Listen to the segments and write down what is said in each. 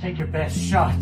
Take your best shot.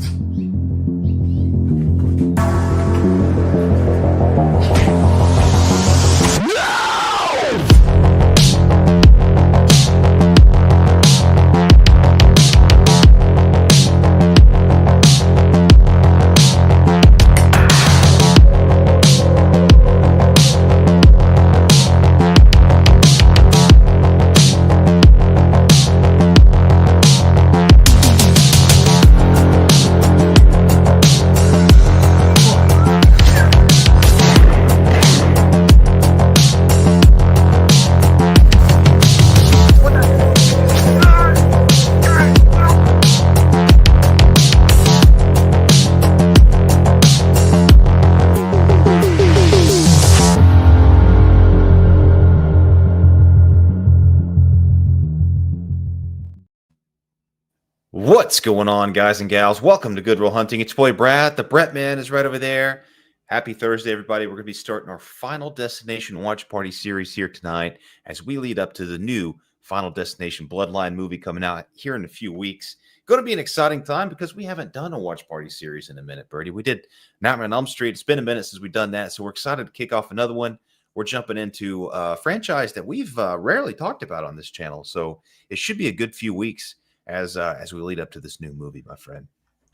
What's going on, guys and gals? Welcome to Good Will Hunting. It's your boy Brad. The Brett man is right over there. Happy Thursday, everybody. We're going to be starting our Final Destination Watch Party series here tonight as we lead up to the new Final Destination Bloodline movie coming out here in a few weeks. Going to be an exciting time because we haven't done a Watch Party series in a minute, Birdie. We did Nightmare on Elm Street. It's been a minute since we've done that, so we're excited to kick off another one. We're jumping into a franchise that we've rarely talked about on this channel, so it should be a good few weeks as we lead up to this new movie, my friend.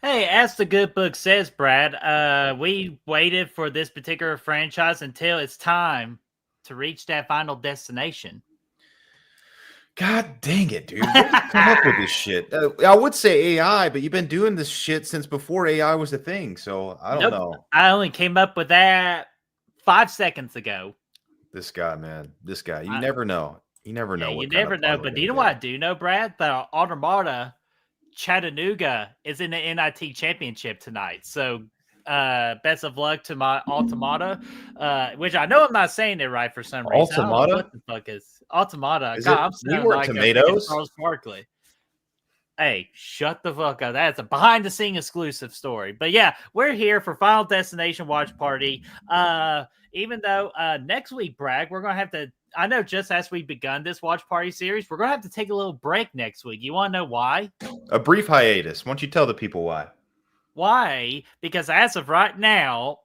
Hey, as the good book says, Brad, we waited for this particular franchise until it's time to reach that final destination. God dang it, dude. Where did you come up with this shit? I would say AI, but you've been doing this shit since before AI was a thing, so I don't know. I only came up with that 5 seconds ago. This guy, man. This guy. You never know. You never know. Yeah, you never know. But do you know what I do know, Brad? The Automata Chattanooga is in the NIT championship tonight. So best of luck to my Automata, which I know I'm not saying it right for some reason. Automata? What the fuck is Automata? Is God, it I'm New sounding York like Tomatoes? Charles Barkley. Hey, shut the fuck up. That's a behind-the-scene exclusive story. But yeah, we're here for Final Destination Watch Party. Even though next week, Bragg, we're going to have to, I know just as we've begun this Watch Party series, we're going to have to take a little break next week. You want to know why? A brief hiatus. Why don't you tell the people why? Why? Because as of right now,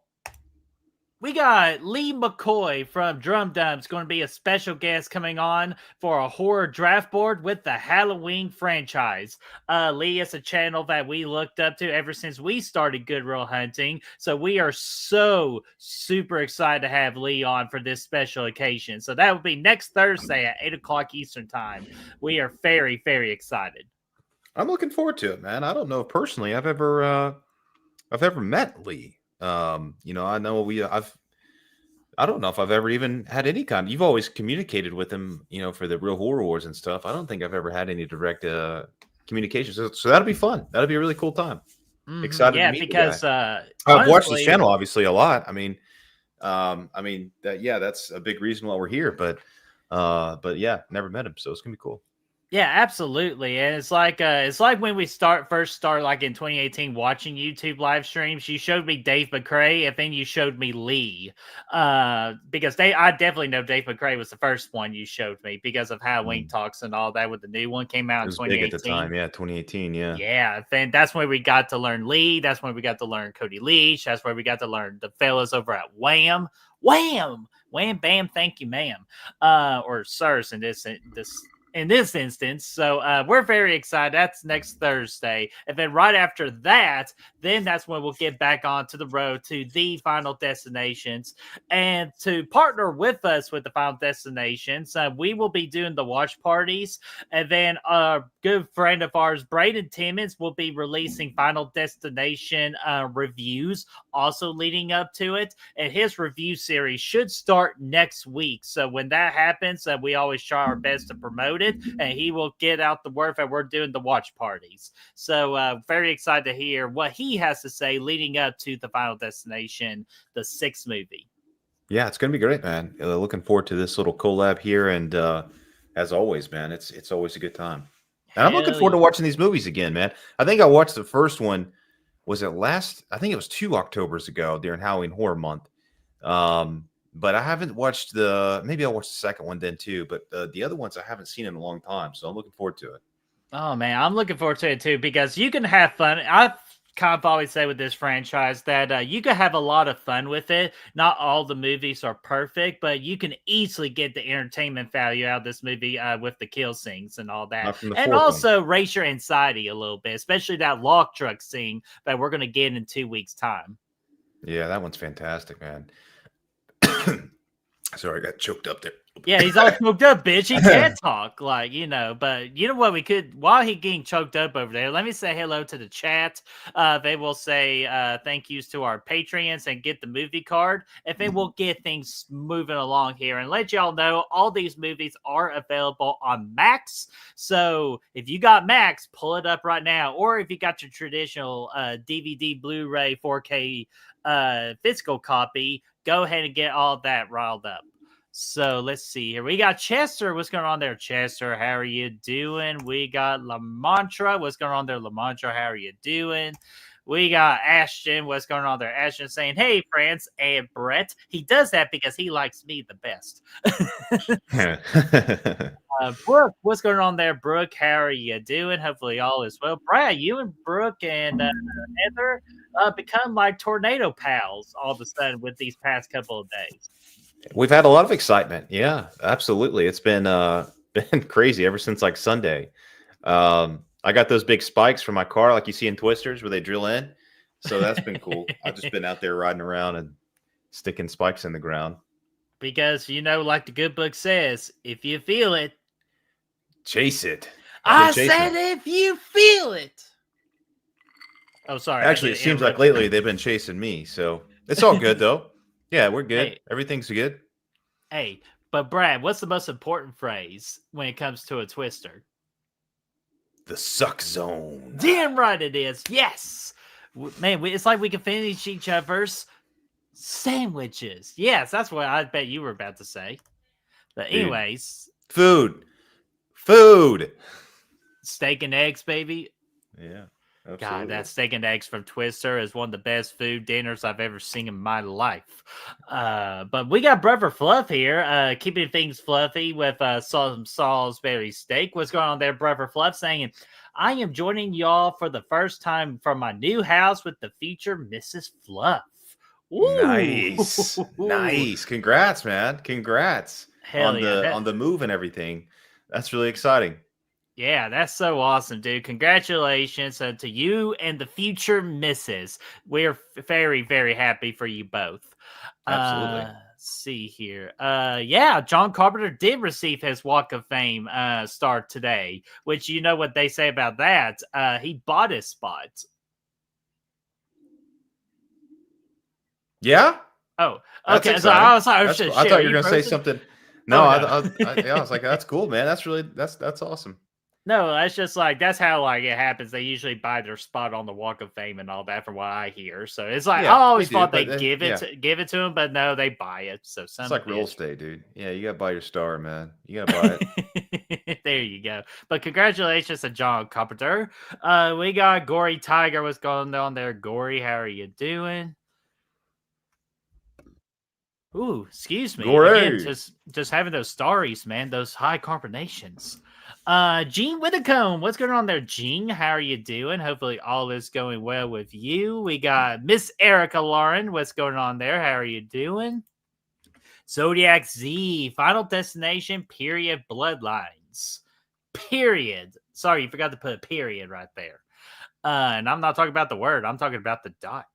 we got Lee McCoy from Drum Dumps going to be a special guest coming on for a horror draft board with the Halloween franchise. Lee is a channel that we looked up to ever since we started Good Will Hunting. So we are so super excited to have Lee on for this special occasion. So that will be next Thursday at 8 o'clock Eastern time. We are very, very excited. I'm looking forward to it, man. I don't know if personally I've ever met Lee. You know, I know I don't know if I've ever even had any kind. You've always communicated with him, you know, for the Real Horror Wars and stuff. I don't think I've ever had any direct communication. So that'll be fun. That'll be a really cool time. Excited to meet because I've honestly, watched his channel obviously a lot. I mean that's a big reason why we're here. But yeah, never met him, so it's gonna be cool. Yeah, absolutely. And it's like when we first start like in 2018 watching YouTube live streams, you showed me Dave McCrae and then you showed me Lee. Because I definitely know Dave McCrae was the first one you showed me because of Halloween Talks and all that when the new one came out in 2018. Big at the time, yeah, 2018, yeah. Yeah, then that's when we got to learn Lee. That's when we got to learn Cody Leach. That's where we got to learn the fellas over at Wham, bam, thank you, ma'am. Or sirs in this instance. So we're very excited. That's next Thursday. And then right after that, then that's when we'll get back onto the road to the Final Destinations. And to partner with us with the Final Destinations, we will be doing the watch parties. And then a good friend of ours, Braden Timmons, will be releasing Final Destination reviews, also leading up to it. And his review series should start next week. So when that happens, we always try our best to promote it, and he will get out the word that we're doing the watch parties. So very excited to hear what he has to say leading up to the Final Destination, the 6th movie. Yeah, it's gonna be great, man. Looking forward to this little collab here, and as always, man, it's always a good time. And I'm looking forward to watching these movies again, man. I think I watched the first one. Was it last? I think it was 2 Octobers ago during Halloween Horror Month. But I haven't watched maybe I'll watch the second one then too. But the other ones I haven't seen in a long time, so I'm looking forward to it. Oh man, I'm looking forward to it too because you can have fun. I've kind of always say with this franchise that you can have a lot of fun with it. Not all the movies are perfect, but you can easily get the entertainment value out of this movie with the kill scenes and all that, Not from the and fourth one. also raise your anxiety a little bit, especially that log truck scene that we're going to get in 2 weeks' time. Yeah, that one's fantastic, man. Sorry, I got choked up there. Yeah, he's all choked up, bitch. He can't talk, like, but you know what? We could, while he getting choked up over there, let me say hello to the chat. They will say thank yous to our Patreons and get the movie card. If they will get things moving along here and let y'all know all these movies are available on Max. So if you got Max, pull it up right now. Or if you got your traditional DVD, Blu-ray, 4K physical copy, go ahead and get all that riled up. So let's see here. We got Chester. What's going on there, Chester? How are you doing? We got La Mantra. What's going on there, La Mantra? How are you doing? We got Ashton. What's going on there? Ashton saying, hey, friends, and Brett. He does that because he likes me the best. Brooke, what's going on there, Brooke? How are you doing? Hopefully all is well. Brad, you and Brooke and Heather become like tornado pals all of a sudden with these past couple of days. We've had a lot of excitement. Yeah, absolutely. It's been been crazy ever since like Sunday. I got those big spikes for my car, like you see in Twisters, where they drill in. So that's been cool. I've just been out there riding around and sticking spikes in the ground. Because like the good book says, if you feel it, chase it. I said, if you feel it. Oh, sorry. Actually, it seems like lately they've been chasing me. So it's all good though. Yeah, we're good. Hey, everything's good. Hey, but Brad, what's the most important phrase when it comes to a twister? The suck zone. Damn right it is. Yes. Man, it's like we can finish each other's sandwiches. Yes, that's what I bet you were about to say. But anyways. Food. Steak and eggs, baby. Yeah. Absolutely. God, that steak and eggs from Twister is one of the best food dinners I've ever seen in my life. But we got Brother Fluff here, keeping things fluffy with some Salisbury steak. What's going on there, Brother Fluff? Saying, I am joining y'all for the first time from my new house with the future Mrs. Fluff. Ooh. Nice. Congrats, man. Congrats. Hell on the move and everything. That's really exciting. Yeah, that's so awesome, dude. Congratulations to you and the future misses. We're very, very happy for you both. Absolutely. Let's see here. Yeah, John Carpenter did receive his Walk of Fame start today, which you know what they say about that. He bought his spot. Yeah? Oh, okay. So I was like, I thought you were going to say something. No, I was like, that's cool, man. That's awesome. No, that's just like that's how it happens. They usually buy their spot on the Walk of Fame and all that, from what I hear. So it's like I always thought they give it to them, but no, they buy it. So it's like real estate, dude. Yeah, you gotta buy your star, man. You gotta buy it. There you go. But congratulations to John Carpenter. We got Gory Tiger. What's going on there, Gory? How are you doing? Ooh, excuse me. Again, just having those starries, man. Those high carbonations. Gene Whitacombe, what's going on there, Gene? How are you doing? Hopefully all is going well with you. We got Miss Erica Lauren. What's going on there? How are you doing? Zodiac Z, Final Destination, period, Bloodlines. Period. Sorry, you forgot to put a period right there. And I'm not talking about the word. I'm talking about the dot.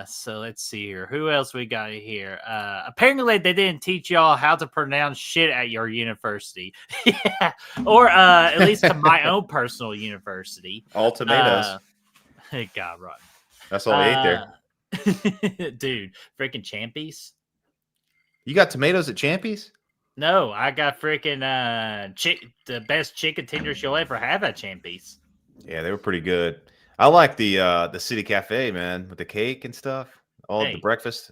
So let's see here. Who else we got here? Apparently they didn't teach y'all how to pronounce shit at your university. Yeah. Or at least to my own personal university. All tomatoes. God, right. That's all I ate there. Dude, freaking Champies. You got tomatoes at Champies? No, I got freaking the best chicken tenders you'll ever have at Champies. Yeah, they were pretty good. I like the City Cafe, man, with the cake and stuff. The breakfast.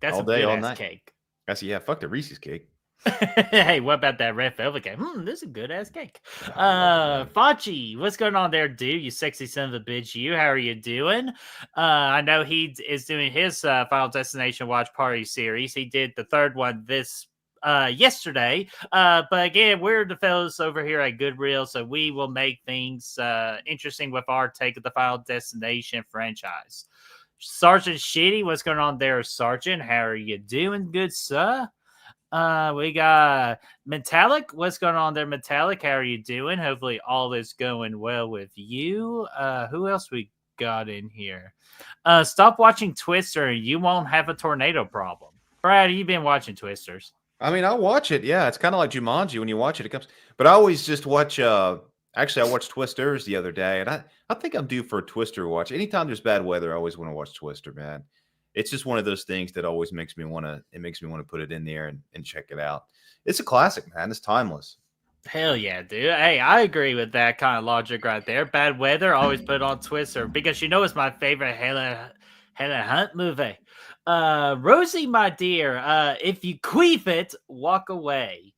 That's all day, all night. Cake. Fuck the Reese's cake. Hey, what about that red velvet cake? This is a good ass cake. Fachi, what's going on there, dude? You sexy son of a bitch. You, how are you doing? I know he is doing his Final Destination Watch Party series. He did the third one this yesterday. But again, we're the fellas over here at Good Reel, so we will make things interesting with our take of the Final Destination franchise. Sergeant Shitty, what's going on there, Sergeant? How are you doing, good sir? We got Metallic. What's going on there, Metallic? How are you doing? Hopefully all is going well with you. Who else we got in here? Stop watching Twister and you won't have a tornado problem. Brad, have you been watching Twisters? I mean, I watch it. Yeah, it's kind of like Jumanji. When you watch it, it comes. But I always just watch. Actually, I watched Twisters the other day, and I think I'm due for a Twister watch. Anytime there's bad weather, I always want to watch Twister, man. It's just one of those things that always makes me want to. It makes me want to put it in there and check it out. It's a classic, man. It's timeless. Hell yeah, dude. Hey, I agree with that kind of logic right there. Bad weather, always put on Twister because you know it's my favorite Helen Hunt movie. Rosie, my dear, if you queef it, walk away.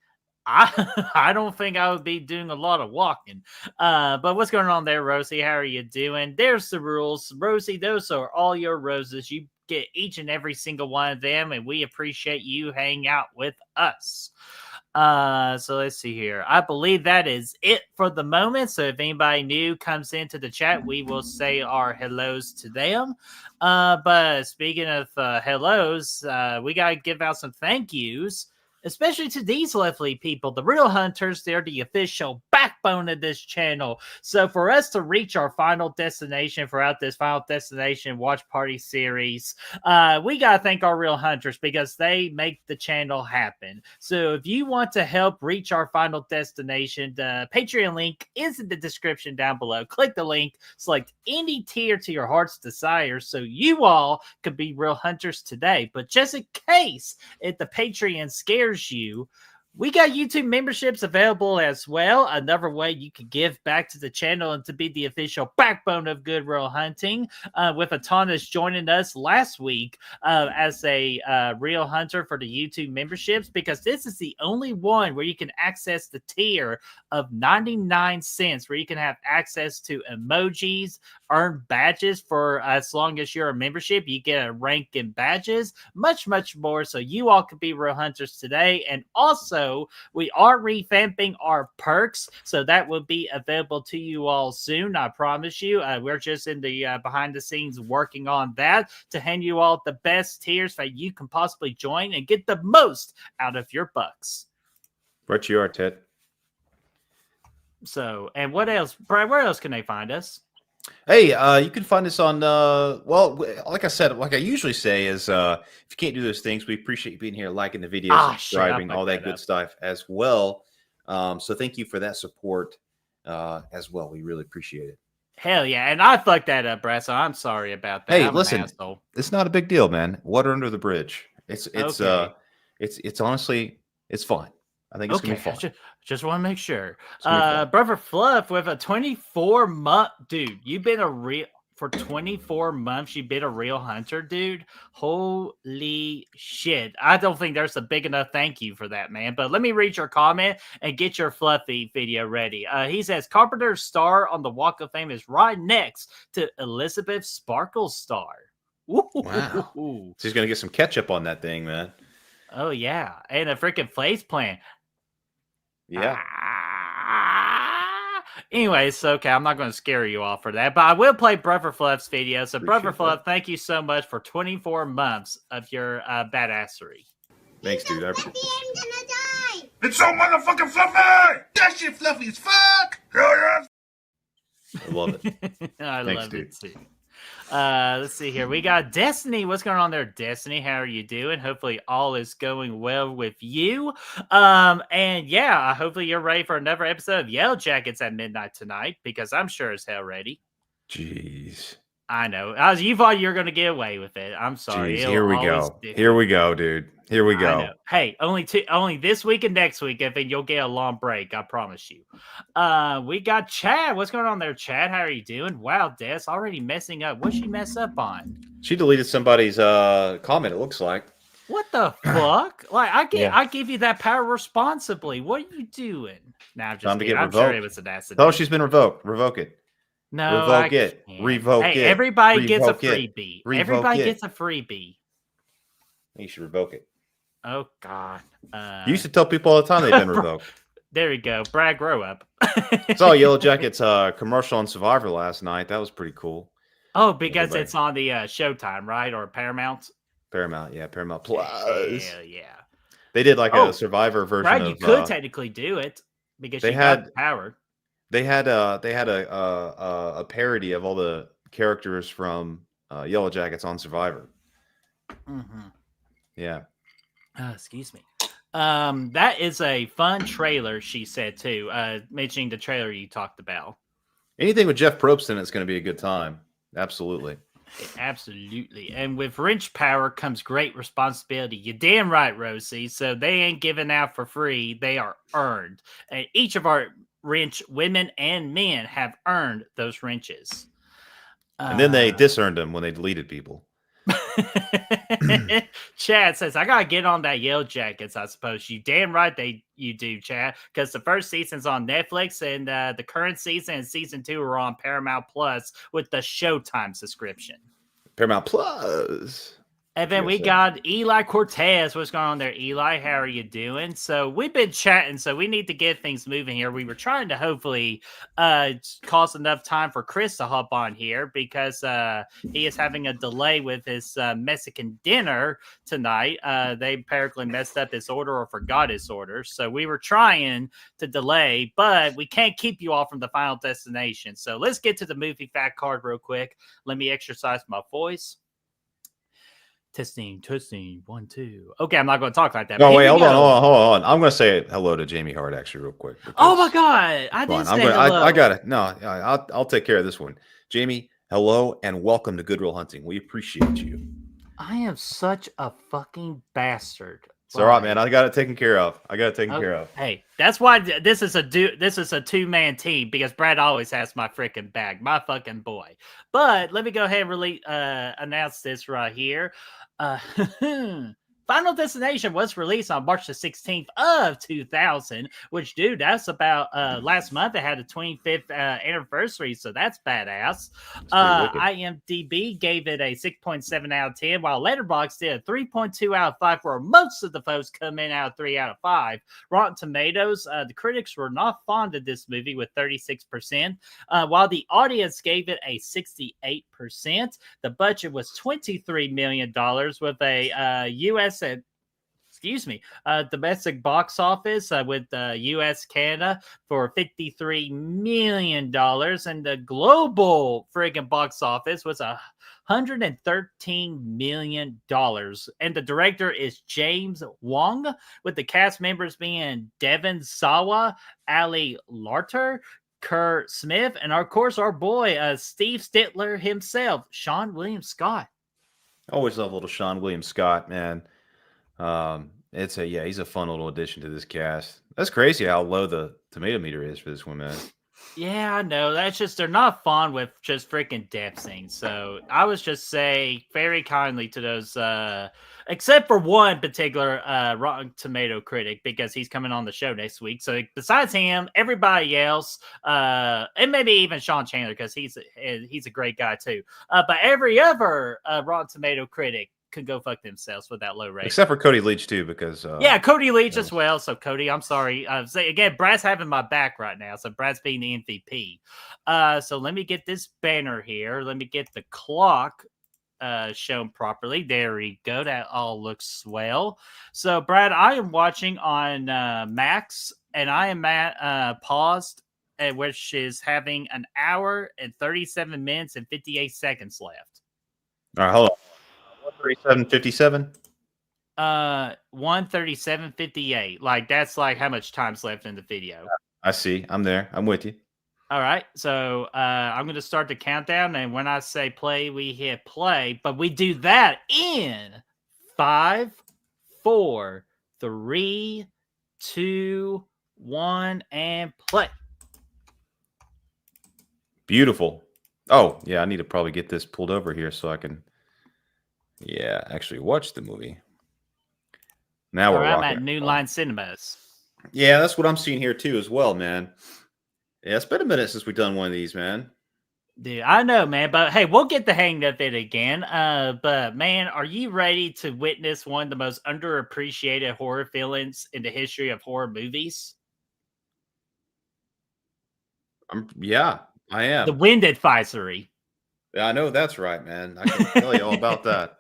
I don't think I would be doing a lot of walking. But what's going on there, Rosie? How are you doing? There's the rules. Rosie, those are all your roses. You get each and every single one of them, and we appreciate you hanging out with us. So let's see here. I believe that is it for the moment. So if anybody new comes into the chat, we will say our hellos to them. But speaking of hellos, we got to give out some thank yous, especially to these lovely people, the real hunters. They're the official backbone of this channel. So for us to reach our final destination throughout this Final Destination Watch Party series, we got to thank our real hunters because they make the channel happen. So if you want to help reach our final destination, the Patreon link is in the description down below. Click the link, select any tier to your heart's desire so you all could be real hunters today. But just in case if the Patreon scares you, we got YouTube memberships available as well. Another way you can give back to the channel and to be the official backbone of Good Real Hunting. With Atanas joining us last week as a real hunter for the YouTube memberships, because this is the only one where you can access the tier of 99 cents, where you can have access to emojis, earn badges for as long as you're a membership. You get a rank in badges, much more, so you all could be real hunters today. And also we are revamping our perks, so that will be available to you all soon. I promise you. We're just in the behind the scenes working on that to hand you all the best tiers that you can possibly join and get the most out of your bucks. What you are, Ted. So, and what else, Brad? Where else can they find us? Hey, you can find us on, well, like I said, like I usually say is, if you can't do those things, we appreciate you being here, liking the videos, subscribing, all that good stuff as well. So thank you for that support as well. We really appreciate it. Hell yeah. And I fucked that up, Brad, so I'm sorry about that. Hey, listen, it's not a big deal, man. Water under the bridge. It's honestly, it's fine. I think it's gonna be fun. Just want to make sure. Brother Fluff with a 24-month dude. You've been for 24 months. You've been a real hunter, dude. Holy shit! I don't think there's a big enough thank you for that, man. But let me read your comment and get your Fluffy video ready. He says Carpenter's star on the Walk of Fame is right next to Elizabeth Sparkle's star. Ooh. Wow! So he's gonna get some ketchup on that thing, man. Oh yeah, and a freaking face plant. Yeah. Anyways, okay, I'm not going to scare you off for that, but I will play Brother Fluff's video. So, Brother Fluff, thank you so much for 24 months of your badassery. Thanks, dude. Fluffy, I'm gonna die. It's so motherfucking fluffy! That shit fluffy as fuck! Hell yeah! I love it. Thanks, love dude. It too. Let's see here. We got Destiny. What's going on there, Destiny? How are you doing? Hopefully all is going well with you. And yeah, hopefully you're ready for another episode of Yellow Jackets at midnight tonight, because I'm sure as hell ready. Jeez. I know. You thought you were going to get away with it. I'm sorry. Jeez, here we go. Here we go, dude. Here we go. Hey, only this week and next week, and then you'll get a long break. I promise you. We got Chad. What's going on there, Chad? How are you doing? Wow, Des already messing up. What'd she mess up on? She deleted somebody's comment. It looks like. What the fuck? Like I give you that power responsibly. What are you doing? Now I'm just kidding. I'm sure it was an accident. Oh, she's been revoked. Revoke it. No, revoke it. Revoke it. Everybody gets a freebie. Everybody gets a freebie. You should revoke it. Oh God. You used to tell people all the time they've been revoked. There we go. Brad, grow up. Saw Yellow Jackets commercial on Survivor last night. That was pretty cool. Oh, because Everybody. it's on the Showtime, right? Or Paramount? Paramount, yeah, Paramount Plus. Hell yeah. They did like a Survivor version Brad, of. you could technically do it because they you had got the power. They had a parody of all the characters from Yellow Jackets on Survivor. Mm-hmm. Yeah. Excuse me. That is a fun trailer, she said too. Mentioning the trailer you talked about. Anything with Jeff Probst in it's going to be a good time. Absolutely. Absolutely. And with wrench power comes great responsibility. You're damn right, Rosie. So they ain't given out for free. They are earned. And each of our wrench women and men have earned those wrenches. And then they disearned them when they deleted people. Chad says, I gotta get on that Yellow Jackets, I suppose. You damn right you do, Chad, because the first season's on Netflix and the current season and season 2 are on Paramount Plus with the Showtime subscription. Paramount Plus. And then we got Eli Cortez. What's going on there, Eli? How are you doing? So we've been chatting, so we need to get things moving here. We were trying to hopefully cause enough time for Chris to hop on here because he is having a delay with his Mexican dinner tonight. They apparently messed up his order or forgot his order. So we were trying to delay, but we can't keep you all from the Final Destination. So let's get to the movie fact card real quick. Let me exercise my voice. Testing, 1, 2. Okay, I'm not going to talk like that. No, wait, hold on. I'm going to say hello to Jamie Hart actually real quick. Oh my God, I didn't say hello. I got it. No, I'll take care of this one. Jamie, hello and welcome to Good Will Hunting. We appreciate you. I am such a fucking bastard. It's all right, man. I got it taken care of. Care of. Hey, that's why this is a 2-man team because Brad always has my freaking back, my fucking boy. But let me go ahead and announce this right here. Final Destination was released on March the 16th of 2000, which, dude, that's about last month. It had a 25th anniversary, so that's badass. IMDb gave it a 6.7 out of 10, while Letterboxd did a 3.2 out of 5, where most of the folks come in out of 3 out of 5. Rotten Tomatoes, the critics were not fond of this movie with 36%, while the audience gave it a 68%. The budget was $23 million with a U.S. domestic box office with U.S. Canada for $53 million, and the global friggin' box office was $113 million. And the director is James Wong, with the cast members being Devon Sawa, Ali Larter, Kerr Smith, and of course our boy Steve Stitler himself, Sean William Scott. Always love little Sean William Scott, man. He's a fun little addition to this cast. That's crazy how low the tomato meter is for this one, man. Yeah, I know. That's just, they're not fond with just freaking death scenes. So I was just say very kindly to those, except for one particular Rotten Tomato critic, because he's coming on the show next week. So besides him, everybody else, and maybe even Sean Chandler, because he's a great guy too. But every other Rotten Tomato critic could go fuck themselves with that low rate. Except for Cody Leach too, because Cody Leach as well. So Cody, I'm sorry. Again, Brad's having my back right now. So Brad's being the MVP. So let me get this banner here. Let me get the clock shown properly. There we go. That all looks well. So Brad, I am watching on Max, and I am at paused, which is having an hour and 37 minutes and 58 seconds left. All right, hold on. 137.57. 137.58. Like that's like how much time's left in the video. I see. I'm there. I'm with you. All right. So I'm going to start the countdown, and when I say play, we hit play. But we do that in 5, 4, 3, 2, 1, and play. Beautiful. Oh yeah, I need to probably get this pulled over here so I can. Yeah, actually watch the movie. Now we're I'm at New Line Cinemas. Yeah, that's what I'm seeing here too as well, man. Yeah, it's been a minute since we've done one of these, man. Dude, I know, man, but hey, we'll get the hang of it again. But man, are you ready to witness one of the most underappreciated horror villains in the history of horror movies? Yeah, I The am. Wind Advisory. Yeah, I know that's right, man. I can tell you all about that.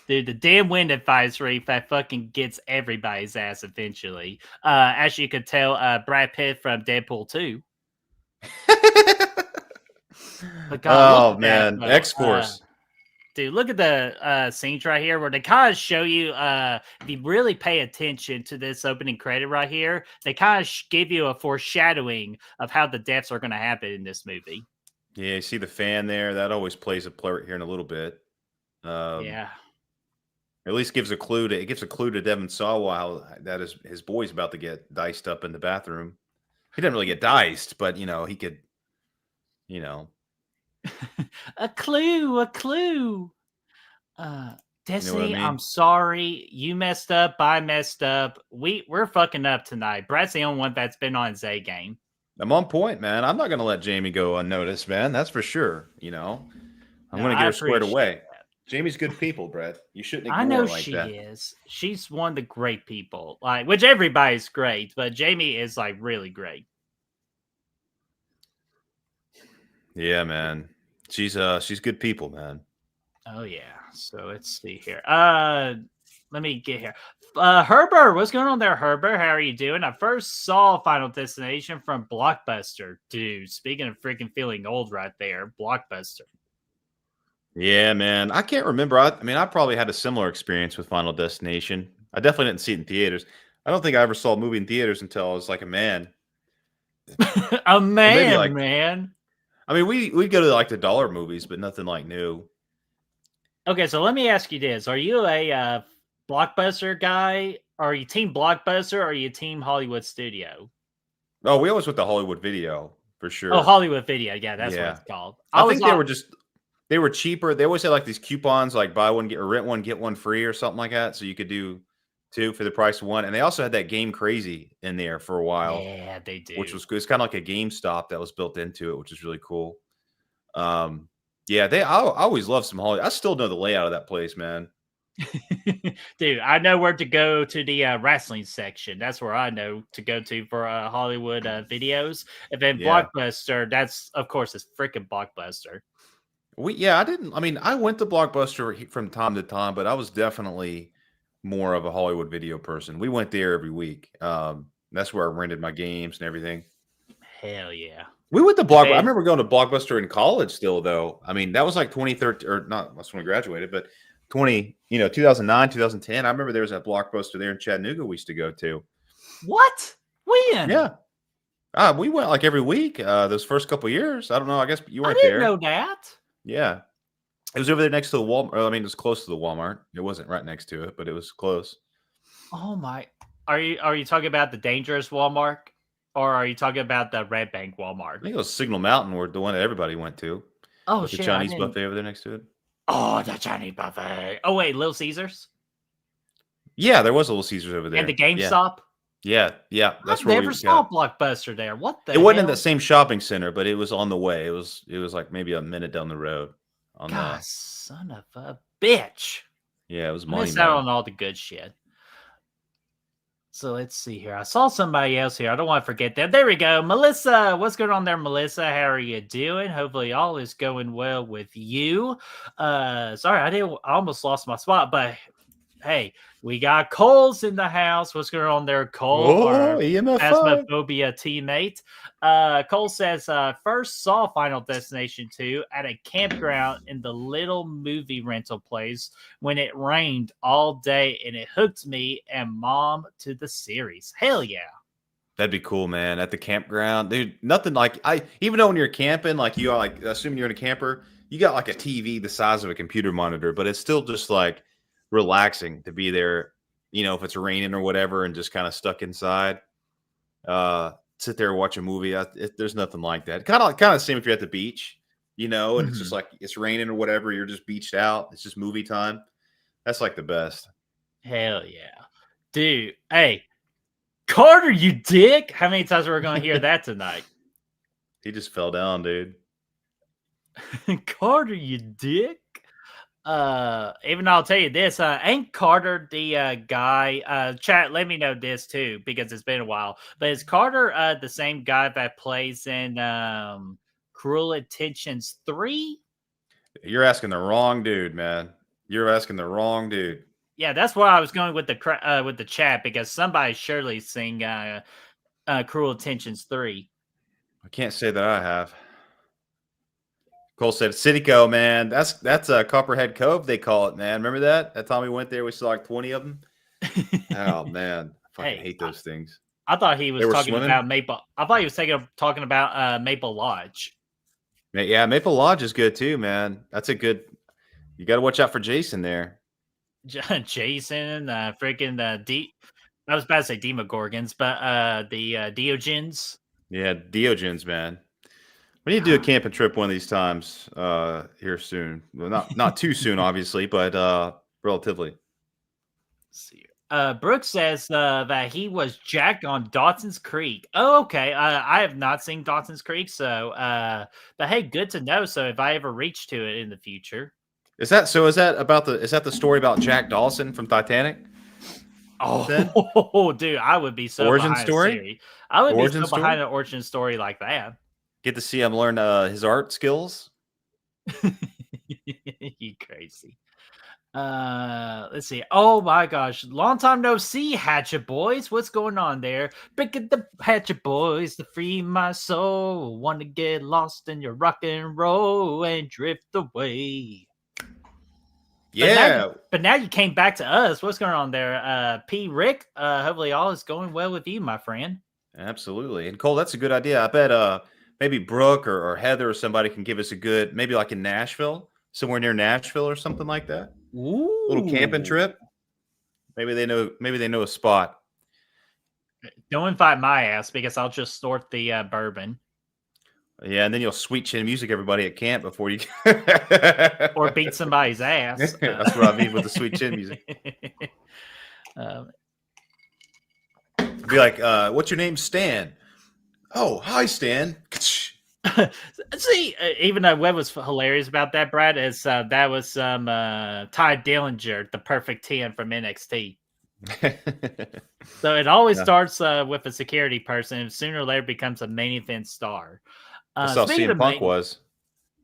Dude, the damn Wind Advisory that fucking gets everybody's ass eventually. As you could tell, Brad Pitt from Deadpool 2. But God, look Oh at that man, though. X Force. Dude, look at the scenes right here where they kind of show you, if you really pay attention to this opening credit right here, they kind of give you a foreshadowing of how the deaths are going to happen in this movie. Yeah, you see the fan there. That always plays a part here in a little bit. Yeah. At least gives a clue to Devon Sawa how that is his boy's about to get diced up in the bathroom. He didn't really get diced, but he could, you know, A clue, a clue. you know what I Destiny, I'm mean. sorry. You messed up. I messed up. We're fucking up tonight. Brad's the only one that's been on his A game. I'm on point, man. I'm not going to let Jamie go unnoticed, man. That's for sure. I'm No, going to get I her squared appreciate away. that. Jamie's good people, Brett. You shouldn't I ignore know her like she that. is. She's one of the great people. Like, which everybody's great, but Jamie is like really great. Yeah, man. She's good people, man. Oh yeah. So let's see here. Let me get here. Herbert, what's going on there, Herbert? How are you doing? I first saw Final Destination from Blockbuster. Dude, speaking of freaking feeling old right there, Blockbuster. Yeah, man. I can't remember. I mean, I probably had a similar experience with Final Destination. I definitely didn't see it in theaters. I don't think I ever saw a movie in theaters until I was like a man. A Or maybe man, like man. I mean, we'd go to like the dollar movies, but nothing like new. Okay, so let me ask you this. Are you a Blockbuster guy? Are you team Blockbuster or are you team Hollywood Studio? Oh, we always went to Hollywood Video for Oh, sure. Hollywood Video. Yeah, that's what Yeah. it's called. I think they were cheaper. They always had like these coupons, like buy one, get or rent one, get one free or something like that. So you could do two for the price of one. And they also had that Game Crazy in there for a while, Yeah, they do. which was good. It's kind of like a GameStop that was built into it, which is really cool. Yeah, I always love some Hollywood. I still know the layout of that place, man. Dude, I know where to go to the wrestling section. That's where I know to go to for Hollywood videos. And then Yeah. Blockbuster, that's of course it's freaking Blockbuster. I mean, I went to Blockbuster from time to time, but I was definitely more of a Hollywood Video person. We went there every week. That's where I rented my games and everything. Hell yeah. We went to Blockbuster. I Man. remember going to Blockbuster in college still, though. I mean, that was like 2013 or not, that's when we graduated, but 2009, 2010. I remember there was a Blockbuster there in Chattanooga we used to go to. What? When? Yeah. We went like every week those first couple years. I don't know. I guess you weren't I didn't there. know that. Yeah. It was over there next to the Walmart. I mean, it was close to the Walmart. It wasn't right next to it, but it was close. Oh my! Are you talking about the dangerous Walmart, or are you talking about the Red Bank I Walmart? think it was Signal Mountain, where the one that everybody went to. Oh With the shit! I Chinese didn't. buffet over there next to it. Oh, the Chinese buffet. Oh wait, Little Caesars Yeah, there was a Little Caesars over there. and the GameStop. Yeah. That's I where never saw Blockbuster there. What the? It wasn't in hell? the same shopping center, but it was on the way. It was like maybe a minute down the road. God, son of a bitch! Yeah, it was I money, missed out man. on all the good shit. So let's see here. I saw somebody else here. I don't want to forget them. There we go. Melissa, what's going on there, Melissa? How are you doing? Hopefully all is going well with you. Sorry, I almost lost my spot, but hey, we got Cole's in the house. What's going on there, Cole? Our Phasmophobia teammate. Cole says, first saw Final Destination 2 at a campground in the little movie rental place when it rained all day, and it hooked me and mom to the series. Hell yeah. That'd be cool, man. At the campground, dude. Nothing like even though when you're camping, like you are like assuming you're in a camper, you got like a TV the size of a computer monitor, but it's still just like relaxing to be there, if it's raining or whatever, and just kind of stuck inside. Sit there and watch a movie. There's nothing like that. Kind of same if you're at the beach, and it's just like it's raining or whatever. You're just beached out. It's just movie time. That's like the best. Hell yeah. Dude, hey, Carter, you dick. How many times are we going to hear that tonight? He just fell down, dude. Carter, you dick. Even though I'll tell you this, ain't Carter the guy? Chat, let me know this too because it's been a while. But is Carter the same guy that plays in Cruel Intentions 3? You're asking the wrong dude, man. You're asking the wrong dude. Yeah, that's why I was going with the chat because somebody surely sing Cruel Intentions 3. I can't say that I have. Cole said Citico, man. That's a Copperhead Cove, they call it, man. Remember that? That time we went there, we saw like 20 of them. Oh man, I fucking hate those things. I thought he was talking swimming? about Maple. I thought he was talking about Maple Lodge. Yeah, Maple Lodge is good too, man. That's a good. You got to watch out for Jason there. Jason, freaking D. I was about to say Demogorgons, but the Diogens. Yeah, Diogens, man. We need to do a camping trip one of these times here soon. Well, not too soon, obviously, but relatively. Let's see. Brooks says that he was jacked on Dotson's Creek. Oh, okay. I have not seen Dotson's Creek, so but hey, good to know. So if I ever reach to it in the future. Is that the story about Jack Dawson from Titanic? Oh, dude, I would be so origin behind story. I would be so behind an origin story like that. Get to see him learn his art skills. You crazy. Let's see. Oh my gosh, long time no see, Hatchet Boys. What's going on there? Pick up the Hatchet Boys to free my soul. Want to get lost in your rock and roll and drift away. Yeah, but now you came back to us. What's going on there? P. Rick, hopefully all is going well with you, my friend. Absolutely. And Cole, that's a good idea. I bet maybe Brooke or Heather or somebody can give us a good, maybe like in Nashville, somewhere near Nashville or something like that. Ooh. Little camping trip. Maybe they know a spot. Don't invite my ass because I'll just snort the bourbon. Yeah, and then you'll sweet chin music everybody at camp before you or beat somebody's ass. That's what I mean with the sweet chin music. Be like, what's your name, Stan? Oh, hi, Stan. See, even though what was hilarious about that, Brad, is that was some Ty Dillinger, the perfect 10 from NXT. So it always starts with a security person and sooner or later becomes a main event star. That's how CM Punk was.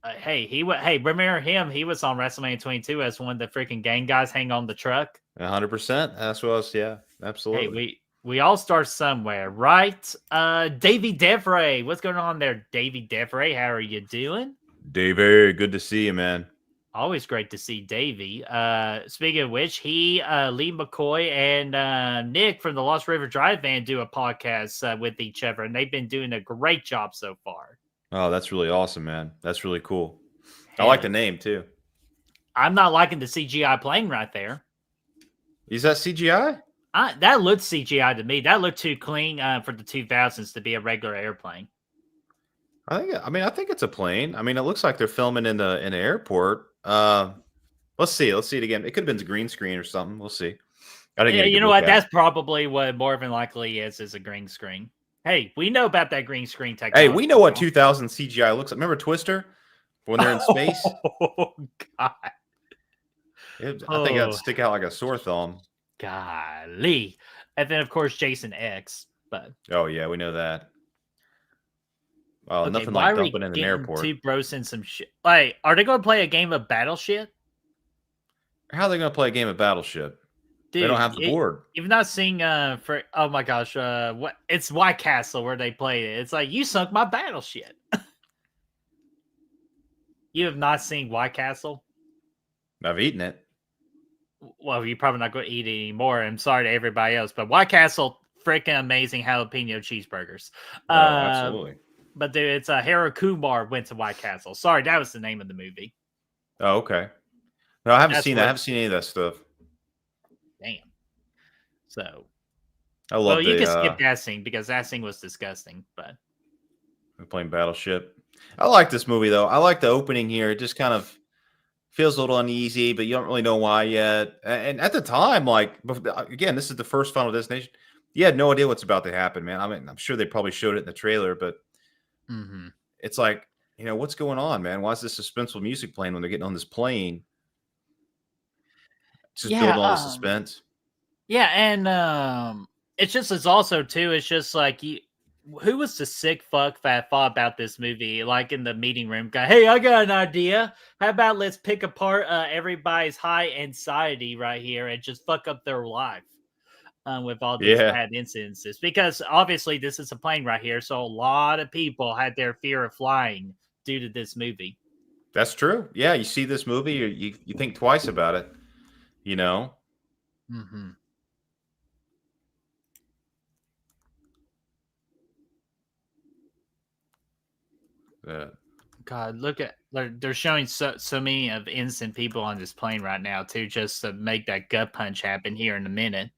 Hey, remember him? He was on WrestleMania 22 as one of the freaking gang guys hang on the truck. 100%. That's what I was, yeah, absolutely. Hey, we all start somewhere, right? Davey Devray. What's going on there, Davey Devray? How are you doing? Davey, good to see you, man. Always great to see Davey. Speaking of which, Lee McCoy and Nick from the Lost River Drive Van do a podcast with each other, and they've been doing a great job so far. Oh, that's really awesome, man. That's really cool. I like the name, too. I'm not liking the CGI plane right there. Is that CGI? That looked CGI to me. That looked too clean for the 2000s to be a regular airplane. I think it's a plane. I mean, it looks like they're filming in the airport. Let's see it again. It could have been a green screen or something. We'll see. You know what? That's probably what more than likely is a green screen. Hey, we know about that green screen technology. Hey, we know what 2000 CGI looks like. Remember Twister when they're in space? Oh God! I think that'd stick out like a sore thumb. Golly. And then, of course, Jason X. But oh, yeah, we know that. Well, okay, nothing like dumping in an airport. Two bros in some shit. Like, are they going to play a game of Battleship? How are they going to play a game of Battleship? Dude, they don't have the board. You've not seen oh my gosh, what? It's White Castle where they played it. It's like, you sunk my battleship. You have not seen White Castle? I've eaten it. Well, you're probably not going to eat it anymore. I'm sorry to everybody else, but White Castle, freaking amazing jalapeno cheeseburgers. Absolutely. But dude, it's Harold Kumar went to White Castle. Sorry, that was the name of the movie. Oh, okay. No, I haven't seen that. I haven't seen any of that stuff. Damn. So, I love. Well, you can skip that scene because that scene was disgusting. But we're playing Battleship. I like this movie though. I like the opening here. It just kind of feels a little uneasy, but you don't really know why yet. And at the time, like again, this is the first Final Destination. You had no idea what's about to happen, man. I mean, I'm sure they probably showed it in the trailer, but it's like what's going on, man? Why is this suspenseful music playing when they're getting on this plane? Just building all the suspense. Yeah, and it's also too. It's just like who was the sick fuck that thought about this movie? Like in the meeting room, guy. Hey, I got an idea. How about let's pick apart everybody's high anxiety right here and just fuck up their life with all these bad incidences? Because obviously this is a plane right here, so a lot of people had their fear of flying due to this movie. That's true. Yeah, you see this movie, you think twice about it. Mm-hmm. God, look at they're showing so many of innocent people on this plane right now too, just to make that gut punch happen here in a minute.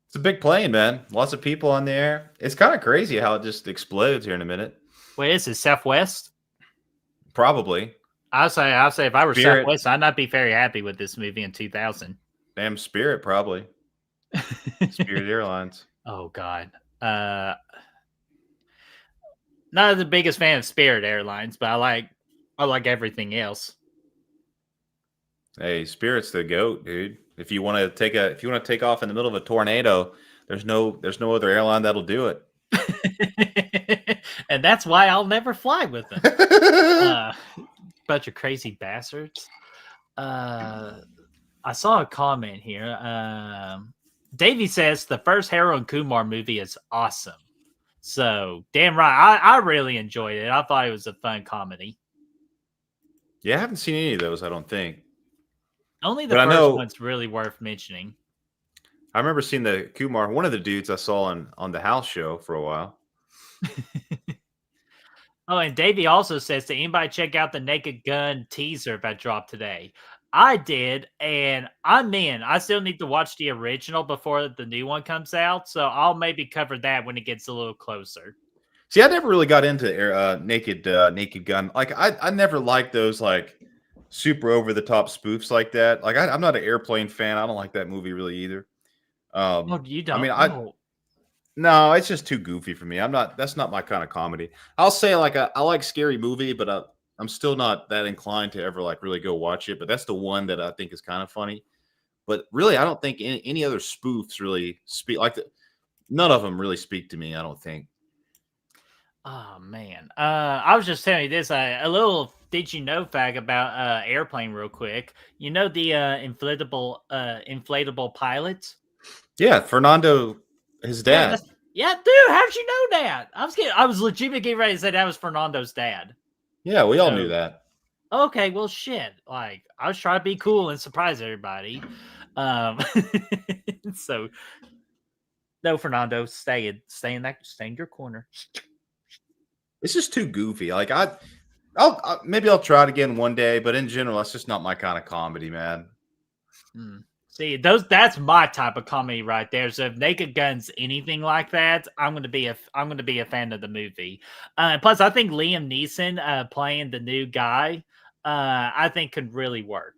It's a big plane, man. Lots of people on the air. It's kind of crazy how it just explodes here in a minute. Wait, is it Southwest? Probably. I'll say if I were Southwest, I'd not be very happy with this movie in 2000. Damn, Spirit probably. Spirit Airlines. Oh God. Not the biggest fan of Spirit Airlines, but I like everything else. Hey, Spirit's the goat, dude. If you want to take off in the middle of a tornado, there's no other airline that'll do it. And that's why I'll never fly with them. Bunch of crazy bastards. I saw a comment here. Davey says the first Harold Kumar movie is awesome. So, damn right. I really enjoyed it. I thought it was a fun comedy. Yeah, I haven't seen any of those, I don't think. Only the first one's really worth mentioning. I remember seeing the Kumar, one of the dudes I saw on the house show for a while. Oh, and Davey also says, did anybody check out the Naked Gun teaser that dropped today? I did, and I'm in. I still need to watch the original before the new one comes out, so I'll maybe cover that when it gets a little closer. See, I never really got into Naked Gun. Like, I never liked those like super over the top spoofs like that. Like, I'm not an Airplane fan. I don't like that movie really either. Oh, you don't? I mean, no, it's just too goofy for me. That's not my kind of comedy. I'll say like I like Scary Movie, but I'm still not that inclined to ever like really go watch it. But that's the one that I think is kind of funny. But really, I don't think any other spoofs really speak none of them really speak to me. I don't think. Oh man, I was just telling you this. A little did you know fact about Airplane, real quick. You know the inflatable pilots. Yeah, Fernando. His dad. Yeah, dude, how'd you know that? I was legitimately getting ready to say that was Fernando's dad. Yeah, we all knew that. Okay, well, shit. Like, I was trying to be cool and surprise everybody. So, no, Fernando, stay in your corner. It's just too goofy. Like, maybe I'll try it again one day, but in general, that's just not my kind of comedy, man. See, that's my type of comedy right there. So if Naked Gun's anything like that, I'm gonna be a fan of the movie. Plus, I think Liam Neeson playing the new guy, I think could really work.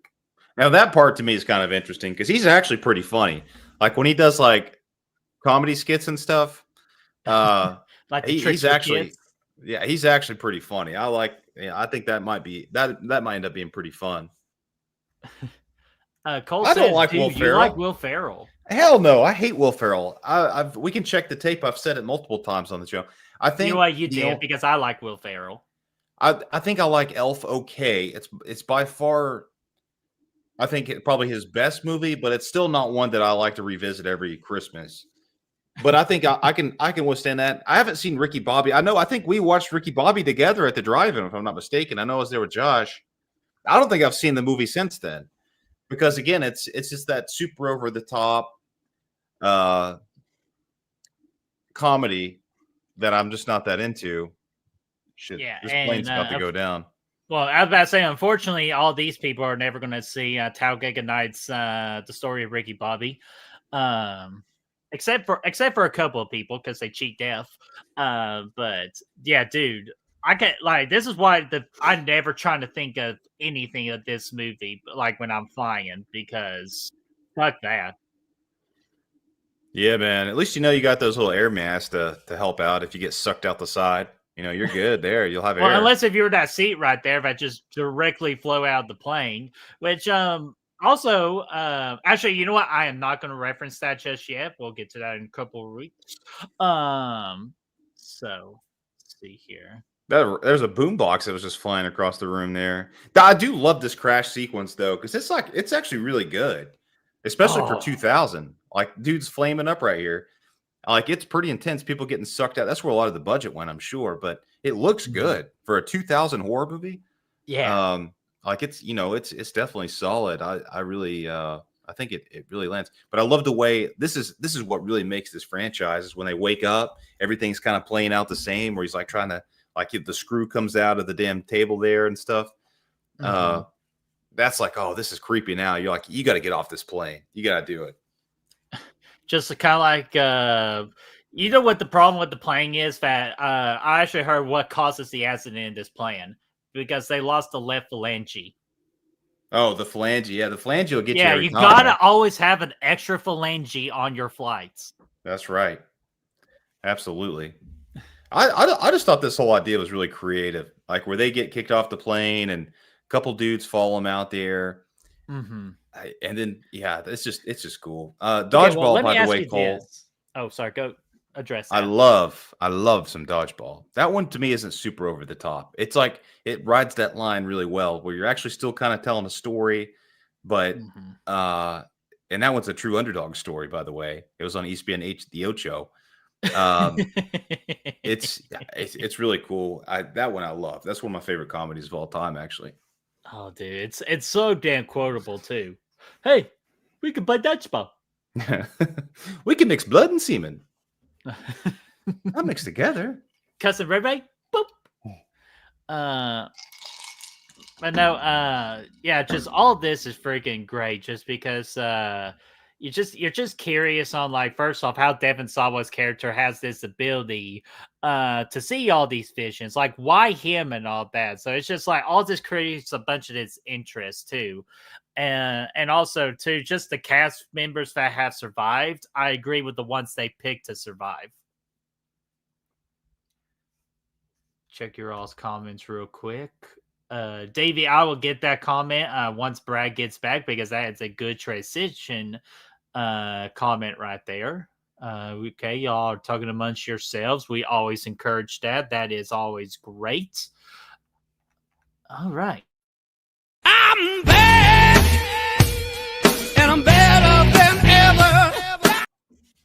Now that part to me is kind of interesting because he's actually pretty funny. Like when he does like comedy skits and stuff, like he's actually pretty funny. I think that might end up being pretty fun. Cole says, don't like Will Ferrell. You like Will Ferrell? Hell no, I hate Will Ferrell. We can check the tape. I've said it multiple times on the show. I think you did because I like Will Ferrell. I think I like Elf okay. It's by far, I think probably his best movie, but it's still not one that I like to revisit every Christmas. But I think I can withstand that. I haven't seen Ricky Bobby. I think we watched Ricky Bobby together at the drive-in, if I'm not mistaken. I know I was there with Josh. I don't think I've seen the movie since then. Because again, it's just that super over the top comedy that I'm just not that into. Shit, yeah, this plane's about to go down. Well, I was about to say, unfortunately, all these people are never going to see Talladega Nights, The Story of Ricky Bobby, except for a couple of people because they cheat death. But yeah, dude. I can't this is why I'm never trying to think of anything of this movie like when I'm flying because fuck that. Yeah, man. At least you know you got those little air masks to help out if you get sucked out the side. You're good there. You'll have Well, air. unless if you were that seat right there that just directly flow out of the plane, which also actually, you know what? I am not going to reference that just yet. We'll get to that in a couple of weeks. So let's see here. There's a boombox that was just flying across the room there. I do love this crash sequence though, because it's actually really good, especially for Oh. 2000. Like, dude's flaming up right here. Like, it's pretty intense. People getting sucked out. That's where a lot of the budget went, I'm sure, but it looks good for a 2000 horror movie. Yeah. Like, it's definitely solid. I really I think it really lands. But I love the way this is what really makes this franchise is when they wake up, everything's kind of playing out the same. Where he's like trying to if the screw comes out of the damn table there and stuff. That's like, oh, this is creepy. Now you're like, you got to get off this plane. You got to do it. Just kind of like you know what the problem with the plane is that I actually heard what causes the accident in this plane because they lost the left phalange. Oh, the phalange. Yeah, the phalange will get you every you time. gotta always have an extra phalange on your flights. That's right. Absolutely. I just thought this whole idea was really creative. Like where they get kicked off the plane and a couple dudes follow them out there. And then it's just cool. Dodgeball, by the way, Cole. This. Oh, sorry. Go address that. I love some Dodgeball. That one to me isn't super over the top. It's like it rides that line really well, where you're actually still kind of telling a story, but and that one's a true underdog story, by the way. It was on ESPN the Ocho. It's really cool. That one I love. That's one of my favorite comedies of all time, actually. Oh, dude, it's so damn quotable too. Hey, we can play dodgeball. We can mix blood and semen. Not mixed together. Cousin Ray, boop. But no, just all of this is freaking great. Just because you're just curious on like first off how Devon Sawa's character has this ability to see all these visions, like why him and all that. So it's just like all this creates a bunch of this interest too. And also too, just the cast members that have survived, I agree with the ones they picked to survive. Check your all's comments real quick. Davey, I will get that comment once Brad gets back because that is a good transition comment right there. Okay, y'all are talking amongst yourselves. We always encourage that. That is always great. All right. I'm back, and I'm better than ever.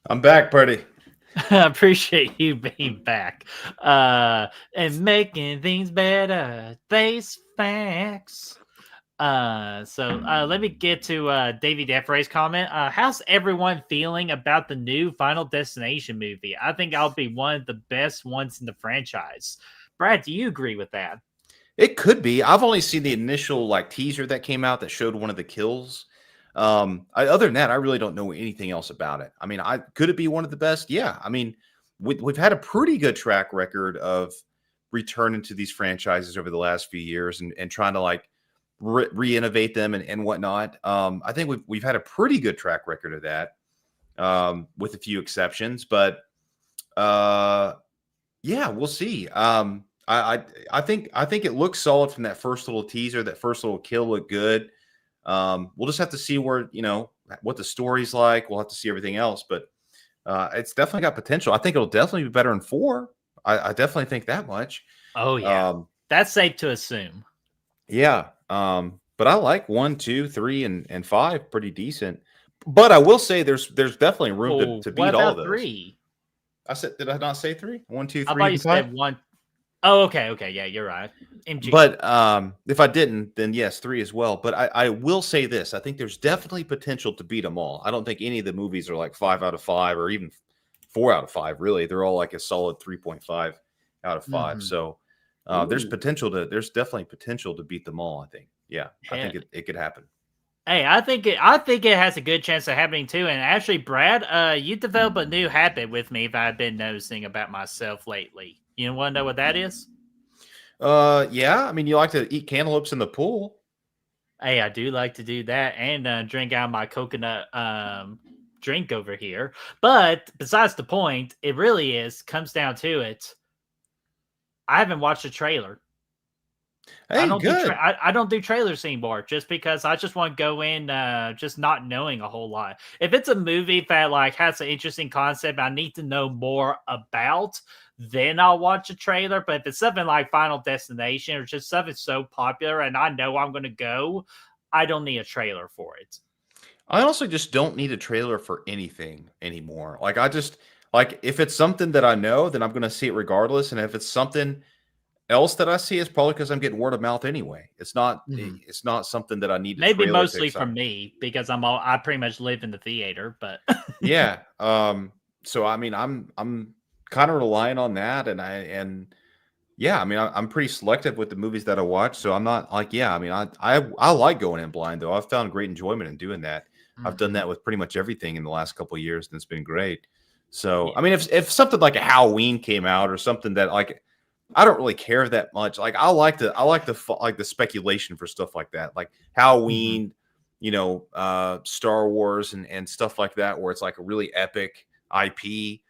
I'm back, buddy. I appreciate you being back and making things better. Face facts. So let me get to Davey Defray's comment. How's everyone feeling about the new Final Destination movie? I think I'll be one of the best ones in the franchise. Brad, do you agree with that? It could be. I've only seen the initial teaser that came out that showed one of the kills. Other than that, I really don't know anything else about it. I mean, could it be one of the best? Yeah. I mean, we've had a pretty good track record of returning to these franchises over the last few years and trying to re-innovate them and whatnot. I think we've had a pretty good track record of that, with a few exceptions, but yeah, we'll see. I think it looks solid from that first little teaser. That first little kill looked good. We'll just have to see where, what the story's like. We'll have to see everything else, but it's definitely got potential. I think it'll definitely be better than 4. I definitely think that much. Oh yeah. That's safe to assume. Yeah. But I like 1, 2, 3, and 5 pretty decent. But I will say there's definitely room to beat all of those. 3? I said, did I not say 3? 1, 2, 3. I thought you said 1. Oh, okay. Yeah, you're right. MG. But if I didn't, then yes, 3 as well. But I will say this. I think there's definitely potential to beat them all. I don't think any of the movies are 5 out of 5 or even 4 out of 5, really. They're all a solid 3.5 out of 5. So there's definitely potential to beat them all, I think. Yeah, I think it could happen. Hey, I think it has a good chance of happening too. And actually, Brad, you developed a new habit with me that I've been noticing about myself lately. You want to know what that is? Yeah. I mean, you like to eat cantaloupes in the pool. Hey, I do like to do that and drink out of my coconut drink over here. But besides the point, it really comes down to it. I haven't watched a trailer. Hey, good. I don't do trailers anymore just because I just want to go in just not knowing a whole lot. If it's a movie that like has an interesting concept I need to know more about, then I'll watch a trailer. But if it's something like Final Destination or just something so popular and I know I'm going to go, I don't need a trailer for it. I also just don't need a trailer for anything anymore. Like I just like if it's something that I know, then I'm going to see it regardless. And if it's something else that I see, it's probably because I'm getting word of mouth anyway. It's not. Mhm. It's not something that I need. Maybe trailer to mostly for excite. me because I pretty much live in the theater, but Yeah. So I mean, I'm kind of relying on that, and yeah, I mean, I'm pretty selective with the movies that I watch. So I'm not like, yeah, I mean, I like going in blind though. I've found great enjoyment in doing that. I've done Mhm. that with pretty much everything in the last couple of years, and it's been great. So I Yeah. mean, if something like a Halloween came out or something that like I don't really care that much. Like like the speculation for stuff like that, like Mhm. Halloween, Star Wars and stuff like that, where it's like a really epic IP.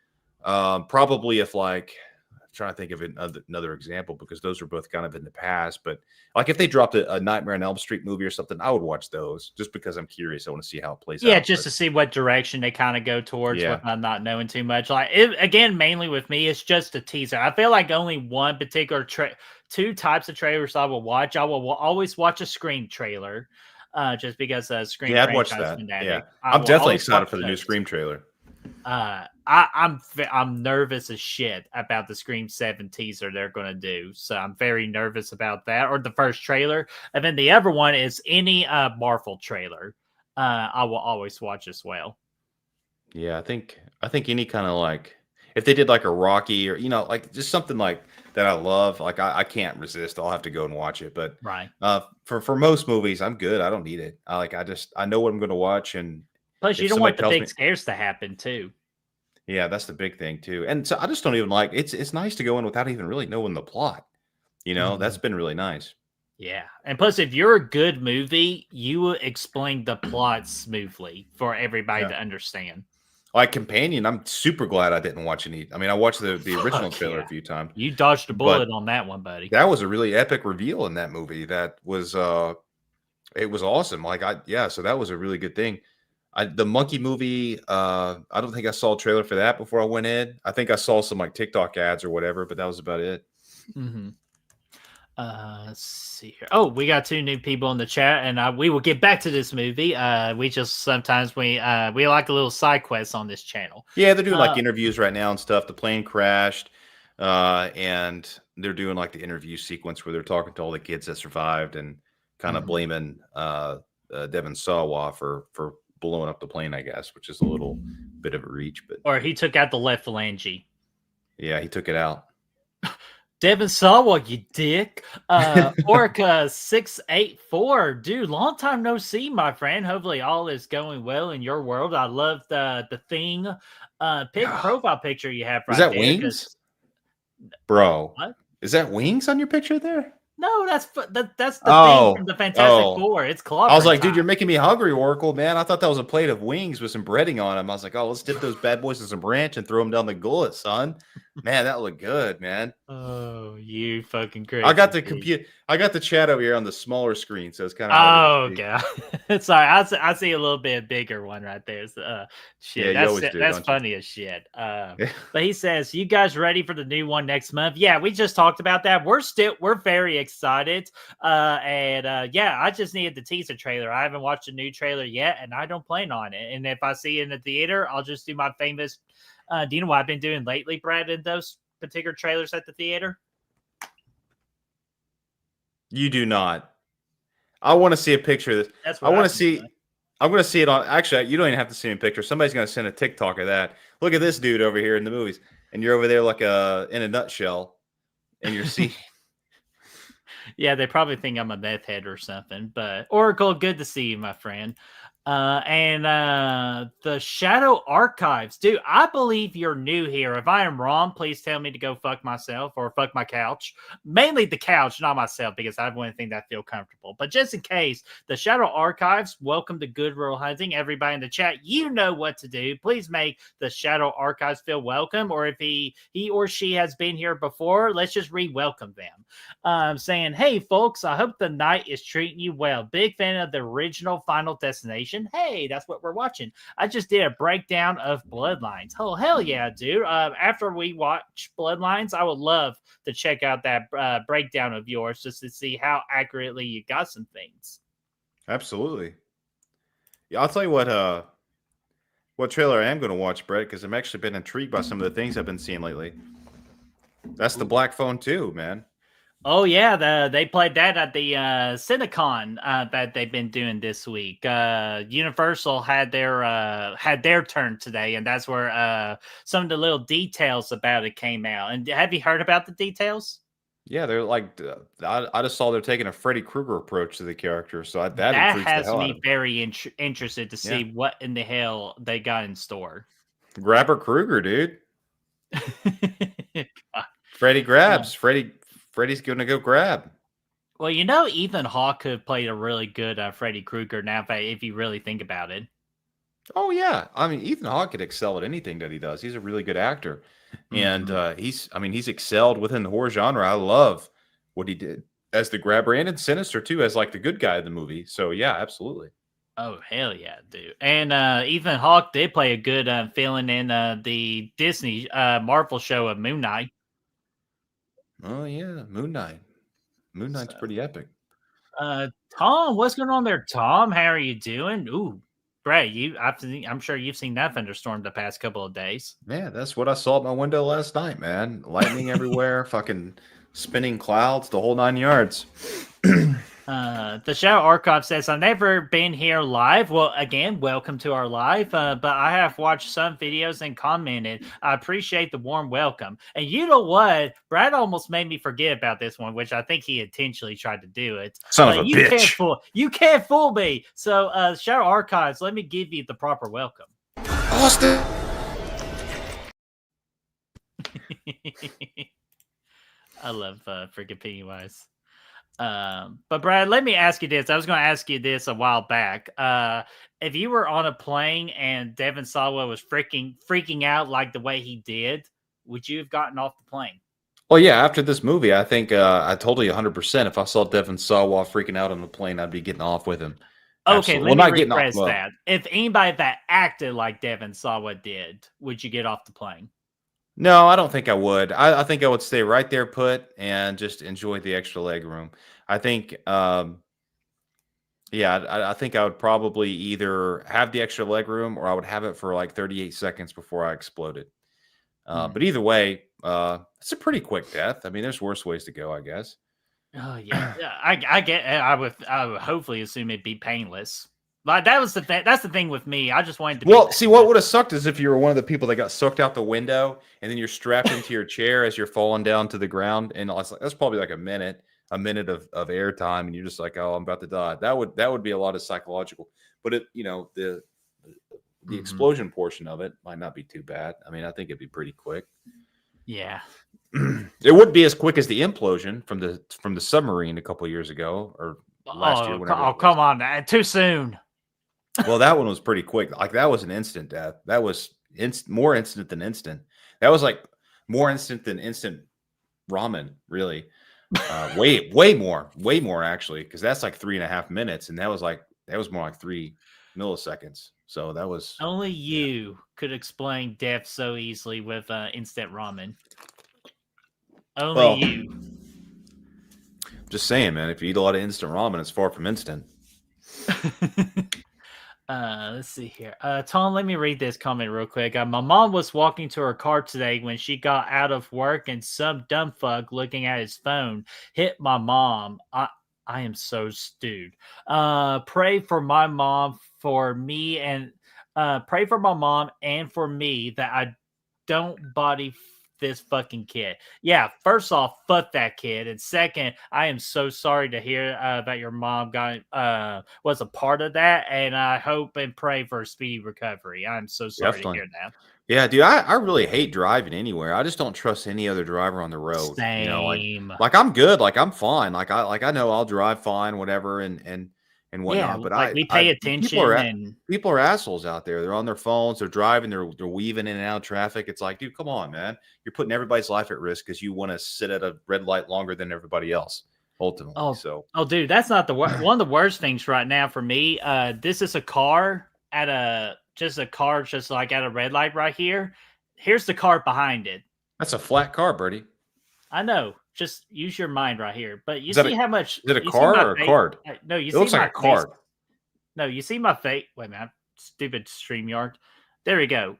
Probably if like I'm trying to think of another example because those are both kind of in the past. But like if they dropped a Nightmare on Elm Street movie or something, I would watch those just because I'm curious. I want to see how it plays Yeah, out. just But to see what direction they kind of go towards yeah, without not knowing too much. Like it, again, mainly with me, it's just a teaser. I feel like only one particular two types of trailers I will watch. I will always watch a Scream trailer, just because Scream yeah, I'd watch franchise that. Yeah, fanatic. I I'm will definitely always excited watch for the new those. Scream trailer. I'm nervous as shit about the Scream 7 teaser they're gonna do. So I'm very nervous about that. Or the first trailer. And then the other one is any Marvel trailer. I will always watch as well. Yeah, I think any kind of like if they did like a Rocky or like just something like that I love, like I can't resist. I'll have to go and watch it. But Right. for most movies, I'm good. I don't need it. I know what I'm going to watch, and Plus, you if don't somebody want the tells me, big scares to happen too. yeah, that's the big thing too. And so I just don't even like it's nice to go in without even really knowing the plot. That's Mhm. been really nice. Yeah. And plus, if you're a good movie, you will explain the plot smoothly for everybody Yeah. to understand. Like Companion, I'm super glad I didn't watch any. I mean, I watched the original Fuck trailer a yeah. few times, You dodged a but bullet on that one, buddy. that was a really epic reveal in that movie. That was it was awesome. So that was a really good thing. The monkey movie, I don't think I saw a trailer for that before I went in. I think I saw some like TikTok ads or whatever, but that was about it. Hmm. Let's see here. Oh, we got two new people in the chat, and we will get back to this movie. We just sometimes we like a little side quest on this channel. Yeah, they're doing like Uh, interviews right now and stuff. The plane crashed, and they're doing like the interview sequence where they're talking to all the kids that survived and kind of mhm. blaming Devin Sawa for blowing up the plane, I guess, which is a little bit of a reach, but Or he took out the left phalange. yeah, he took it out. Devin Sawa, you dick. Orca 684, dude. Long time no see, my friend. Hopefully, all is going well in your world. I love the thing, profile picture you have Is right that there. wings? Bro, What? is that wings on your picture there? No, that's the thing from Oh, the Fantastic oh. Four. It's I was clobbering like, dude, time. you're making me hungry, Oracle, man. I thought that was a plate of wings with some breading on them. I was like, oh, let's dip those bad boys in some ranch and throw them down the gullet, son. Man, that looked good, man. Oh, you fucking I got crazy the pig. compute. I got the chat over here on the smaller screen, so it's kind of harder to Oh see. god, sorry. I see a little bit bigger one right there. So, Yeah, shit, you always do, that's don't you? funny as shit. Yeah. But he says, "You guys ready for the new one next month?" Yeah, we just talked about that. We're very excited. Yeah, I just needed the teaser trailer. I haven't watched a new trailer yet, and I don't plan on it. And if I see it in the theater, I'll just do my famous. Do you know what I've been doing lately, Brad? In those particular trailers at the theater. You do not. I want to see a picture of this. That's I what want I've to been see. doing. I'm going to see it on. Actually, you don't even have to see a picture. Somebody's going to send a TikTok of that. Look at this dude over here in the movies, and you're over there like in a nutshell, and you're seeing. Yeah, they probably think I'm a meth head or something. But Oracle, good to see you, my friend. And the Shadow Archives. Dude, I believe you're new here. If I am wrong, please tell me to go fuck myself or fuck my couch. Mainly the couch, not myself, because I have one thing that I feel comfortable. But just in case, the Shadow Archives, welcome to Good Rural Hunting. Everybody in the chat, you know what to do. Please make the Shadow Archives feel welcome. Or if he or she has been here before, let's just re-welcome them. Saying, hey, folks, I hope the night is treating you well. Big fan of the original Final Destination. Hey, that's what we're watching. I just did a breakdown of Bloodlines. Oh, hell yeah, dude. After we watch Bloodlines, I would love to check out that breakdown of yours just to see how accurately you got some things. Absolutely. Yeah, I'll tell you what trailer I am going to watch, Brett, because I'm actually been intrigued by some of the things I've been seeing lately. That's the Black Phone 2, man. Oh yeah, they played that at the Cinecon that they've been doing this week. Universal had their turn today, and that's where some of the little details about it came out. And have you heard about the details? Yeah, they're like, I just saw they're taking a Freddy Krueger approach to the character, so that That intrigues the has hell out me of me. very interested to see what in the hell they got in store. Grabber Krueger, dude. Freddy grabs. Freddy's going to go grab. Well, you know, Ethan Hawke could play a really good Freddy Krueger now, if you really think about it. Oh yeah, I mean Ethan Hawke could excel at anything that he does. He's a really good actor, and he's excelled within the horror genre. I love what he did as the grabber and in Sinister too, as like the good guy of the movie. So yeah, absolutely. Oh hell yeah, dude! And Ethan Hawke did play a good villain in the Disney Marvel show of Moon Knight. Oh yeah, Moon Knight. Moon Knight's pretty epic. Tom, what's going on there, Tom? How are you doing? Ooh, Brad, I'm sure you've seen that thunderstorm the past couple of days. Yeah, that's what I saw at my window last night, man. Lightning everywhere, fucking spinning clouds, the whole 9 yards. The Shadow Archive says, I've never been here live. Well, again, welcome to our live. But I have watched some videos and commented. I appreciate the warm welcome. And you know what? Brad almost made me forget about this one, which I think he intentionally tried to do it. Son of a bitch. You can't fool me. So, Shadow Archives, let me give you the proper welcome. Austin. I love freaking Pennywise. But Brad, let me ask you this. I was going to ask you this a while back. If you were on a plane and Devon Sawa was freaking out like the way he did, would you have gotten off the plane? Well, yeah, after this movie, I think I told you 100% if I saw Devon Sawa freaking out on the plane, I'd be getting off with him. Okay, let me rephrase that. If anybody that acted like Devon Sawa did, would you get off the plane? No, I don't think I would. I think I would stay right there put and just enjoy the extra leg room. I think, I think I would probably either have the extra leg room or I would have it for like 38 seconds before I exploded. But either way, it's a pretty quick death. I mean, there's worse ways to go, I guess. Oh yeah, I would hopefully assume it'd be painless. Like that's the thing with me. I just wanted to. Well, see, what would have sucked is if you were one of the people that got sucked out the window and then you're strapped into your chair as you're falling down to the ground, and that's probably like a minute of airtime, and you're just like, oh, I'm about to die. That would be a lot of psychological. But the explosion portion of it might not be too bad. I mean, I think it'd be pretty quick. Yeah. It wouldn't be as quick as the implosion from the submarine a couple of years ago or last year. Oh, come on, too soon. Well, that one was pretty quick. Like that was an instant death. That was more instant than instant. That was like more instant than instant ramen, really. Way more actually, because that's like 3.5 minutes, and that was more like 3 milliseconds. So that was only you could explain death so easily with instant ramen. Only you. Just saying, man. If you eat a lot of instant ramen, it's far from instant. Let's see here. Tom, let me read this comment real quick. My mom was walking to her car today when she got out of work, and some dumb fuck looking at his phone hit my mom. I am so stewed. Pray for my mom, for me, and pray for my mom and for me that I don't body this fucking kid. Yeah, first off, fuck that kid. And second, I am so sorry to hear that your mom was a part of that. And I hope and pray for a speedy recovery. I'm so sorry Definitely. to hear that. Yeah, dude, I really hate driving anywhere. I just don't trust any other driver on the road. Same. You know, like I'm good, like I'm fine. Like I know I'll drive fine, whatever, and whatnot. Yeah, But like we pay attention people are assholes out there. They're on their phones, they're driving, they're weaving in and out of traffic. It's like, dude, come on, man. You're putting everybody's life at risk because you want to sit at a red light longer than everybody else, ultimately. Oh, dude, that's not the one of the worst things right now for me. This is a car at a like at a red light right here. Here's the car behind it. That's a flat car, Bertie. I know. Just use your mind right here. But you Is that see how much? Is it a car or a card? No, you It see looks like my a card. face. No, you see my face. Wait a minute, stupid StreamYard. There we go.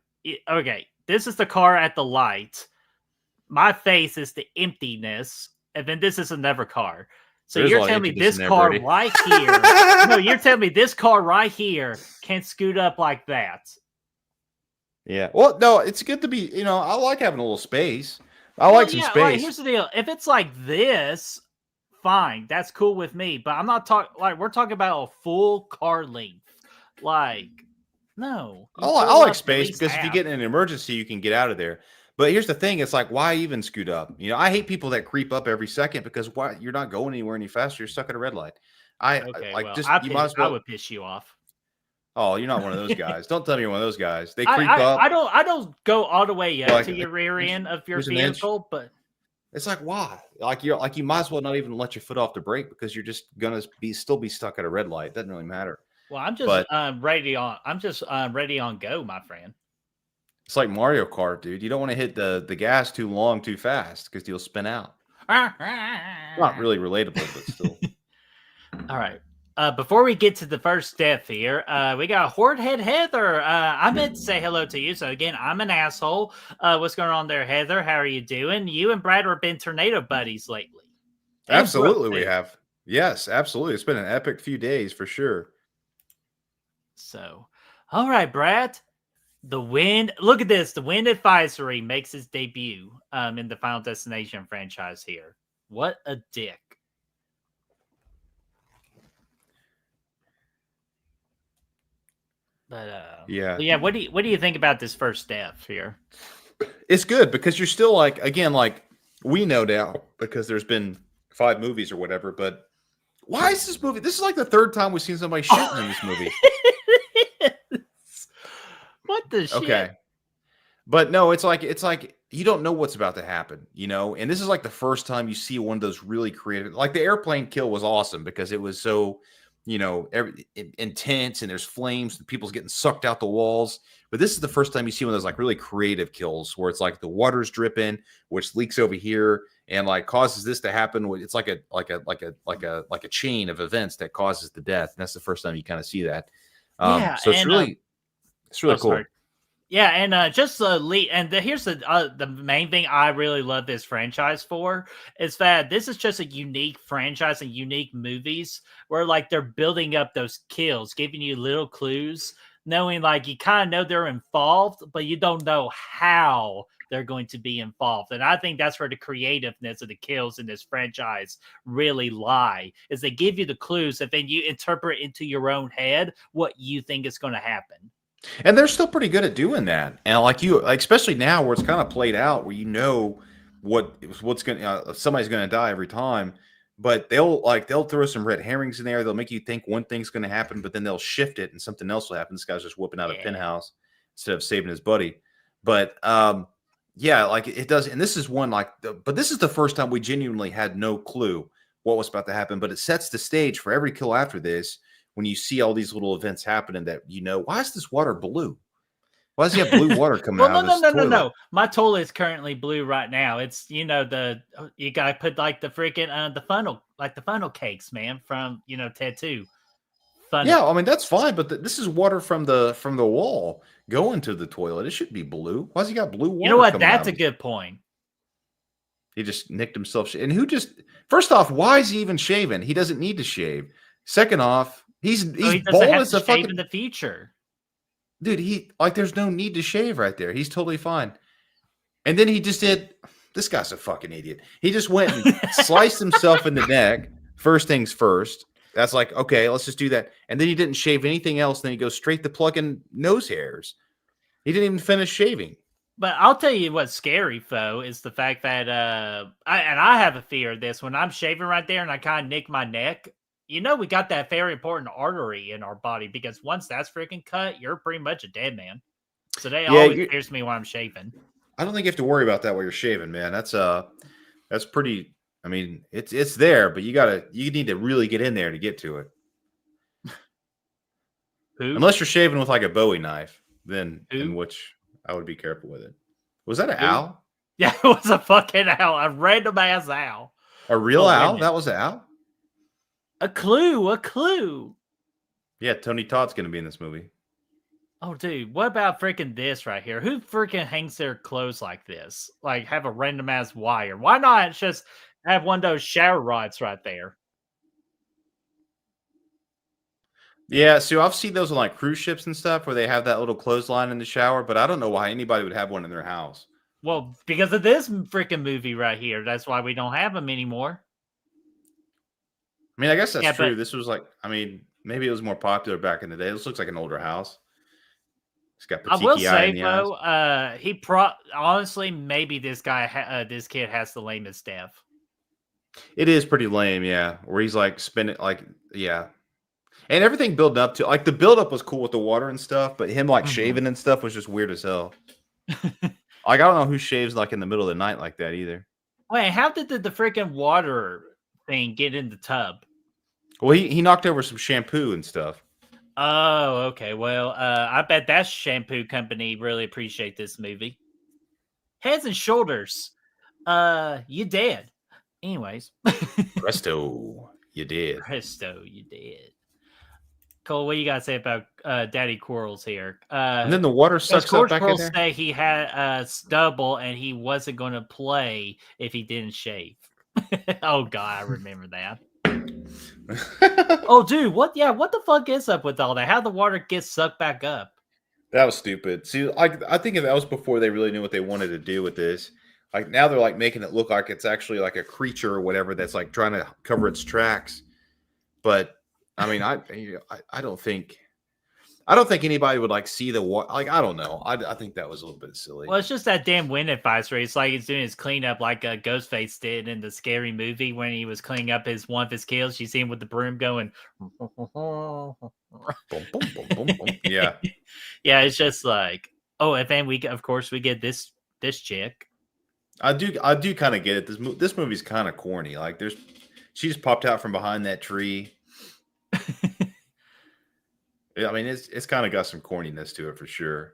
Okay, this is the car at the light. My face is the emptiness, and then this is another car. So There's a you're lot of telling me emptiness this in there, car Bertie. right here? No, you're telling me this car right here can scoot up like that? Yeah. Well, no, it's good to be, I like having a little space. I like some Like, space. here's the deal. If it's like this, fine. That's cool with me. But I'm not talking like we're talking about a full car length. Like, no. You I pull like up space at least because if you half. get in an emergency, you can get out of there. But here's the thing: it's like, why even scoot up? I hate people that creep up every second because why? You're not going anywhere any faster. You're stuck at a red light. Okay, Like well, just you might as I well. would piss you off. Oh, you're not one of those guys. Don't tell me you're one of those guys. They creep up. I don't go all the way up Like, to your rear end of your here's an inch. vehicle, but It's like, why? You might as well not even let your foot off the brake because you're just gonna still be stuck at a red light. Doesn't really matter. well, I'm just ready on. I'm just ready on go, my friend. It's like Mario Kart, dude. You don't want to hit the gas too long, too fast because you'll spin out. Not really relatable, but still. All right. Before we get to the first death here, we got Hordehead Heather. I meant to say hello to you. So again, I'm an asshole. What's going on there, Heather? How are you doing? You and Brad have been tornado buddies lately. Absolutely, we have. Yes, absolutely. It's been an epic few days for sure. So, all right, Brad. The wind. Look at this. The wind advisory makes its debut in the Final Destination franchise here. What a dick. But yeah. What do you think about this first death here? It's good because you're still like we know now because there's been 5 movies or whatever. But why is this movie? This is like the 3rd time we've seen somebody shitting in this movie. What the shit? Okay, but no, it's like you don't know what's about to happen, And this is like the first time you see one of those really creative. Like the airplane kill was awesome because it was so. Intense and there's flames and people's getting sucked out the walls. But this is the first time you see one of those like really creative kills where it's like the water's dripping, which leaks over here and like causes this to happen. It's like a chain of events that causes the death. And that's the first time you kind of see that. So it's really cool. Sorry. Yeah, and here's the main thing I really love this franchise for is that this is just a unique franchise and unique movies where like they're building up those kills, giving you little clues, knowing like you kind of know they're involved, but you don't know how they're going to be involved. And I think that's where the creativeness of the kills in this franchise really lie, is they give you the clues and then you interpret into your own head what you think is going to happen. And they're still pretty good at doing that. And especially now where it's kind of played out, where what's going somebody's going to die every time, but they'll throw some red herrings in there. They'll make you think one thing's going to happen, but then they'll shift it and something else will happen. This guy's just whooping out a penthouse instead of saving his buddy. But it does. And this is one but this is the first time we genuinely had no clue what was about to happen, but it sets the stage for every kill after this. When you see all these little events happening that, why is this water blue? Why does he have blue water coming out of his toilet? No. My toilet is currently blue right now. It's, you got to put like the freaking, the funnel cakes, man, from, Ted 2. Yeah, I mean, that's fine. But this is water from the wall going to the toilet. It should be blue. Why's he got blue water? You know what? That's a good point. He just nicked himself. And first off, why is he even shaving? He doesn't need to shave. Second off, He's bald as a fucking in the future, dude. There's no need to shave right there. He's totally fine. And then he just did. This guy's a fucking idiot. He just went and sliced himself in the neck. First things first. That's like, okay, let's just do that. And then he didn't shave anything else. Then he goes straight to plucking nose hairs. He didn't even finish shaving. But I'll tell you what's scary, Fo, is the fact that I have a fear of this. When I'm shaving right there and I kind of nick my neck, we got that very important artery in our body, because once that's freaking cut, you're pretty much a dead man. So they always pierce me when I'm shaving. I don't think you have to worry about that while you're shaving, man. That's pretty. I mean, it's there, but you need to really get in there to get to it. Who? Unless you're shaving with like a Bowie knife, then in which I would be careful with it. Was that an owl? Yeah, it was a fucking owl. A random ass owl. A real owl? That was an owl? A clue. Yeah, Tony Todd's going to be in this movie. Oh, dude, what about freaking this right here? Who freaking hangs their clothes like this? Like, have a random ass wire. Why not just have one of those shower rods right there? Yeah, so I've seen those on like cruise ships and stuff where they have that little clothesline in the shower, but I don't know why anybody would have one in their house. Well, because of this freaking movie right here. That's why we don't have them anymore. I mean, I guess that's true. This was like, I mean, maybe it was more popular back in the day. This looks like an older house. It's got I will say, though, honestly, maybe this kid has the lamest death. It is pretty lame, yeah. Where he's like spinning, like, yeah. And everything building up to, like, the buildup was cool with the water and stuff, but him like shaving and stuff was just weird as hell. Like, I don't know who shaves like in the middle of the night like that either. Wait, how did the freaking water thing get in the tub? Well, he knocked over some shampoo and stuff. Oh, okay. Well, I bet that shampoo company really appreciate this movie. Heads and Shoulders. You dead. Anyways. Presto, you did. Presto, you did. Cole, what you got to say about Daddy Quarles here? And then the water sucks up back in there? Say he had stubble and he wasn't going to play if he didn't shave. Oh, God, I remember that. Oh, dude, what the fuck is up with all that? How the water gets sucked back up? That was stupid. See, I think that was before they really knew what they wanted to do with this. Like, now they're like making it look like it's actually like a creature or whatever that's like trying to cover its tracks. But I mean, I don't think anybody would like see the water. Like, I don't know. I think that was a little bit silly. Well, it's just that damn wind advisory. It's like he's doing his cleanup like Ghostface did in the Scary Movie when he was cleaning up one of his kills. You see him with the broom going. Boom, boom, boom, boom, boom, boom. Yeah. Yeah, it's just like, oh, and then we get this chick. I do kind of get it. This movie's kind of corny. Like, she just popped out from behind that tree. I mean, it's kind of got some corniness to it for sure.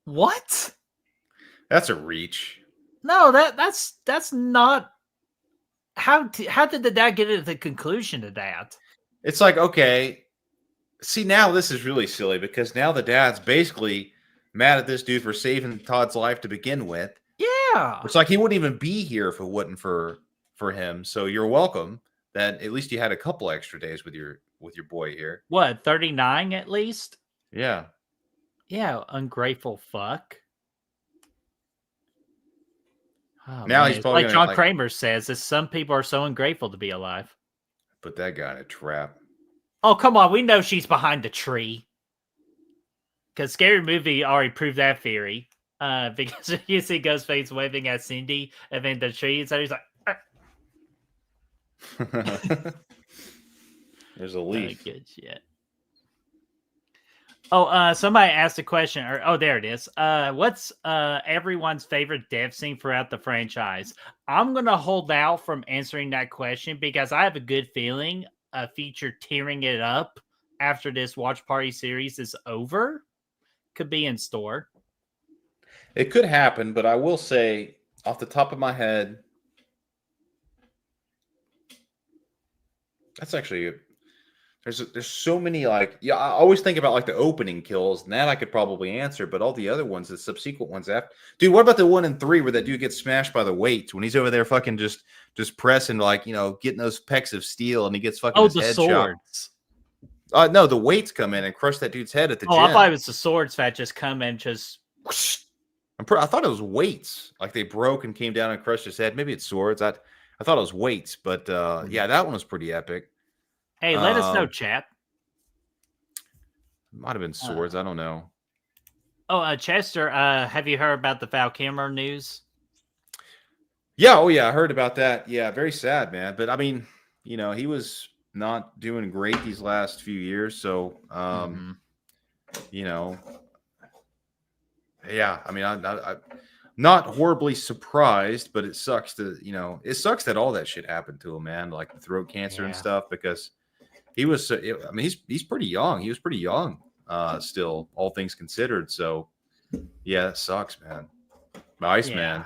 What? That's a reach. No, that's not. How did the dad get to the conclusion of that? It's like, okay, see, now this is really silly because now the dad's basically mad at this dude for saving Todd's life to begin with. Yeah. It's like he wouldn't even be here if it wasn't for him. So you're welcome that at least you had a couple extra days with your boy here. What, 39 at least? Yeah. Yeah, ungrateful fuck. Oh, now man. he's probably like John Kramer says, that some people are so ungrateful to be alive. Put that guy in a trap. Oh, come on. We know she's behind the tree. Because Scary Movie already proved that theory. Because you see Ghostface waving at Cindy and then the tree, so he's like, There's a leaf. Good shit. Oh, somebody asked a question. There it is. What's everyone's favorite death scene throughout the franchise? I'm going to hold out from answering that question because I have a good feeling a feature tearing it up after this watch party series is over could be in store. It could happen, but I will say off the top of my head, There's so many like I always think about like the opening kills, and that I could probably answer, but all the other ones, the subsequent ones after. Dude, what about the 1 and 3 where that dude gets smashed by the weights when he's over there fucking just pressing like getting those pecs of steel, and he gets fucking his the head chopped. swords. No, the weights come in and crush that dude's head at the Oh, gym. I thought it was the swords that just come and just. I thought it was weights, like they broke and came down and crushed his head. Maybe it's swords. I thought it was weights, but yeah, that one was pretty epic. Hey, let us know, chat. Might have been swords. I don't know. Oh, Chester, have you heard about the Val Kilmer news? Yeah. Oh, yeah. I heard about that. Yeah. Very sad, man. But I mean, he was not doing great these last few years. So, yeah. I mean, I'm not horribly surprised, but it sucks it sucks that all that shit happened to him, man. Like the throat cancer and stuff, because he was, I mean, he's pretty young. He was pretty young, still, all things considered. So, yeah, that sucks, man. Iceman.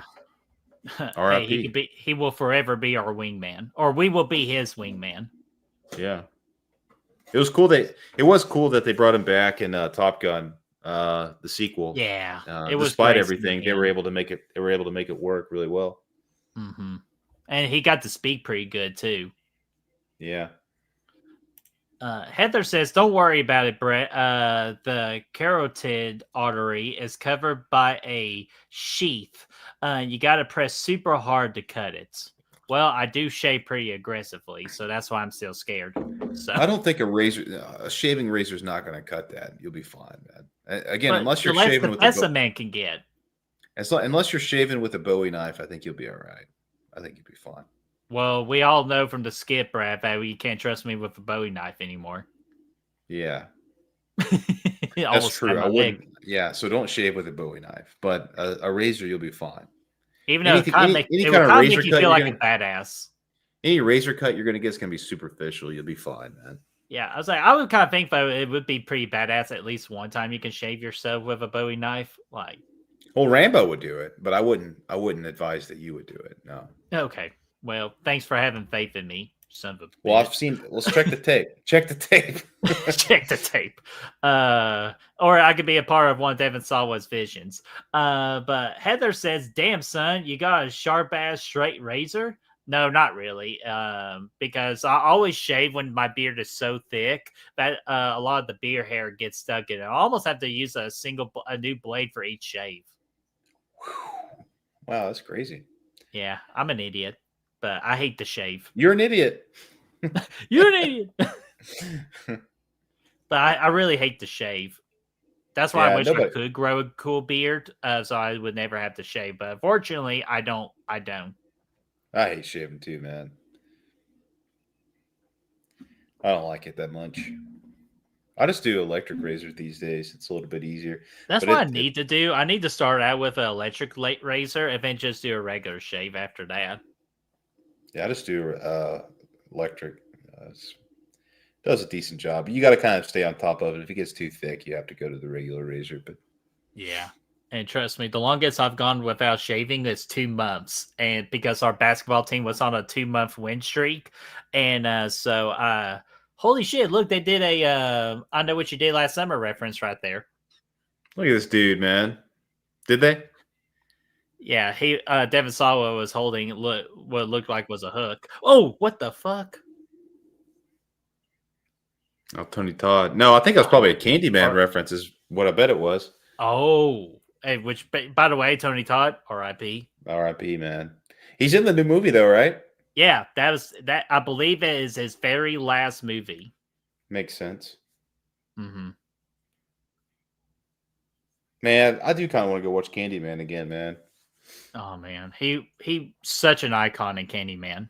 Hey, he will forever be our wingman, or we will be his wingman. Yeah. It was cool that they brought him back in Top Gun, the sequel. Yeah. It was despite everything, they were able to make it work really well. Mm-hmm. And he got to speak pretty good too. Yeah. Heather says, "Don't worry about it, Brett. The carotid artery is covered by a sheath. You got to press super hard to cut it." Well, I do shave pretty aggressively, so that's why I'm still scared. So I don't think a shaving razor is not going to cut that. You'll be fine, man. Again, but unless you're shaving with a man can get. Unless you're shaving with a Bowie knife, I think you'll be all right. I think you'll be fine. Well, we all know from the skip, Brad, that you can't trust me with a Bowie knife anymore. Yeah. That's true. I wouldn't. Yeah, so don't shave with a Bowie knife, but a razor, you'll be fine. Even though it would make you feel like a badass. Any razor cut you're going to get is going to be superficial. You'll be fine, man. Yeah, I would kind of think that it would be pretty badass at least one time you can shave yourself with a Bowie knife. Like, well, Rambo would do it, but I wouldn't advise that you would do it. No. Okay. Well, thanks for having faith in me, son of a bitch. Well, let's check the tape. Check the tape. Check the tape. Or I could be a part of one of Devin Sawa's visions. But Heather says, "Damn, son, you got a sharp ass straight razor?" No, not really. Because I always shave when my beard is so thick that a lot of the beard hair gets stuck in it. I almost have to use a new blade for each shave. Wow, that's crazy. Yeah, I'm an idiot. But I hate to shave. You're an idiot. You're an idiot. But I really hate to shave. That's why I wish I could grow a cool beard, so I would never have to shave. But unfortunately, I don't. I hate shaving too, man. I don't like it that much. I just do electric razors these days. It's a little bit easier. That's what I need to do. I need to start out with an electric razor and then just do a regular shave after that. Yeah, I just do electric. Does a decent job. You got to kind of stay on top of it. If it gets too thick, you have to go to the regular razor. But yeah, and trust me, the longest I've gone without shaving is 2 months, and because our basketball team was on a 2-month win streak, and so holy shit! Look, they did a "I Know What You Did Last Summer" reference right there. Look at this dude, man. Did they? Yeah, Devin Sawa was holding what looked like was a hook. Oh, what the fuck? Oh, Tony Todd. No, I think that was probably a Candyman reference is what I bet it was. Oh, hey, which, by the way, Tony Todd, R.I.P. R.I.P., man. He's in the new movie, though, right? Yeah, that. I believe it is his very last movie. Makes sense. Mm-hmm. Man, I do kind of want to go watch Candyman again, man. Oh man, he such an icon in Candyman.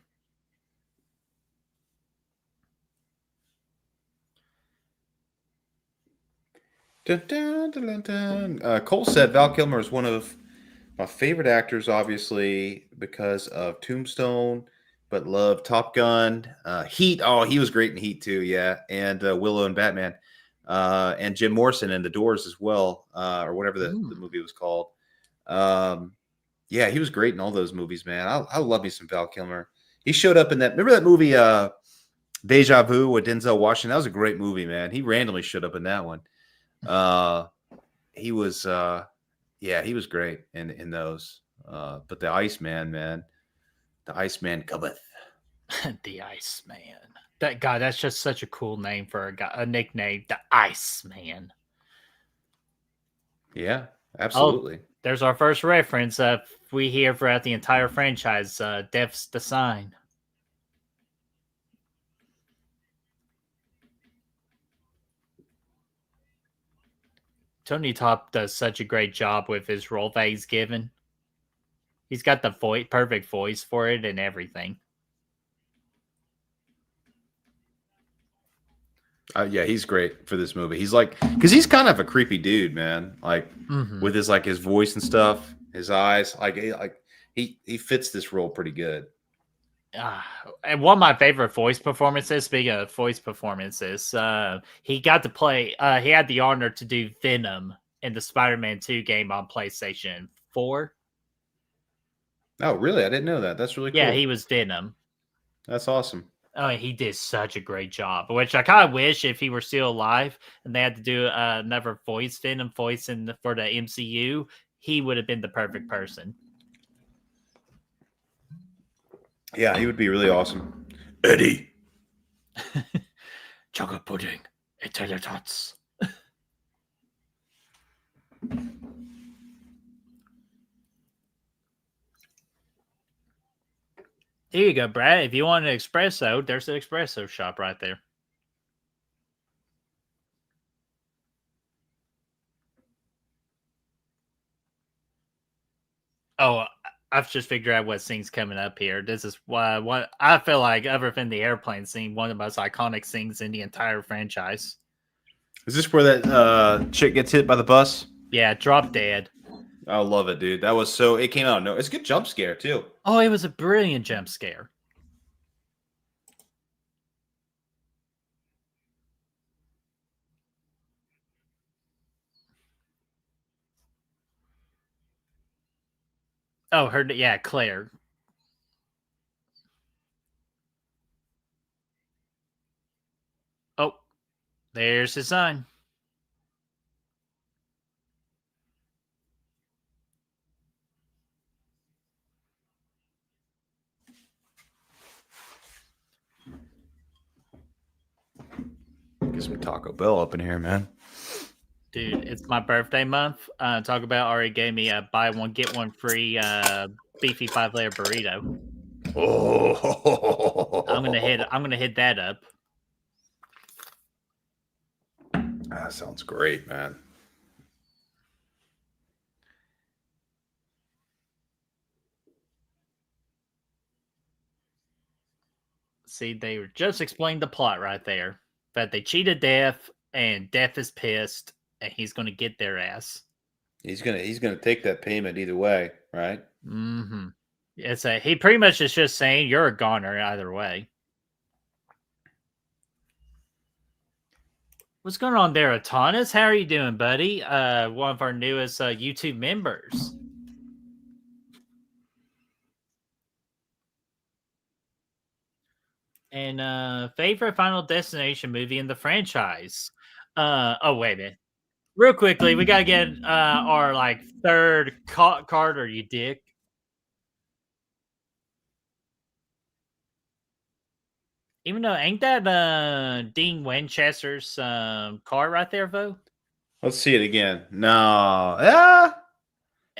Dun, dun, dun, dun, dun. Cole said Val Kilmer is one of my favorite actors, obviously because of Tombstone, but love Top Gun, Heat. Oh, he was great in Heat too, yeah, and Willow and Batman, and Jim Morrison in The Doors as well, or whatever the movie was called. Yeah, he was great in all those movies, man. I love me some Val Kilmer. He showed up in that. Remember that movie, Deja Vu with Denzel Washington. That was a great movie, man. He randomly showed up in that one. He was he was great in those. But the Iceman, man. The Iceman cometh. The Iceman. That's just such a cool name for a nickname. The Iceman. Yeah, absolutely. Oh, there's our first reference. We hear throughout the entire franchise. Death's the sign. Tony Top does such a great job with his role that he's given. He's got the perfect voice for it and everything. Yeah, he's great for this movie. He's like, because he's kind of a creepy dude, man. Like with his his voice and stuff, his eyes. He fits this role pretty good. And one of my favorite voice performances. Speaking of voice performances, he got to play. He had the honor to do Venom in the Spider-Man 2 game on PlayStation 4. Oh, really? I didn't know that. That's really cool. Yeah, he was Venom. That's awesome. Oh, he did such a great job, which I kind of wish if he were still alive and they had to do another Venom voice for the MCU, he would have been the perfect person. Yeah, he would be really awesome. Eddie. Chocolate pudding. Tater tots. Here you go, Brad. If you want an espresso, there's an espresso shop right there. Oh, I've just figured out what scene's coming up here. This is what I feel like, other than the airplane scene, one of the most iconic scenes in the entire franchise. Is this where that chick gets hit by the bus? Yeah, drop dead. I love it, dude. It came out. No, it's a good jump scare too. Oh, it was a brilliant jump scare. Oh, Claire. Oh, there's his son. Get some Taco Bell up in here, man. Dude, it's my birthday month. Taco Bell already gave me a buy one get one free beefy 5-layer burrito. Oh, I'm gonna hit that up. That sounds great, man. See, they just explained the plot right there. That they cheated Death, and Death is pissed, and he's gonna get their ass. He's gonna take that payment either way, right? Mm-hmm. He pretty much is just saying you're a goner either way. What's going on there, Atanas? How are you doing, buddy? One of our newest YouTube members. And favorite Final Destination movie in the franchise? Oh, wait a minute. Real quickly, we gotta get our third card, or you dick. Even though, ain't that Dean Winchester's car right there, Vo? Let's see it again. No.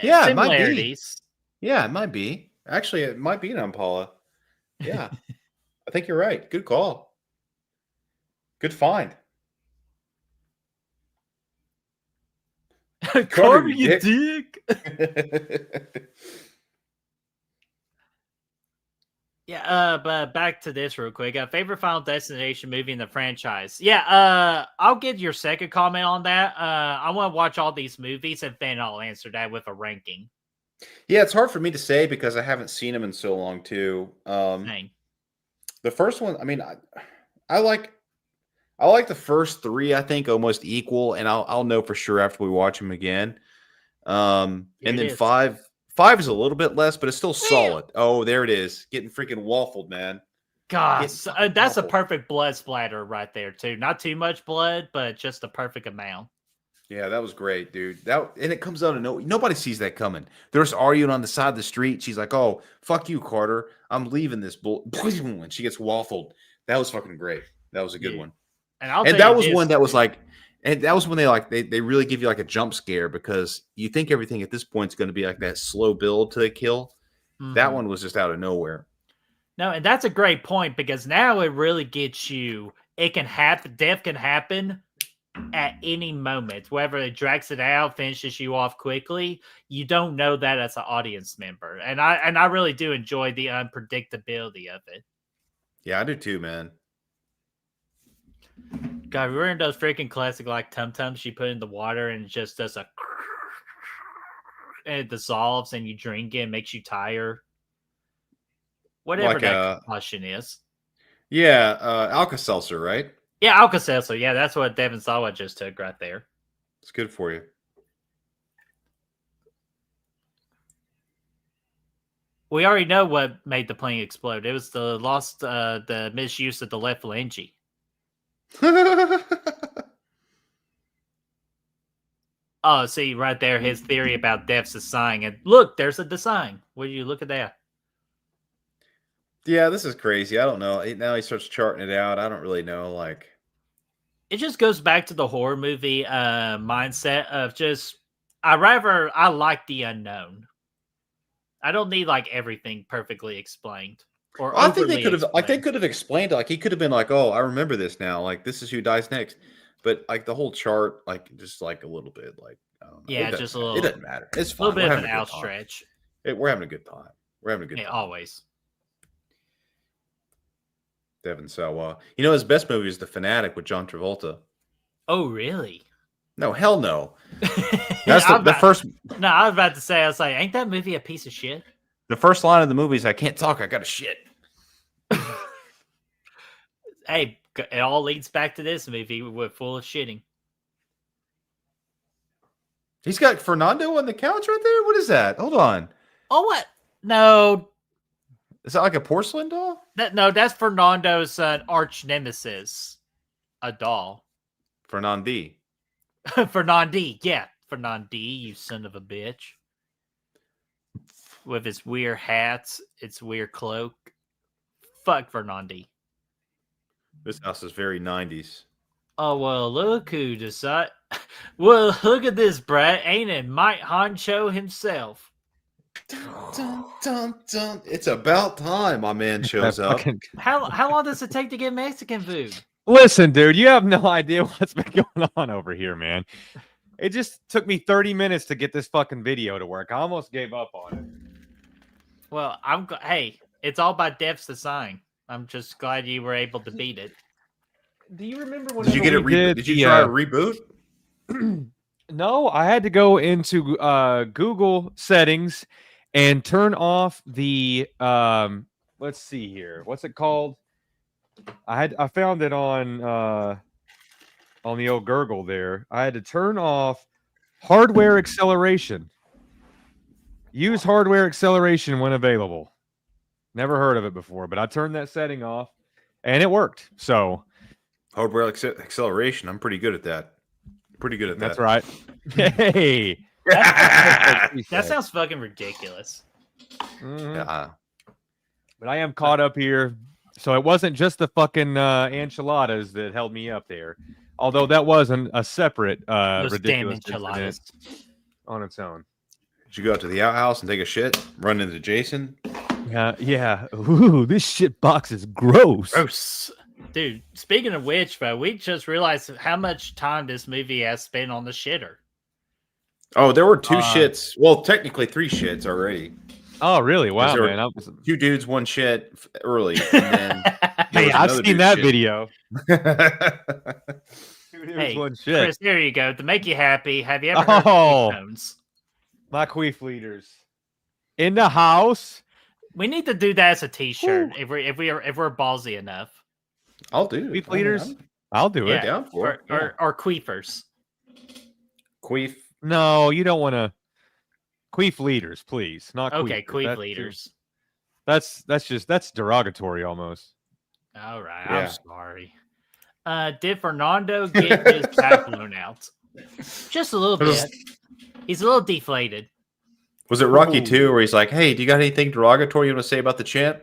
Yeah, it might be. Yeah, it might be. Actually, it might be an Impala. Yeah. I think you're right. Good call. Good find. Carter, you dick. Yeah, but back to this real quick. Favorite Final Destination movie in the franchise? Yeah, I'll get your second comment on that. I want to watch all these movies, and then I'll answer that with a ranking. Yeah, it's hard for me to say because I haven't seen them in so long too. Dang. The first one, I mean, I like the first three. I think almost equal, and I'll know for sure after we watch them again. And then five is a little bit less, but it's still solid. Oh, there it is, getting freaking waffled, man. Gosh, fucking that's a awful. perfect blood splatter right there too. Not too much blood, but just the perfect amount. Yeah, that was great, dude. And it comes out of nobody sees that coming. They're just arguing on the side of the street. She's like, "Oh, fuck you, Carter. I'm leaving this bull." When she gets waffled, that was fucking great. That was a good Yeah. one. And I'll And tell that you was this, one that was like, and that was when they really give you like a jump scare because you think everything at this point is going to be like that slow build to the kill. That Mhm. one was just out of nowhere. No, and that's a great point because now it really gets you. It can happen. Death can happen at any moment. Whether it drags it out, finishes you off quickly, you don't know that as an audience member. And I really do enjoy the unpredictability of it. Yeah, I do too, man. God, remember those freaking classic like Tum Tums you put in the water and it just does a and it dissolves and you drink it and makes you tired. Whatever Like that concussion is. yeah, Alka-Seltzer, right? Yeah, Alka-Seltzer. Yeah, that's what Devin Sawa just took right there. It's good for you. We already know what made the plane explode. It was the misuse of the left phalange. Oh, see right there, his theory about death's a sign. And look, there's a design. Will you look at that? Yeah, this is crazy. I don't know. Now he starts charting it out. I don't really know. Like, It just goes back to the horror movie mindset of just I like the unknown. I don't need like everything perfectly explained or I think they overly could have. Like, they explained. could have explained it. Like, he could have been like, "Oh, I remember this now. Like, this is who dies next." But like the whole chart, like just like a little bit, like I don't know. Yeah, It doesn't just a matter. little. It doesn't matter. It's A fine. little bit We're of an having a good time. outstretch. We're having a good time. We're having a good Yeah, time. always. Devin Sawa. You know, his best movie is The Fanatic with John Travolta. Oh, really? No, hell no. That's the first. No, I was about to say, I was like, ain't that movie a piece of shit? The first line of the movie is, "I can't talk. I got to shit." Hey, it all leads back to this movie. We're full of shitting. He's got Fernando on the couch right there. What is that? Hold on. Oh, what? No, Is that like a porcelain doll? that's Fernando's arch nemesis, a doll. Fernandi. Fernandi, yeah, Fernandi, you son of a bitch. With his weird hats, its weird cloak. Fuck Fernandi. This house is very 90s. Oh, well, look who decided. Well, look at this, Brett. Ain't it Mike Honcho himself? Dun, dun, dun. It's about time my man shows up. How long does it take to get Mexican food? Listen, dude, you have no idea what's been going on over here, man. It just took me 30 minutes to get this fucking video to work. I almost gave up on it. Well, hey, it's all about Death's the sign. I'm just glad you were able to beat it. Do you remember when Did you get it reboot? Did you try a reboot? No, I had to go into Google settings and turn off the let's see here. What's it called? I found it on the old Gurgle there. I had to turn off hardware acceleration. Use hardware acceleration when available. Never heard of it before, but I turned that setting off and it worked. So Hardware acceleration. I'm pretty good at that. Pretty good at that. that's right. Hey. That sounds fucking ridiculous. Mhm. Yeah. But I am caught up here. So it wasn't just the fucking enchiladas that held me up there. Although that was a separate Those damn ridiculous enchiladas. incident on its own. Did you go out to the outhouse and take a shit? Run into Jason? Yeah. Ooh, this shit box is gross. Gross. Dude, speaking of which, bro, we just realized how much time this movie has spent on the shitter. Oh, there were 2 shits. Well, technically 3 shits already. Oh, really? Wow, there were man. 2 dudes, 1 shit early. And then Hey, I've another seen dude that shit. video. Hey, One shit. Chris, there you go. To make you happy, have you ever heard Oh. of tones? My queef leaders in the house. We need to do that as a T-shirt if we're ballsy enough. I'll do it. Queef leaders. I'll do Yeah. it. Down for it. Yeah. Or queefers. Queef. No, you don't want to. Queef leaders, please. Not Okay, queefers. queef That's leaders. That's derogatory almost. All right, Yeah. I'm sorry. Did Fernando get his back blown out? Just a little bit. He's a little deflated. Was it Rocky Ooh. 2 where he's like, "Hey, do you got anything derogatory you want to say about the champ?"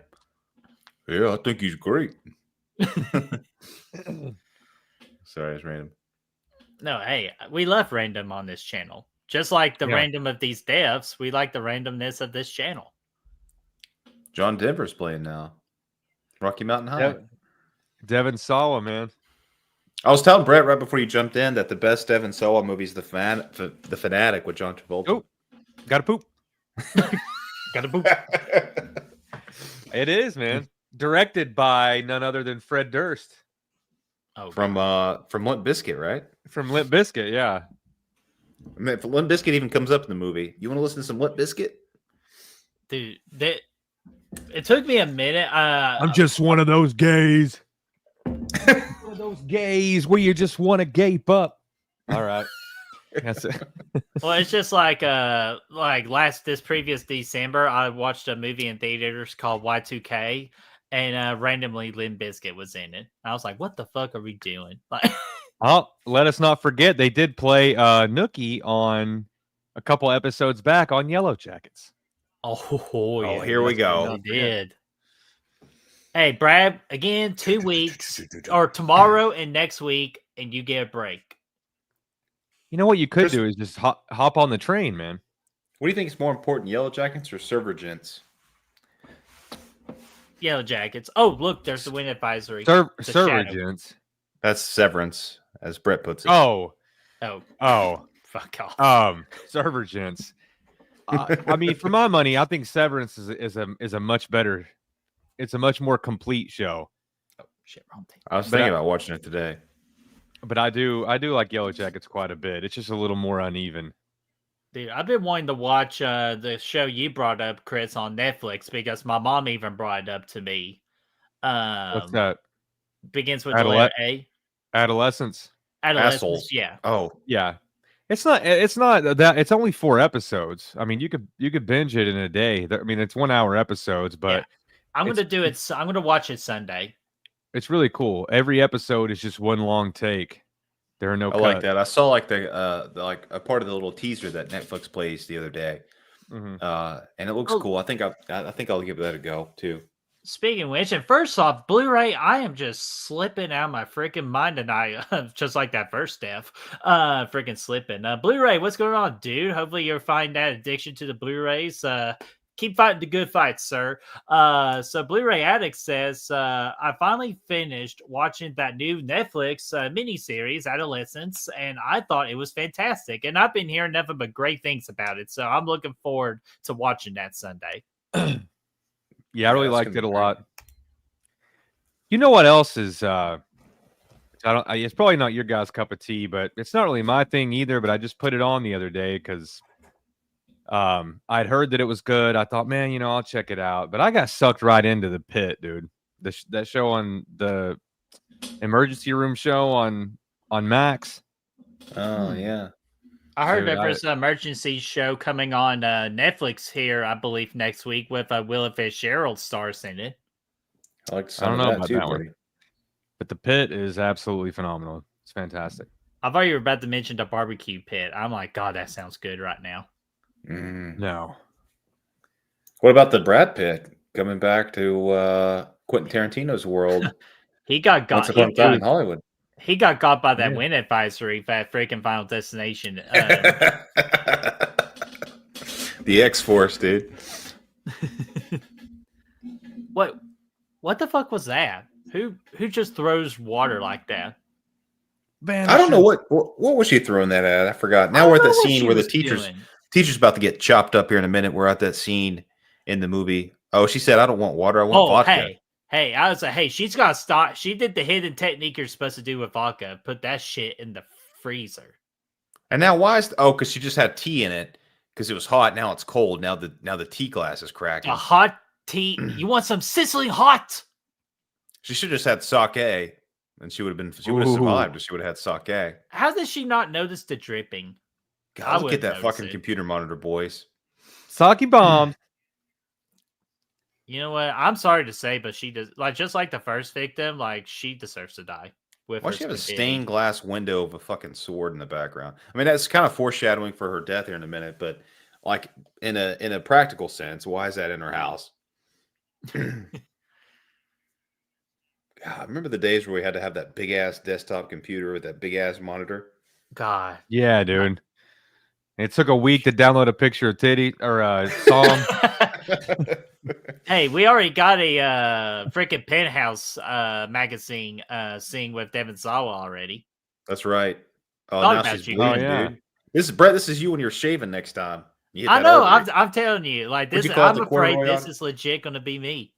Yeah, I think he's great. Sorry, it's random. No, hey, we love random on this channel. Just like the Yeah. random of these devs, we like the randomness of this channel. John Denver's playing now. Rocky Mountain High. Devin Sawa, man. I was telling Brett right before you jumped in that the best Devin Sawa movie is the Fanatic with John Travolta. Oh, gotta poop. Gotta boop. It is, man. Directed by none other than Fred Durst Oh, from Limp Bizkit, right? from Limp Bizkit. Yeah. I mean, if Limp Bizkit even comes up in the movie, you want to listen to some Limp Bizkit? dude, it took me a minute. I'm just one of those gays. One of those gays where you just want to gape up. All right. That's it. Well, it's just like this previous December, I watched a movie in theaters called Y2K, and randomly Limp Bizkit was in it. I was like, "What the fuck are we doing?" Like, Oh, let us not forget they did play Nookie on a couple episodes back on Yellow Jackets. yeah, here we yes, go. They did. Hey, Brad, again, 2 weeks or tomorrow and next week, and you get a break. You know what you could Chris- do is just hop on the train, man. What do you think is more important, Yellow Jackets or Server Gents? Yellow Jackets. Oh, look, there's the wind advisory. Server The shadow. Gents. That's Severance, as Brett puts it. Oh, Oh, fuck off. Server Gents. I mean, for my money, I think Severance is a much better. It's a much more complete show. Oh, shit, wrong thing. I was but thinking I- about watching it today. But I do like Yellow Jackets quite a bit. It's just a little more uneven. Dude, I've been wanting to watch the show you brought up, Chris, on Netflix because my mom even brought it up to me. What's that? Begins with the letter A. Adolescence. Adolescence. Assholes. Yeah. Oh, Yeah. It's not that it's only 4 episodes. I mean, you could binge it in a day. I mean, it's 1 hour episodes, but I'm It's- gonna do it. I'm gonna watch it Sunday. it's really cool. Every episode is just one long take. There are no I like cuts. that. I saw like the like a part of the little teaser that Netflix plays the other day, Mhm. and it looks Oh. cool. I think I'll give that a go too. Speaking of which, and first off, Blu-ray, I am just slipping out my freaking mind tonight, just like that first Steph. Freaking slipping. Blu-ray, what's going on, dude? Hopefully you're finding that addiction to the Blu-rays. Keep fighting the good fights, sir. So Blu-ray Addict says, I finally finished watching that new Netflix miniseries, Adolescence, and I thought it was fantastic. And I've been hearing nothing but great things about it. So I'm looking forward to watching that Sunday. Yeah, I really that's liked gonna it be a great. lot. You know what else is it's probably not your guys' cup of tea, but it's not really my thing either, but I just put it on the other day cuz I'd heard that it was good. I thought, man, I'll check it out. But I got sucked right into The Pit, dude. That show on the emergency room show on Max. Oh yeah. I heard Dude, that there's an emergency show coming on Netflix here, I believe, next week with Willa Fitzgerald stars in it. I like I some don't of know that about too, that one. buddy. But The Pit is absolutely phenomenal. It's fantastic. I thought you were about to mention the barbecue pit. I'm like, God, that sounds good right now. Mm. No. What about the Brad Pitt coming back to Quentin Tarantino's world? He got Once got. upon a time in Hollywood. He got got by that Yeah. win advisory for that freaking Final Destination. The X-Force, dude. What the fuck was that? Who just throws water like that? Man, I don't know what was she throwing that at? I forgot. Now we're at that scene where the teacher's about to get chopped up here in a minute. We're at that scene in the movie. Oh, she said, "I don't want water. I want vodka." Hey, I was like, hey, she's got to stop. She did the hidden technique you're supposed to do with vodka. Put that shit in the freezer. And now why is because she just had tea in it because it was hot. Now it's cold. Now the tea glass is cracking. A hot tea. You want some sizzling hot? She should have just had sake, and she would have survived if she would have had sake. How does she not notice the dripping? I God, look at wouldn't that notice fucking it. computer monitor, boys. Saki bomb. You know what? I'm sorry to say, but she does just like the first victim. Like she deserves to die. With Why her does she have a stupidity. stained glass window of a fucking sword in the background? I mean, that's kind of foreshadowing for her death here in a minute, but like in a practical sense, why is that in her house? God, remember the days where we had to have that big ass desktop computer with that big ass monitor? God. Yeah, dude. It took a week to download a picture of titty or a song. Hey, we already got a freaking Penthouse magazine scene with Devin Sawa already. That's right. Oh, Thought now about she's you, bleeding, yeah. dude. This is Brett. This is you when you're shaving next time. You hit I that know. artery. I'm telling you, like What'd this. you call it, I'm the afraid corduroy this on it? is legit going to be me.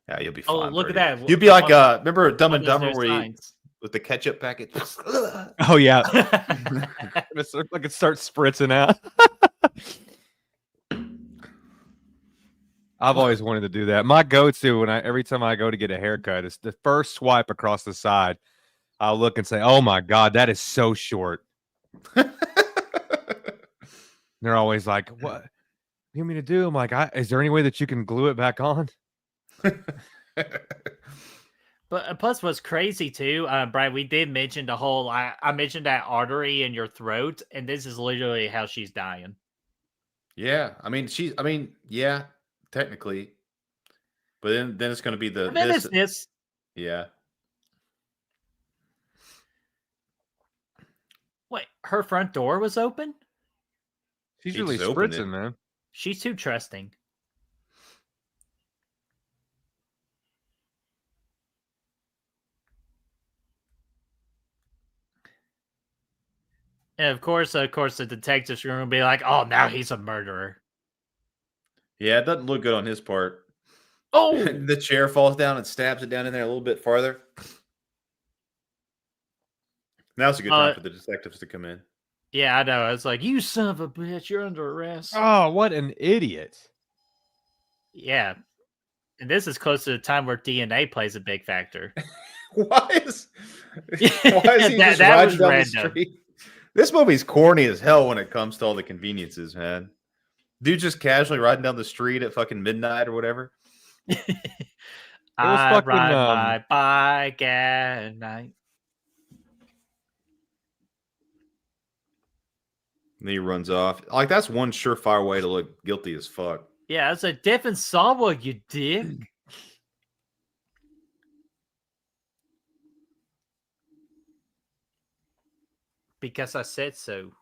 Yeah, you'll be Oh, fine. look at Birdie. that! You'd be like, remember Dumb One and of those Dumber new where he, signs. with the ketchup packet? Oh yeah. Like it starts spritzing out. I've always wanted to do that. My go-to every time I go to get a haircut is the first swipe across the side. I'll look and say, "Oh my god, that is so short." They're always like, "What do you want me to do?" I'm like, "Is there any way that you can glue it back on?" But plus, what's crazy too, Brian? We did mention the whole. I mentioned that artery in your throat, and this is literally how she's dying. Yeah, I mean, yeah, technically, but then it's going to be And then it's this. yeah. Wait, her front door was open. She's She really just opened it. spritzing, man. She's too trusting. And of course, the detectives are going to be like, "Oh, now he's a murderer." Yeah, it doesn't look good on his part. Oh, The chair falls down and stabs it down in there a little bit farther. Now's a good time for the detectives to come in. yeah, I know. It's like, you son of a bitch, you're under arrest. Oh, what an idiot! Yeah, and this is close to the time where DNA plays a big factor. Why is he That just was riding down random. the street? This movie's corny as hell when it comes to all the conveniences, man. Dude just casually riding down the street at fucking midnight or whatever. I fucking, ride my bike at night. And then he runs off. Like, that's one surefire way to look guilty as fuck. Yeah, it's a different Sawa, you dick. Because I said so.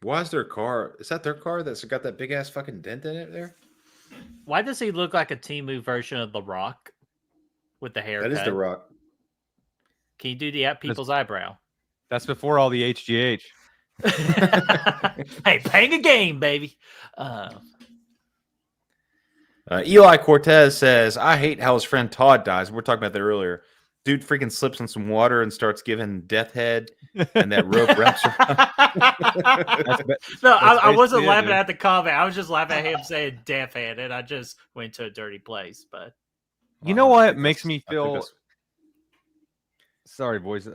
Why is their car? Is that their car that's got that big ass fucking dent in it there? Why does he look like a Temu version of The Rock with the haircut? That is the Rock. Can you do the people's eyebrow? That's before all the HGH. Hey, playing a game, baby. Eli Cortez says, I hate how his friend Todd dies. We were talking about that earlier. Dude freaking slips in some water and starts giving death head, and that rope wraps around. No, I wasn't laughing at the comment. I was just laughing at him saying death head, and I just went to a dirty place. But you know what makes me feel... Sorry, boys.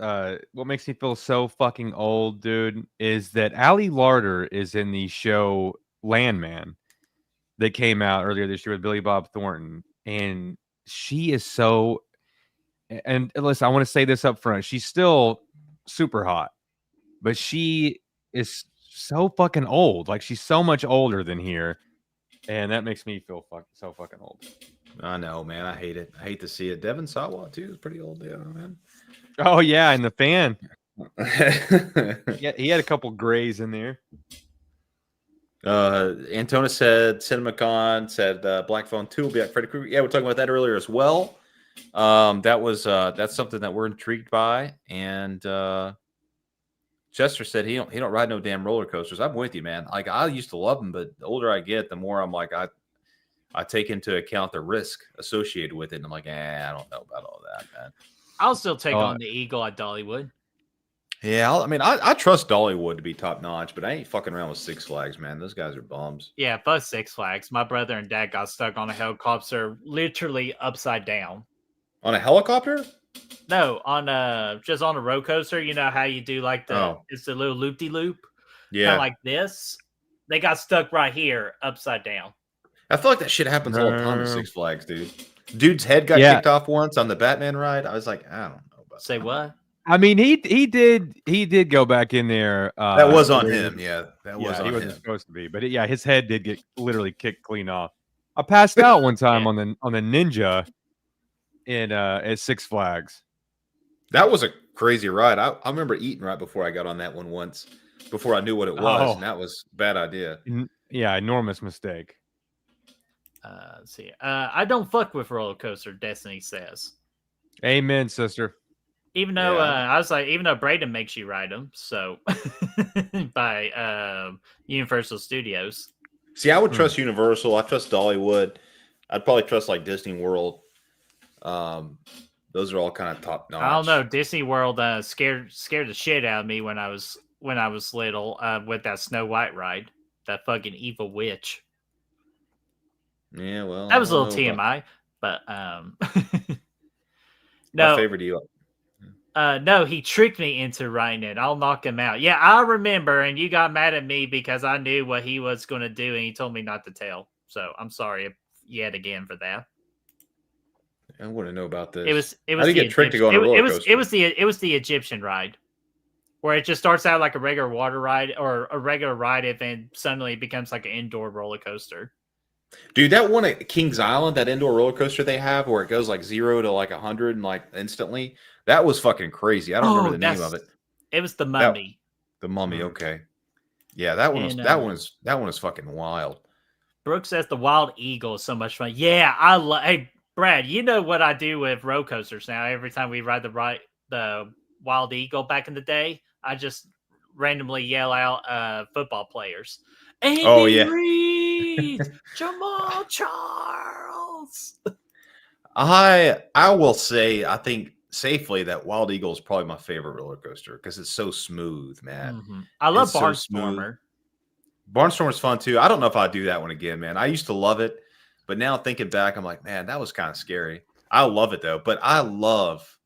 What makes me feel so fucking old, dude, is that Ali Larder is in the show Landman that came out earlier this year with Billy Bob Thornton. And she is so... And listen, I want to say this up front. She's still super hot, but she is so fucking old. Like, she's so much older than here. And that makes me feel so fucking old. I know, man. I hate it. I hate to see it. Devin Sawa, too, is pretty old, yeah, man. Oh, yeah, and the fan. Yeah, he had a couple grays in there. Antona said, CinemaCon said Black Phone 2 will be at Freddy Krueger. Yeah, we were talking about that earlier as well. That's something that we're intrigued by. And Chester said he don't ride no damn roller coasters. I'm with you, man. Like, I used to love them, but the older I get, the more I'm like, I take into account the risk associated with it. And I'm like, I don't know about all that, man. I'll still take on the Eagle at Dollywood. Yeah, I trust Dollywood to be top notch, but I ain't fucking around with Six Flags, man. Those guys are bums. Yeah, fuck Six Flags. My brother and dad got stuck on a helicopter, literally upside down. On a helicopter? No, on just on a roller coaster. You know how you do like it's a little loop-de-loop. Yeah. like this. They got stuck right here, upside down. I feel like that shit happens all the time at No. Six Flags, dude. Dude's head got Yeah. kicked off once on the Batman ride. I was like, I don't know about Say that. what? I mean, he did go back in there. That was on where he him. Yeah, that was he on wasn't him. supposed to be, but yeah, his head did get literally kicked clean off. I passed out one time on the Ninja in at Six Flags. That was a crazy ride. I remember eating right before I got on that one once, before I knew what it was, Oh. and that was a bad idea. Yeah, enormous mistake. Let's see. I don't fuck with roller coaster. Destiny says. Amen, sister. Even though Yeah. I was like, even though Braden makes you ride them, so by Universal Studios. See, I would trust Universal. I trust Dollywood. I'd probably trust like Disney World. Those are all kind of top notch. I don't know. Disney World scared the shit out of me when I was little with that Snow White ride, that fucking evil witch. Yeah, well, That was a I little don't know about- TMI, but My no, favorite deal. no, he tricked me into writing it. I'll knock him out. Yeah, I remember, and you got mad at me because I knew what he was going to do, and he told me not to tell. So I'm sorry yet again for that. I want to know about this. It was How do you the get tricked to go on a Egyptian- roller coaster? it was the Egyptian ride, where it just starts out like a regular water ride or a regular ride, and then suddenly it becomes like an indoor roller coaster. Dude, that one at Kings Island, that indoor roller coaster they have where it goes like 0 to like 100 and like instantly, that was fucking crazy. I don't remember the name of it. It was the Mummy. The Mummy, okay. Yeah, that one was And, that one is fucking wild. Brooke says the Wild Eagle is so much fun. Yeah, I love. Hey, Brad, you know what I do with roller coasters now? Every time we ride the Wild Eagle back in the day, I just randomly yell out football players. Andy Oh, yeah. Reid, Jamal Charles. I will say, I think safely that Wild Eagle is probably my favorite roller coaster because it's so smooth, man. Mhm. I love It's so Barnstormer. Barnstormer's fun too. I don't know if I'd do that one again, man. I used to love it, but now thinking back, I'm like, man, that was kind of scary. I love it though, but I love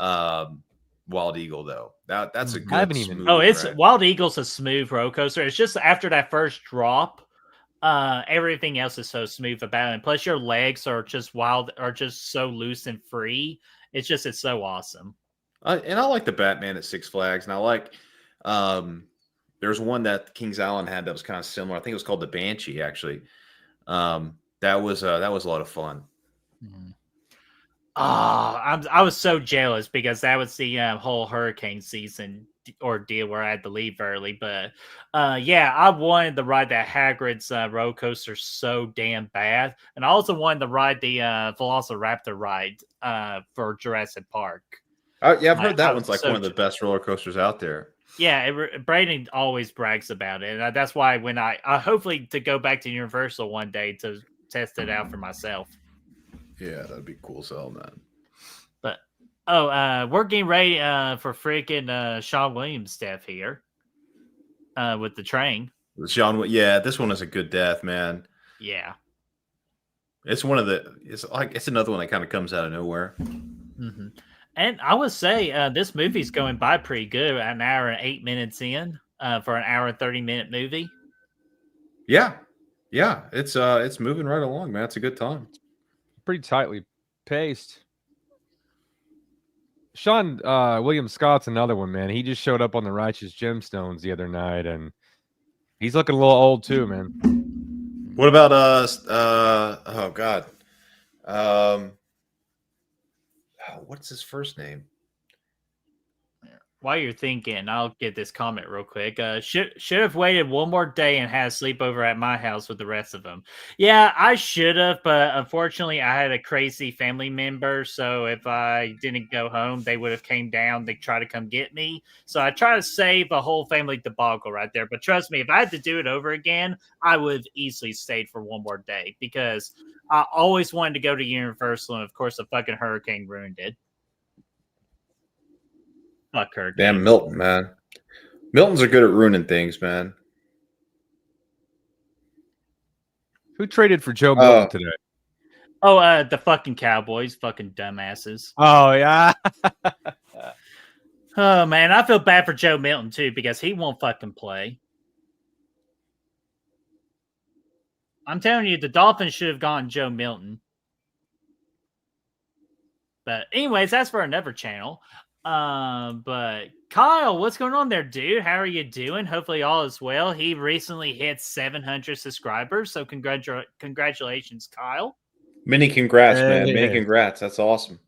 Wild Eagle though. That's a good. I haven't even- smooth Oh, it's ride. Wild Eagle's a smooth roller coaster. It's just after that first drop, everything else is so smooth about it. And plus, your legs are just so loose and free. It's so awesome. And I like the Batman at Six Flags, and I like there's one that Kings Island had that was kind of similar. I think it was called the Banshee, actually. That was a lot of fun. I was so jealous because that was the whole hurricane season ordeal where I had to leave early. But yeah, I wanted to ride that Hagrid's roller coaster so damn bad, and I also wanted to ride the Velociraptor ride for Jurassic Park. Yeah, I've heard I that was one's like so one of the best roller coasters out there. Yeah, Braden always brags about it, and that's why when I hopefully to go back to Universal one day to test it out for myself. Yeah, that'd be cool as hell, man. But we're getting ready for freaking Sean Williams death here with the train. Sean, yeah, this one is a good death, man. Yeah. It's it's another one that kind of comes out of nowhere. Mm-hmm. And I would say this movie's going by pretty good. An hour and 8 minutes in for an hour and 30-minute movie. Yeah, it's moving right along, man. It's a good time. Pretty tightly paced. Sean William Scott's another one, man. He just showed up on the Righteous Gemstones the other night, and he's looking a little old too, man. What about oh god, what's his first name? While you're thinking, I'll get this comment real quick. Should have waited one more day and had a sleepover at my house with the rest of them. Yeah, I should have, but unfortunately, I had a crazy family member. So if I didn't go home, they would have came down. They try to come get me. So I try to save a whole family debacle right there. But trust me, if I had to do it over again, I would have easily stayed for one more day because I always wanted to go to Universal, and of course, the fucking hurricane ruined it. Fuck her. Damn Milton, man. Miltons are good at ruining things, man. Who traded for Joe Milton today? Oh, the fucking Cowboys, fucking dumbasses. Oh yeah. Oh man, I feel bad for Joe Milton too because he won't fucking play. I'm telling you, the Dolphins should have gone Joe Milton. But anyways, that's for another channel. But Kyle, what's going on there, dude? How are you doing? Hopefully all is well. He recently hit 700 subscribers, so congratulations, Kyle. Many congrats, man. Hey. Many congrats. That's awesome.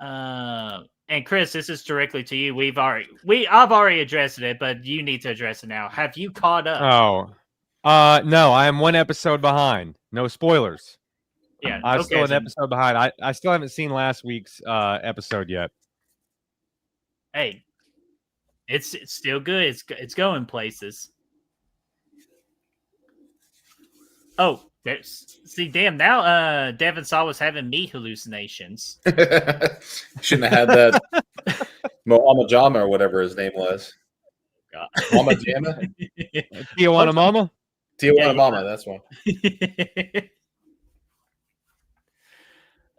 And Chris, this is directly to you. I've already addressed it, but you need to address it now. Have you caught up? No, I am one episode behind. No spoilers. Yeah, I'm still an episode behind. I still haven't seen last week's episode yet. Hey, it's still good. It's going places. Oh, damn! Now, Devin Saw was having me hallucinations. Shouldn't have had that Mohammed Jama or whatever his name was. God. Mama Jama? Tijuana Mama? Tijuana Mama, that's one.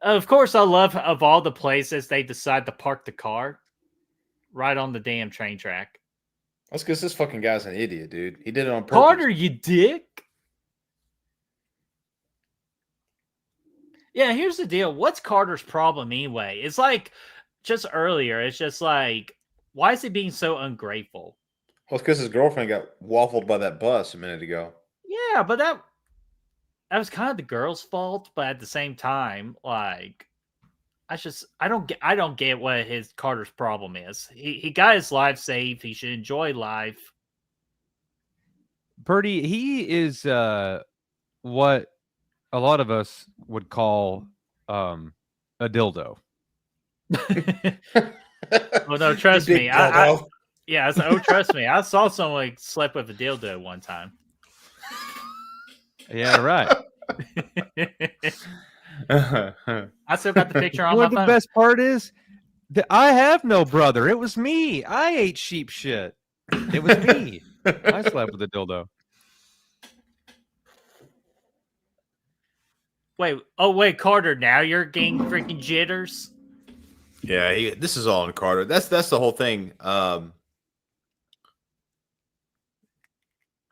Of course, I love of all the places they decide to park the car right on the damn train track. That's because this fucking guy's an idiot, dude. He did it on purpose. Carter, you dick. Yeah, here's the deal. What's Carter's problem anyway? It's like just earlier. It's just like, why is he being so ungrateful? Well, it's because his girlfriend got waffled by that bus a minute ago. Yeah, but that was kind of the girl's fault. But at the same time, like, I don't get what his Carter's problem is. He got his life saved. He should enjoy life. Birdie, he is what a lot of us would call a dildo. Oh no, trust me. Trust me. I saw someone slept with a dildo one time. Yeah, right. I still got the picture on You know my what the phone. best part is? I have no brother. It was me. I ate sheep shit. It was me. I slept with a dildo. Wait, Carter, now you're getting freaking jitters? Yeah, this is all on Carter. That's the whole thing.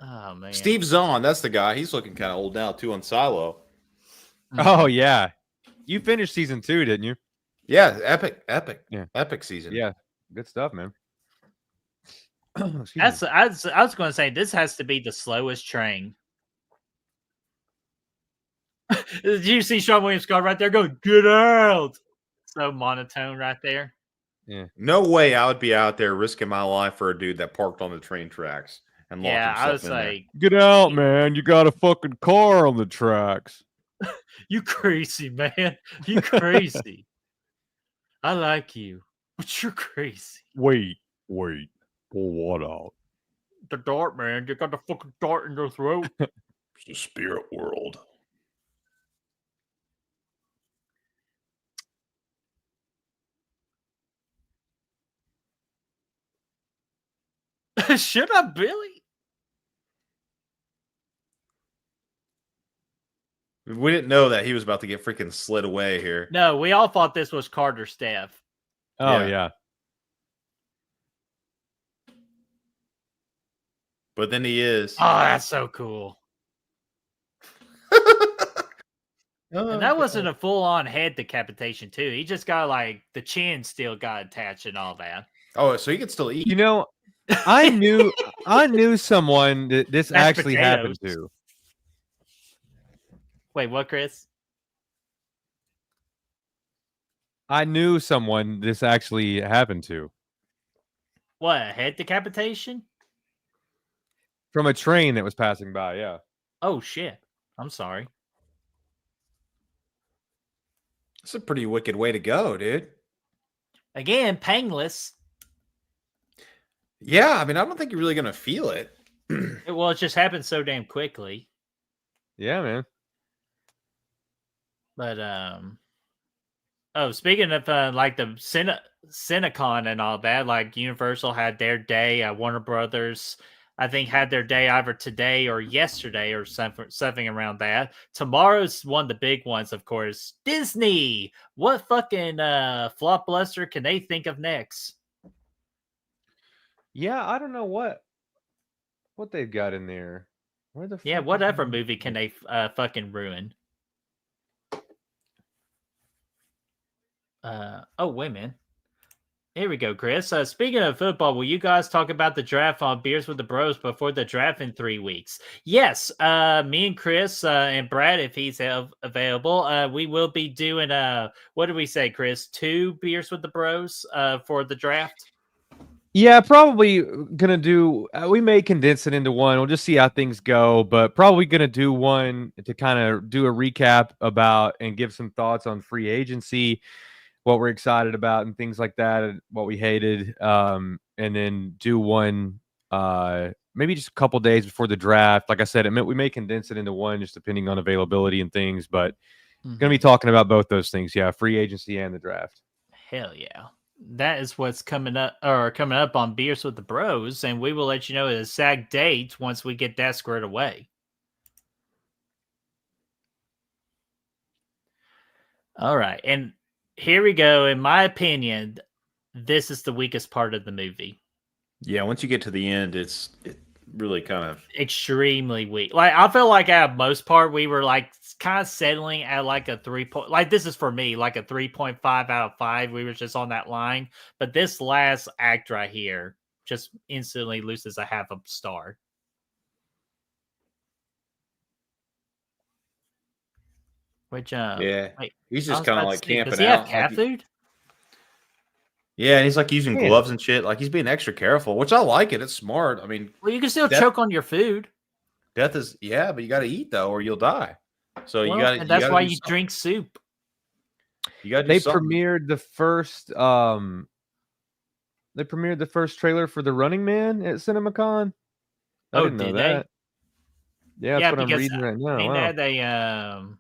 Oh man. Steve Zahn, that's the guy. He's looking kind of old now too on Silo. Oh yeah, you finished season 2, didn't you? Yeah, epic, Yeah. epic season. Yeah, good stuff, man. I was going to say this has to be the slowest train. Did you see Sean William Scott right there going, "Get out"? So monotone right there. Yeah. No way I would be out there risking my life for a dude that parked on the train tracks and locked Yeah, himself I was in like, Get out, man! You got a fucking car on the tracks. "You crazy man, you crazy." I like you, but you're crazy. Wait, pull what out? The dart, man. You got the fucking dart in your throat. It's the spirit world. Should I, Billy? We didn't know that he was about to get freaking slid away here. No, we all thought this was Carter's staff. Oh Yeah. yeah. But then he is. Oh, that's so cool. And that wasn't a full-on head decapitation, too. He just got, like, the chin still got attached and all that. Oh, so he could still eat. You know, I knew someone that this Mashed actually happened potatoes. to. Wait, what, Chris? I knew someone this actually happened to What, a head decapitation? from a train that was passing by. Yeah. Oh, shit. I'm sorry. It's a pretty wicked way to go, dude. Again, painless. Yeah, I mean, I don't think you're really gonna feel it. Well, it just happened so damn quickly. Yeah, man. But, oh, speaking of, like, the Cinecon and all that, like, Universal had their day at Warner Brothers. I think had their day either today or yesterday or something around that. Tomorrow's one of the big ones, of course. Disney. What fucking flop bluster can they think of next? Yeah, I don't know what they've got in there. Where the Yeah, fuck whatever is it? movie can they fucking ruin? Oh, wait a minute. Here we go, Chris. Speaking of football, will you guys talk about the draft on Beers with the Bros before the draft in 3 weeks? Yes. Me and Chris and Brad, if he's available, we will be doing what did we say, Chris? 2 Beers with the Bros for the draft. Yeah, probably gonna do. We may condense it into one. We'll just see how things go, but probably gonna do one to kind of do a recap about and give some thoughts on free agency, what we're excited about, and things like that, and what we hated. And then do one maybe just a couple days before the draft. Like I said, we may condense it into one, just depending on availability and things. But gonna be talking about both those things. Yeah, free agency and the draft. Hell yeah. That is what's coming up on Beers with the Bros, and we will let you know the exact date once we get that squared away. All right, and here we go. In my opinion, this is the weakest part of the movie. Yeah, once you get to the end, it really kind of extremely weak. Like I feel like at most part we were like kind of settling at like a 3 point. Like this is for me like a 3.5 out of 5. We were just on that line, but this last act right here just instantly loses a half a star. Which yeah, wait, he's I just was kind of about like to say, camping does he have out. cat food? Yeah, and he's like using Man. gloves and shit. Like he's being extra careful, which I like it. It's smart. I mean, Well, you can still Death- choke on your food. death is but you got to eat though, or you'll die. So Well, you got to. and that's why you drink soup. You got to. They premiered the first. They premiered the first trailer for The Running Man at CinemaCon. I Oh, didn't know did that. Yeah, that's what I'm because reading right now. they Wow. had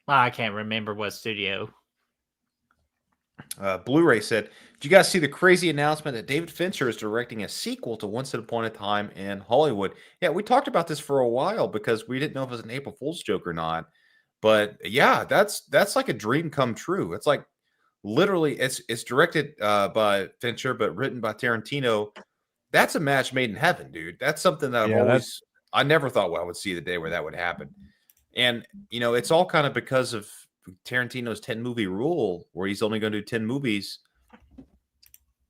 I can't remember what studio. Blu-ray said, "Did you guys see the crazy announcement that David Fincher is directing a sequel to Once Upon a Time in Hollywood?" Yeah, we talked about this for a while because we didn't know if it was an April Fool's joke or not. But yeah, that's like a dream come true. It's like literally, it's directed by Fincher but written by Tarantino. That's a match made in heaven, dude. That's something that I never thought I would see the day where that would happen. And it's all kind of because of Tarantino's 10 movie rule, where he's only going to do 10 movies.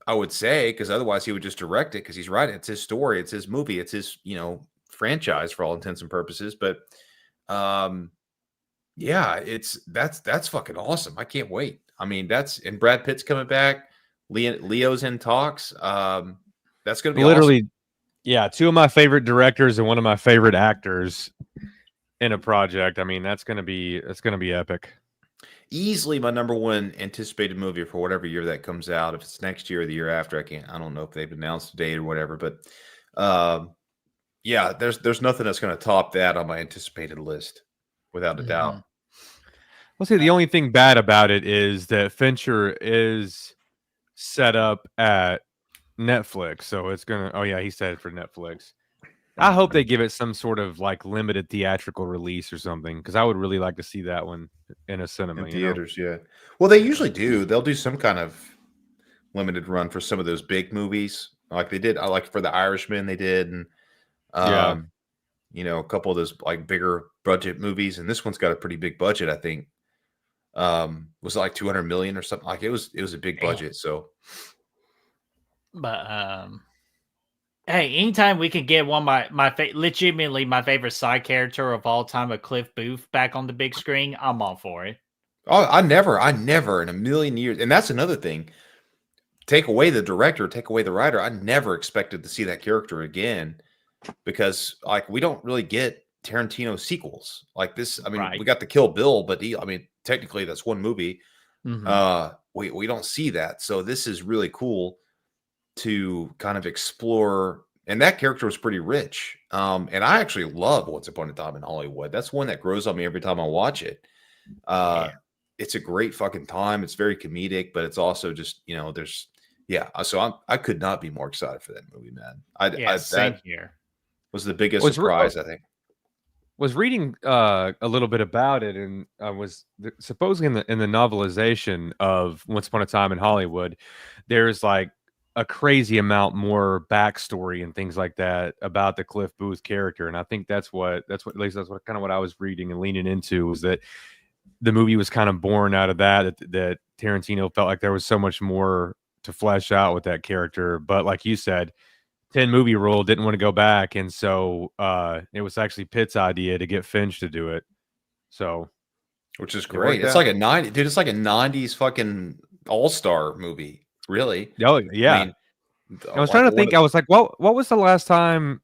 I would say, because otherwise he would just direct it, because he's right. It's his story, it's his movie, it's his franchise for all intents and purposes. But yeah, that's fucking awesome. I can't wait. I mean, and Brad Pitt's coming back. Leo's in talks. That's going to be literally awesome. Yeah, 2 of my favorite directors and 1 of my favorite actors in a project. I mean, that's gonna be epic. Easily my number 1 anticipated movie for whatever year that comes out. If it's next year or the year after, I don't know if they've announced a date or whatever. But yeah, there's nothing that's going to top that on my anticipated list, without a doubt. I'll say the only thing bad about it is that Fincher is set up at Netflix, so it's gonna. Oh yeah, he said it for Netflix. I hope they give it some sort of like limited theatrical release or something, because I would really like to see that one in a cinema. In theaters, yeah. Well, they usually do. They'll do some kind of limited run for some of those big movies, like they did. Like for The Irishman, they did, and a couple of those like bigger budget movies. And this one's got a pretty big budget, I think. Was it like 200 million or something? Like it was a big budget. So, but hey, anytime we can get one of legitimately my favorite side character of all time, a Cliff Booth, back on the big screen, I'm all for it. Oh, I never in a million years. And that's another thing. Take away the director, take away the writer. I never expected to see that character again, because like we don't really get Tarantino sequels like this. I mean, we got the Kill Bill, but technically that's one movie. We don't see that. So this is really cool to kind of explore, and that character was pretty rich. And I actually love Once Upon a Time in Hollywood. That's one that grows on me every time I watch it. It's a great fucking time. It's very comedic, but it's also just so I could not be more excited for that movie, man. Same here. Was the biggest surprise, I think. Was reading a little bit about it, and was supposedly in the novelization of Once Upon a Time in Hollywood, there's like a crazy amount more backstory and things like that about the Cliff Booth character. And I think that's what at least that's what kind of what I was reading and leaning into, was that the movie was kind of born out of that Tarantino felt like there was so much more to flesh out with that character. But like you said, 10 movie rule, didn't want to go back. And so it was actually Pitt's idea to get Finch to do it. So, which is great. It's like a 90s, dude. It's like a 90s fucking all-star movie. Really? Oh yeah. I mean, I was trying to think. I was like, well, what was the last time?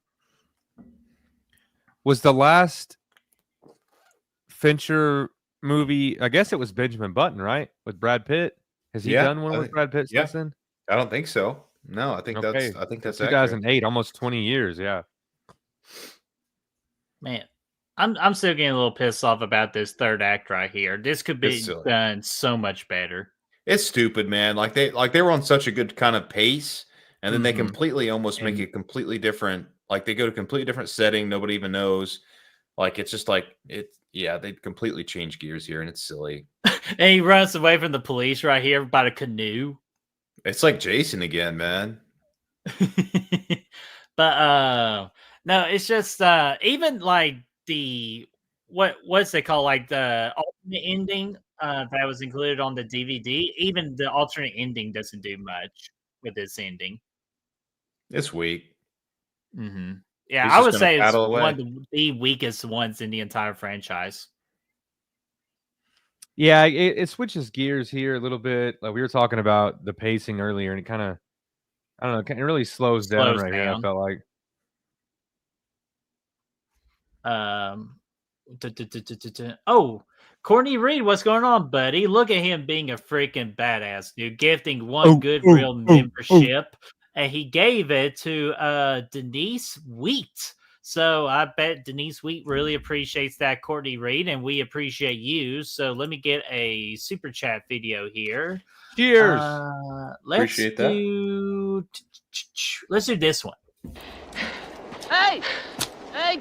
Was the last Fincher movie? I guess it was Benjamin Button, right? With Brad Pitt. Has he done one with Brad Pitt since then? I don't think so. No, I think that's 2008, accurate. Almost 20 years. Yeah. Man, I'm still getting a little pissed off about this third act right here. This could be done so much better. It's stupid, man. Like they were on such a good kind of pace, and then they completely almost make it completely different. Like they go to a completely different setting. Nobody even knows. Like it's just like it. Yeah, they completely change gears here, and it's silly. And he runs away from the police right here by the canoe. It's like Jason again, man. But no, it's just even like the what's they call, like the alternate ending that was included on the DVD. Even the alternate ending doesn't do much with this ending. It's weak. Mm-hmm. Yeah, I would say it's one of the weakest ones in the entire franchise. Yeah, it switches gears here a little bit. Like we were talking about the pacing earlier, and it kind of, I don't know, it really slows down right here. I felt like. Oh, Courtney Reed, what's going on, buddy? Look at him being a freaking badass, dude. Gifting one Goodwill membership, and he gave it to Denise Wheat. So I bet Denise Wheat really appreciates that, Courtney Reed, and we appreciate you. So let me get a super chat video here. Cheers. Let's do this one. Hey,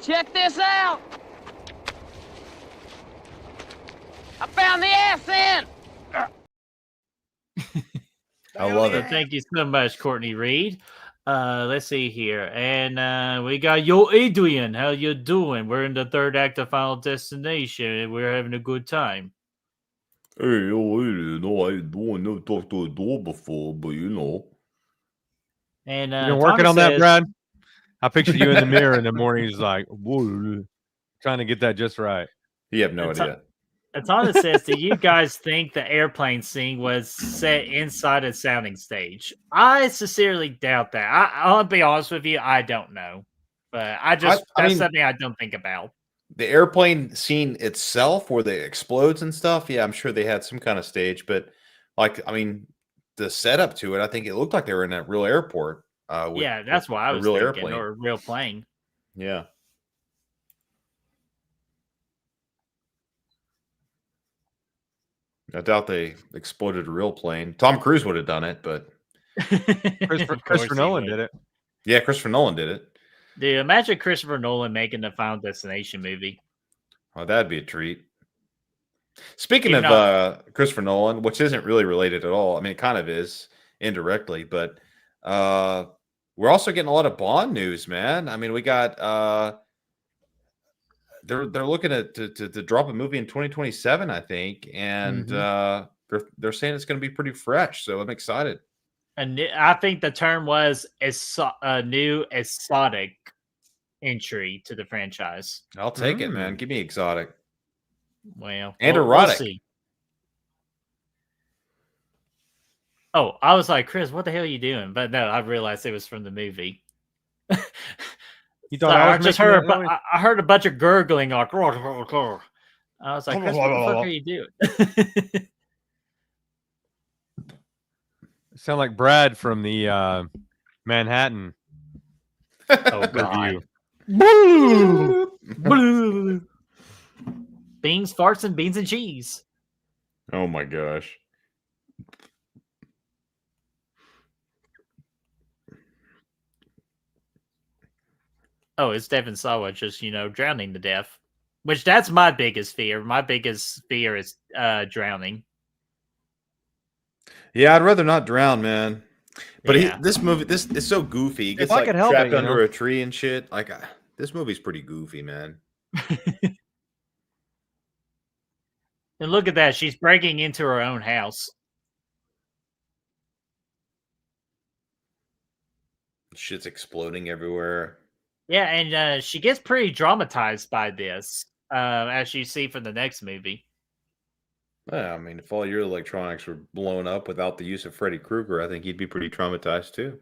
check this out. I found the ass end. I love it. Thank you so much, Courtney Reed. Let's see here. And we got Adrian. How you doing? We're in the third act of Final Destination, and we're having a good time. Hey, Adrian. I never talked to a door before, but And you've been working on that, Brad? I pictured you in the mirror in the morning. He's like, whoa, trying to get that just right. You have no idea. Atana says, do you guys think the airplane scene was set inside a sounding stage? I sincerely doubt that. I'll be honest with you, I don't know. But that's something I don't think about. The airplane scene itself, where they explodes and stuff, yeah, I'm sure they had some kind of stage. But, the setup to it, I think it looked like they were in a real airport. That's why I was thinking, airplane. Or a real plane. Yeah. I doubt they exploded a real plane. Tom Cruise would have done it, but Christopher Nolan did it. Yeah, Christopher Nolan did it. Dude, imagine Christopher Nolan making the Final Destination movie. Oh, that'd be a treat. Speaking of Christopher Nolan, which isn't really related at all. I mean, it kind of is indirectly, but we're also getting a lot of Bond news, man. I mean, we got they're looking to drop a movie in 2027, I think, and they're saying it's going to be pretty fresh. So I'm excited. And I think the term was a new exotic entry to the franchise. I'll take it, man. Give me exotic. Well, and erotic. We'll see. Oh, I was like, Chris, what the hell are you doing? But no, I realized it was from the movie. You thought I just heard? I heard a bunch of gurgling. Like, I was like, Chris, what the fuck are you doing? Sound like Brad from the Manhattan review. Beans, farts, and beans and cheese. Oh my gosh. Oh, it's Devin Sawa just, drowning to death. Which that's my biggest fear. My biggest fear is drowning. Yeah, I'd rather not drown, man. But Yeah. this movie, this is so goofy. He gets I like could help trapped it, you under know. a tree and shit. Like this movie's pretty goofy, man. And look at that. She's breaking into her own house. Shit's exploding everywhere. Yeah, and she gets pretty dramatized by this, as you see for the next movie. Yeah, I mean, if all your electronics were blown up without the use of Freddy Krueger, I think you'd be pretty traumatized too.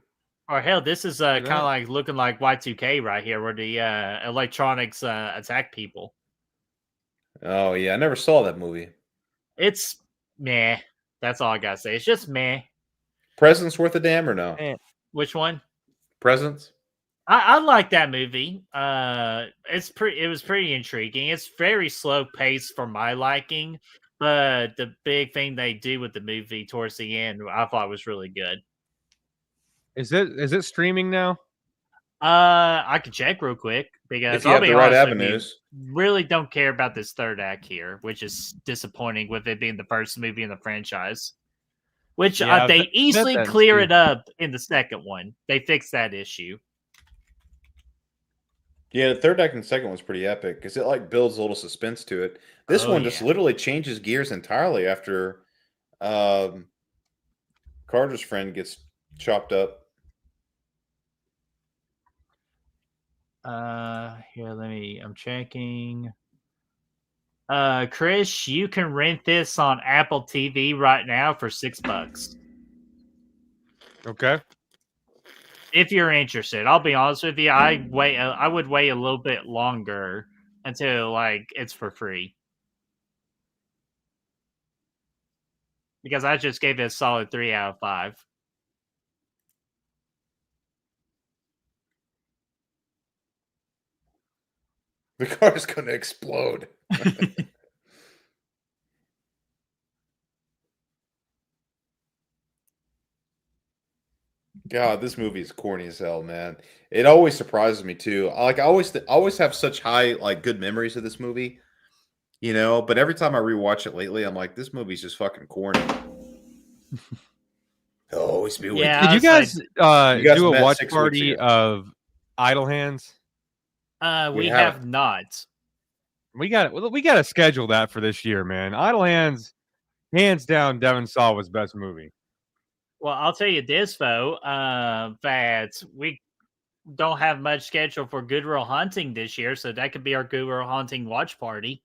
Or hell, this is kind that. of like looking like Y2K right here, where the electronics attack people. Oh yeah, I never saw that movie. It's meh. That's all I gotta say. It's just meh. Presents worth a damn or no? Eh. Which one? Presents? I like that movie. It was pretty intriguing. It's very slow paced for my liking, but the big thing they do with the movie towards the end, I thought was really good. Is it streaming now? I can check real quick because If you I'll have be the right honest with you, avenues. really don't care about this third act here, which is disappointing with it being the first movie in the franchise. Which Yeah, they I've easily said that, clear Steve. it up in the second one. They fixed that issue. Yeah, the third act and the second one's pretty epic because it like builds a little suspense to it. This Oh, one just yeah. literally changes gears entirely after Carter's friend gets chopped up. Here, I'm checking. Chris, you can rent this on Apple TV right now for $6. Okay. If you're interested. I'll be honest with you, I would wait a little bit longer until like it's for free. Because I just gave it a solid 3 out of 5. The car's going to explode. God, this movie is corny as hell, man. It always surprises me too. I always have such high like good memories of this movie, you know. But every time I rewatch it lately, I'm like, this movie's just fucking corny. He'll always be with Yeah, you. Did you guys You guys do a met watch 6 weeks party ago. of Idle Hands? we haven't. have not. We got to schedule that for this year, man. Idle Hands, hands down, Devin Saw was best movie. Well, I'll tell you this, though, that we don't have much scheduled for Good Will Hunting this year, so that could be our Good Will Hunting watch party.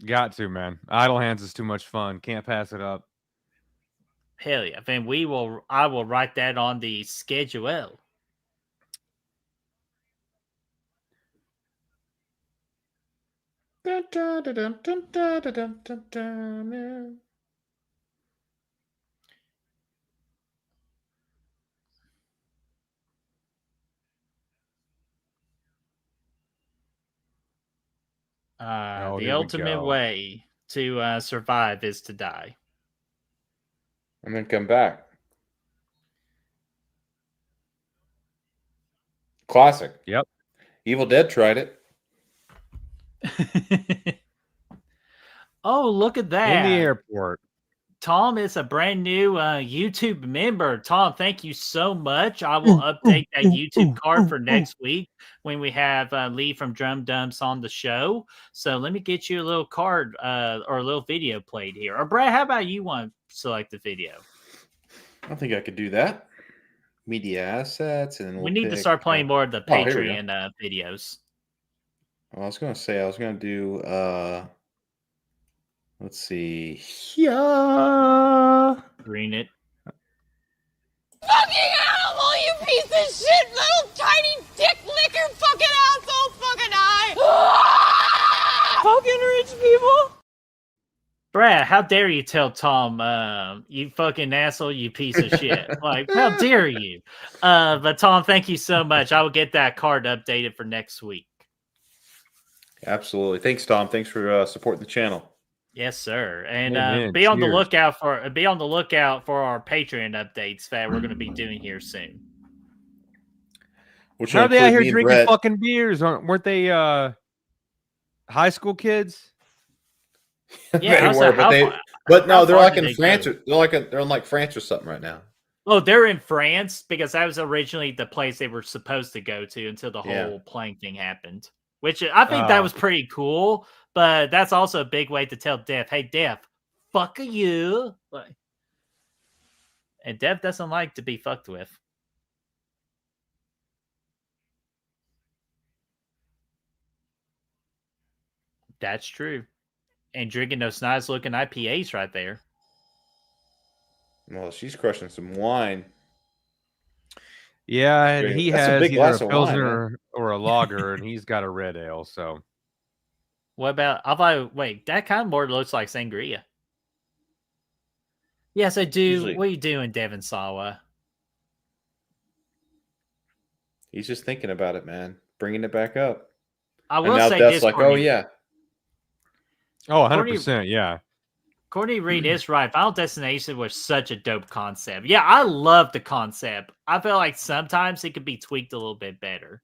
Got to, man. Idle Hands is too much fun. Can't pass it up. Hell yeah. Then I will write that on the schedule. The here we ultimate go. way to survive is to die. And then come back. Classic. Yep. Evil Dead tried it. Oh, look at that. In the airport. Tom is a brand new YouTube member. Tom, thank you so much. I will update that YouTube card for next week when we have Lee from Drum Dumps on the show. So let me get you a little card or a little video played here. Or Brad, how about you want to select the video? I think I could do that. Media assets, and then We need to start playing more of the Oh, here we go. Patreon videos. Well, I was going to say I was going to do. Let's see. Yeah. Green it. Fucking animal, you piece of shit, little tiny dick licker fucking asshole fucking eye! Fucking rich people! Brad, how dare you tell Tom, you fucking asshole, you piece of shit. Like, how dare you? But Tom, thank you so much. I will get that card updated for next week. Absolutely. Thanks, Tom. Thanks for supporting the channel. Yes, sir. And Amen. be on the Cheers. lookout for our Patreon updates that we're going to be doing here soon. Which How will are they out include here me and drinking Brett. fucking beers? Weren't they high school kids? Yeah, They I was were, like, but how they. far- But no, how they're far like did in they France. go? They're in like France or something right now. Oh, they're in France because that was originally the place they were supposed to go to until the Yeah. whole plane thing happened. Which I think that Oh. was pretty cool, but that's also a big way to tell Death, hey, Death, fuck you. Like, and Death doesn't like to be fucked with. That's true. And drinking those nice looking IPAs right there. Well, she's crushing some wine. Yeah, and he That's a has big either a glass of wine, man. pilsner or a lager, and he's got a red ale. So What about? I thought. Wait, that kind of more looks like sangria. Yes, I do. Usually- What are you doing, Devin Sawa? He's just thinking about it, man. Bringing it back up. I And will now say Death's this, like, Courtney. oh, yeah. oh, 100%, yeah. Courtney Reed is right. Final Destination was such a dope concept. Yeah, I love the concept. I feel like sometimes it could be tweaked a little bit better.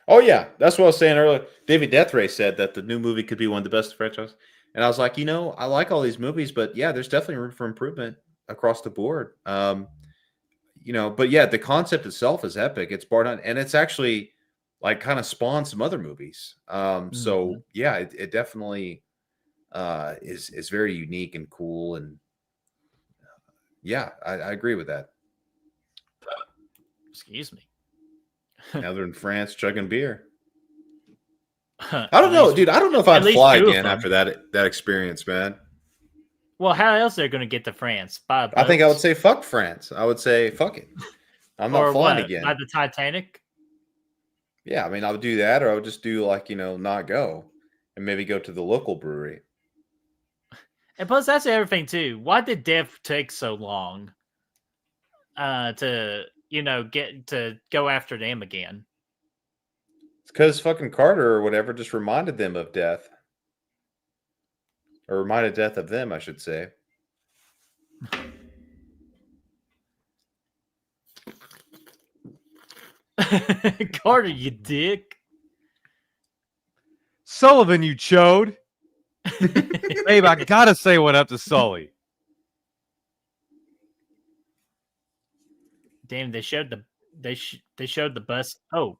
Oh, yeah. That's what I was saying earlier. David Deathray said that the new movie could be one of the best franchises. And I was like, I like all these movies, but yeah, there's definitely room for improvement across the board. But yeah, the concept itself is epic. It's bar none, and it's actually like kind of spawned some other movies. So yeah, it definitely is very unique and cool, and yeah, I agree with that. Excuse me. Now they're in France chugging beer. I I don't know, dude. I don't know if I'd least fly two of again them. after that experience, man. Well, how else are they going to get to France? By I think I would boats? say fuck France. I would say fuck it. I'm not Or flying what? again. By the Titanic? Yeah, I mean, I would do that, or I would just do like not go, and maybe go to the local brewery. And plus, that's everything too. Why did Dev take so long to get to go after them again? It's because fucking Carter or whatever just reminded them of death, or reminded death of them, I should say. Carter, you dick. Sullivan, you chode. Babe, I gotta say what up to Sully. Damn, they showed the bus. Oh,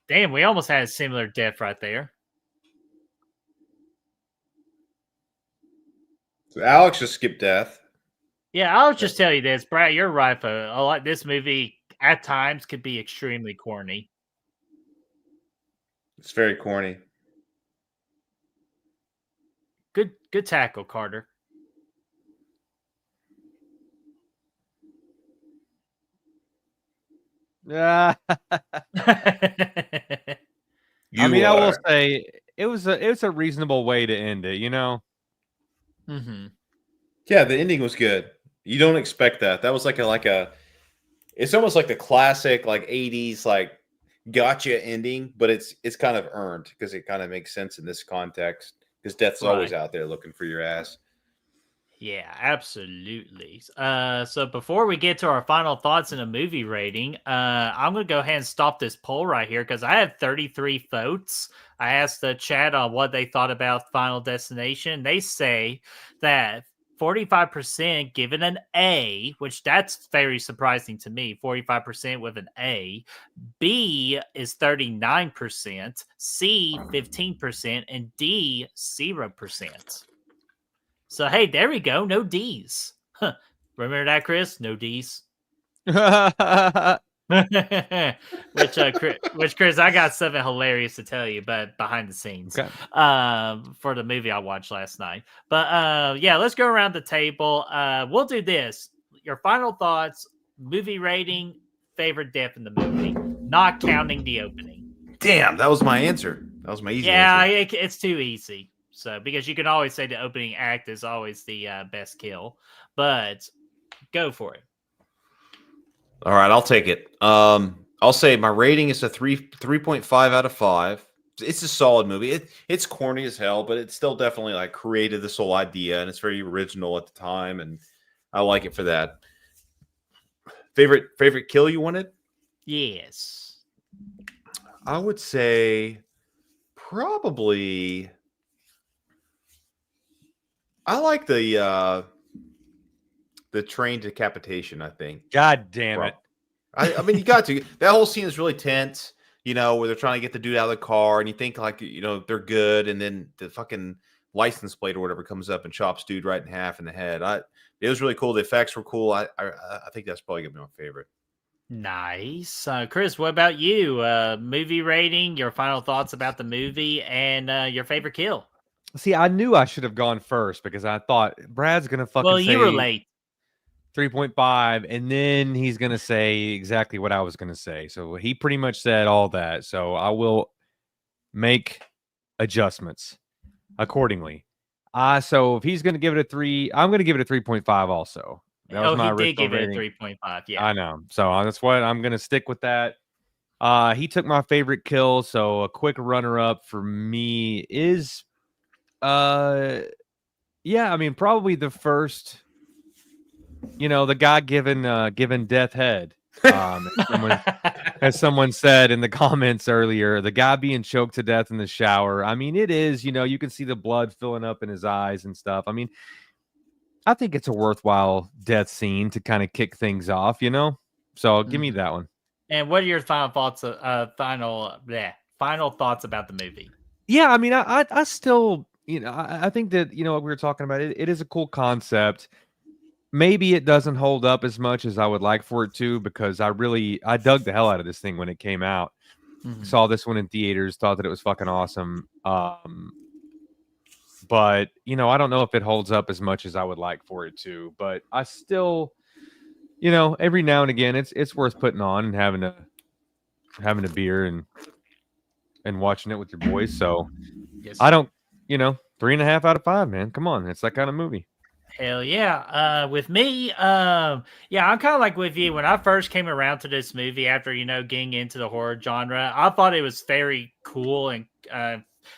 damn, we almost had a similar death right there. So Alex just skipped death. Yeah, I'll just tell you this, Brad. You're right. A lot. This movie at times could be extremely corny. It's very corny. Good tackle, Carter. I mean, I will say it was a reasonable way to end it, Mm-hmm. Yeah, the ending was good. You don't expect that. That was like a. It's almost like the classic like '80s like gotcha ending, but it's kind of earned because it kind of makes sense in this context. Because death's always Right. out there looking for your ass. Yeah, absolutely. So before we get to our final thoughts and a movie rating, I'm going to go ahead and stop this poll right here because I have 33 votes. I asked the chat on what they thought about Final Destination. They say that 45% give it an A, which that's very surprising to me. 45% with an A. B is 39%, C 15%, and D 0%. So hey, there we go. No D's. Huh. Remember that, Chris? No D's. which Chris, I got something hilarious to tell you, but behind the scenes, Okay. for the movie I watched last night. But yeah, let's go around the table. We'll do this. Your final thoughts, movie rating, favorite death in the movie, not counting the opening. Damn, that was my answer. That was my easy Yeah, answer. it's too easy. So because you can always say the opening act is always the best kill, but go for it. All right, I'll take it. I'll say my rating is a 3.5 out of 5. It's a solid movie. It's corny as hell, but it's still definitely like created this whole idea, and it's very original at the time, and I like it for that. Favorite kill you wanted? Yes. I would say probably I like the the train decapitation. I think. God damn Bro. it. I mean, you got to. That whole scene is really tense. Where they're trying to get the dude out of the car, and you think like they're good, and then the fucking license plate or whatever comes up and chops dude right in half in the head. It was really cool. The effects were cool. I think that's probably gonna be my favorite. Nice. Chris, what about you? Movie rating, your final thoughts about the movie, and your favorite kill. See, I knew I should have gone first because I thought Brad's gonna fucking Well, you were say late. 3.5, and then he's gonna say exactly what I was gonna say. So he pretty much said all that. So I will make adjustments accordingly. So if he's gonna give it a 3, I'm gonna give it a 3.5 also. That was my he did original give it rating. a 3.5. Yeah. I know. So that's what I'm gonna stick with that. He took my favorite kill, so a quick runner-up for me is yeah, I mean, probably the first, the guy given death head. As someone said in the comments earlier, the guy being choked to death in the shower. I mean, it is, you can see the blood filling up in his eyes and stuff. I mean, I think it's a worthwhile death scene to kind of kick things off, So give me that one. And what are your final thoughts? Final thoughts about the movie? Yeah, I mean, I still, I think that what we were talking about. It is a cool concept. Maybe it doesn't hold up as much as I would like for it to, because I dug the hell out of this thing when it came out. Mm-hmm. Saw this one in theaters, thought that it was fucking awesome. But I don't know if it holds up as much as I would like for it to. But I still, every now and again, it's worth putting on and having a beer and watching it with your boys. So Yes. I don't, 3.5 out of 5, man. Come on, it's that kind of movie. Hell yeah. With me, I'm kind of like with you. When I first came around to this movie after, getting into the horror genre, I thought it was very cool, and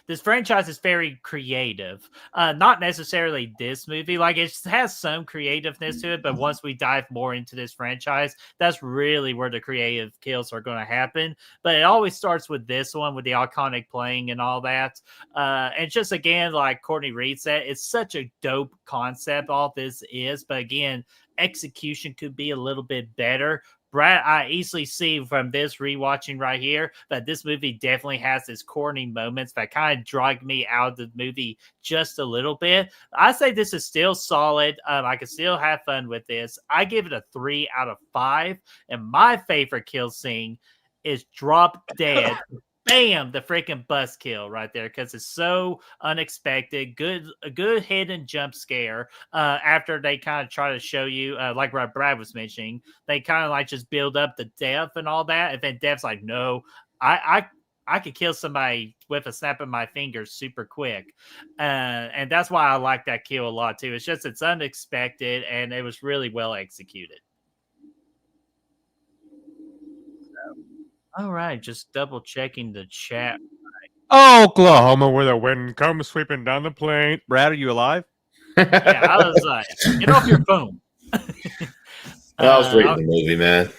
this franchise is very creative. Not necessarily this movie. Like, it has some creativeness to it, but once we dive more into this franchise, that's really where the creative kills are going to happen. But it always starts with this one, with the iconic playing and all that. And just, again, like Courtney Reed said, it's such a dope concept, all this is. But again, execution could be a little bit better. Brad, I easily see from this rewatching right here that this movie definitely has its corny moments that kind of drag me out of the movie just a little bit. I say this is still solid. I can still have fun with this. I give it a 3 out of 5. And my favorite kill scene is drop dead. Bam, the freaking bus kill right there, because it's so unexpected. A good hidden jump scare. After they kind of try to show you, like what Brad was mentioning, they kind of like just build up the death and all that, and then Death's like, no, I could kill somebody with a snap of my fingers super quick, and that's why I like that kill a lot too. It's unexpected, and it was really well executed. All right, just double checking the chat. Oklahoma, where the wind comes sweeping down the plain. Brad, are you alive? Yeah, I was like, get off your phone. I was reading the movie, man.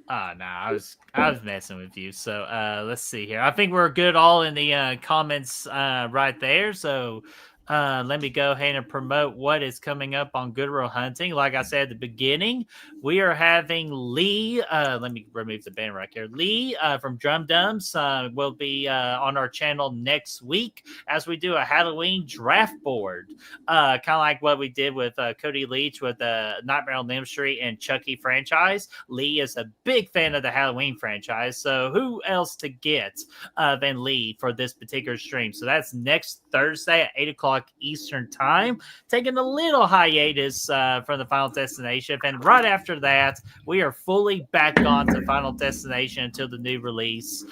No, I was messing with you. So let's see here. I think we're good all in the comments right there. So let me go ahead and promote what is coming up on Good Will Hunting. Like I said at the beginning, we are having Lee. Let me remove the banner right here. Lee from Drum Dums will be on our channel next week as we do a Halloween draft board. Kind of like what we did with Cody Leach with the Nightmare on Elm Street and Chucky franchise. Lee is a big fan of the Halloween franchise. So who else to get than Lee for this particular stream? So that's next Thursday at 8 o'clock Eastern time, taking a little hiatus from the Final Destination, and right after that we are fully back on to Final Destination until the new release,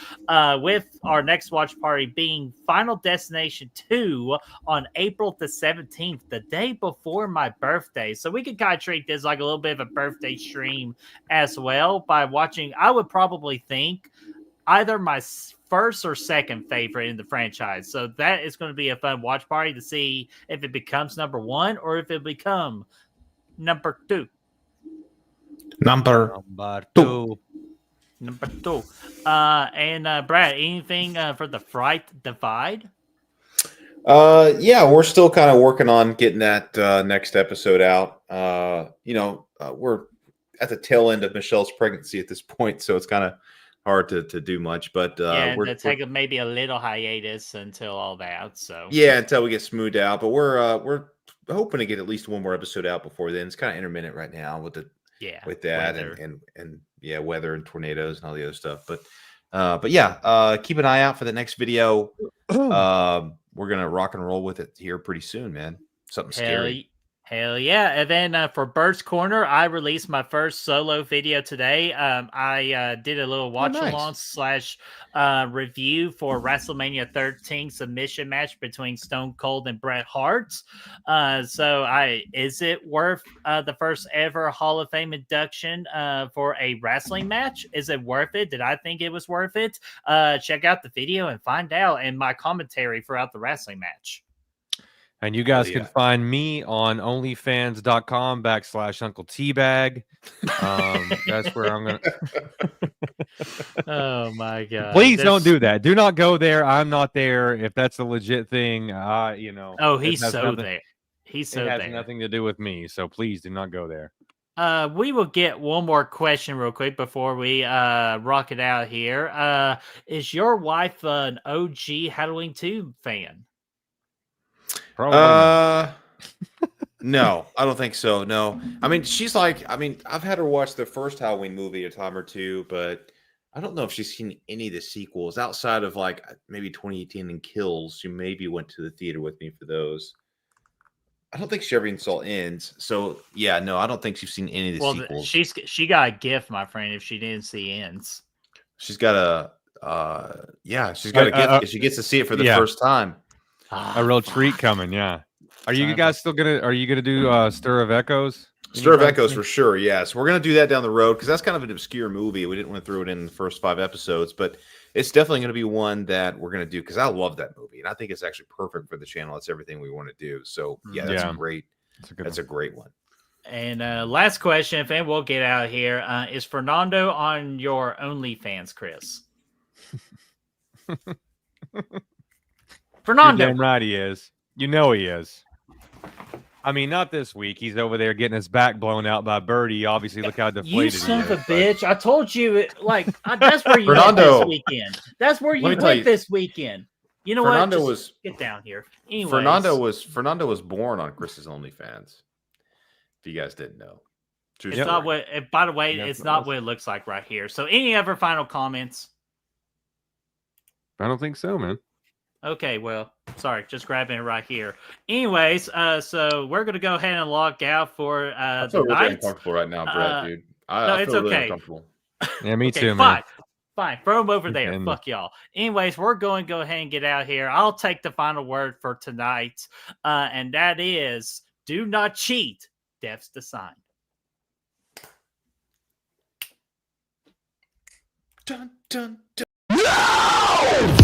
with our next watch party being Final Destination 2 on April the 17th, the day before my birthday. So we could kind of treat this like a little bit of a birthday stream as well by watching, I would probably think, either my first or second favorite in the franchise. So that is going to be a fun watch party to see if it becomes number 1 or if it become number 2. Number two. Number 2. And Brad, anything for the Fright Divide? Yeah, we're still kind of working on getting that next episode out. We're at the tail end of Michelle's pregnancy at this point, so it's kind of hard to do much. But Yeah, we're to take maybe a little hiatus until all that. So yeah, until we get smoothed out. But we're hoping to get at least one more episode out before then. It's kind of intermittent right now with that weather. and yeah, weather and tornadoes and all the other stuff. But yeah, keep an eye out for the next video. We're gonna rock and roll with it here pretty soon, man. Something scary. Hell yeah. And then for Bert's Corner, I released my first solo video today. I did a little watch along / review for WrestleMania 13 submission match between Stone Cold and Bret Hart. Is it worth the first ever Hall of Fame induction for a wrestling match? Is it worth it? Did I think it was worth it? Check out the video and find out, and my commentary throughout the wrestling match. And you guys can find me on onlyfans.com/Uncle Teabag. That's where I'm going to. Oh, my God. Please don't do that. Do not go there. I'm not there. If that's a legit thing, Oh, he's so there. He's so there. It has nothing to do with me. So please do not go there. We will get one more question real quick before we rock it out here. Is your wife an OG Halloween 2 fan? No, I don't think so. No, I mean, I've had her watch the first Halloween movie a time or two, but I don't know if she's seen any of the sequels outside of like maybe 2018 and Kills. She maybe went to the theater with me for those. I don't think she ever even saw Ends. So yeah, no, I don't think she's seen any of the sequels. She got a gift, my friend, if she didn't see Ends. She's got a gift if she gets to see it for the first time. A real treat coming, yeah. Are you guys still gonna do Stir of Echoes? Stir of Echoes for sure, yes. We're gonna do that down the road because that's kind of an obscure movie. We didn't want to throw it in the first 5 episodes, but it's definitely gonna be one that we're gonna do because I love that movie and I think it's actually perfect for the channel. It's everything we want to do. So yeah, that's a great one. And last question, and we'll get out here. Is Fernando on your OnlyFans, Chris? Fernando. You're damn right he is. You know he is. I mean, not this week. He's over there getting his back blown out by Birdie. Obviously, look how deflated he is. You son of a bitch. I told you, that's where you went this weekend. That's where you went this weekend. You know Fernando what? Just get down here. Anyways. Fernando was born on Chris's OnlyFans. If you guys didn't know. It's not what, by the way, it's not what it looks like right here. So any other final comments? I don't think so, man. Okay, well, sorry, just grabbing it right here. Anyways, so we're gonna go ahead and log out for I feel really uncomfortable right now, Brett, dude. I it's feel really okay. uncomfortable. Yeah, me too, man. Fine. Throw them over there. Fuck y'all. Anyways, we're going to go ahead and get out here. I'll take the final word for tonight, and that is: do not cheat. Death's the sign. Dun dun dun. No!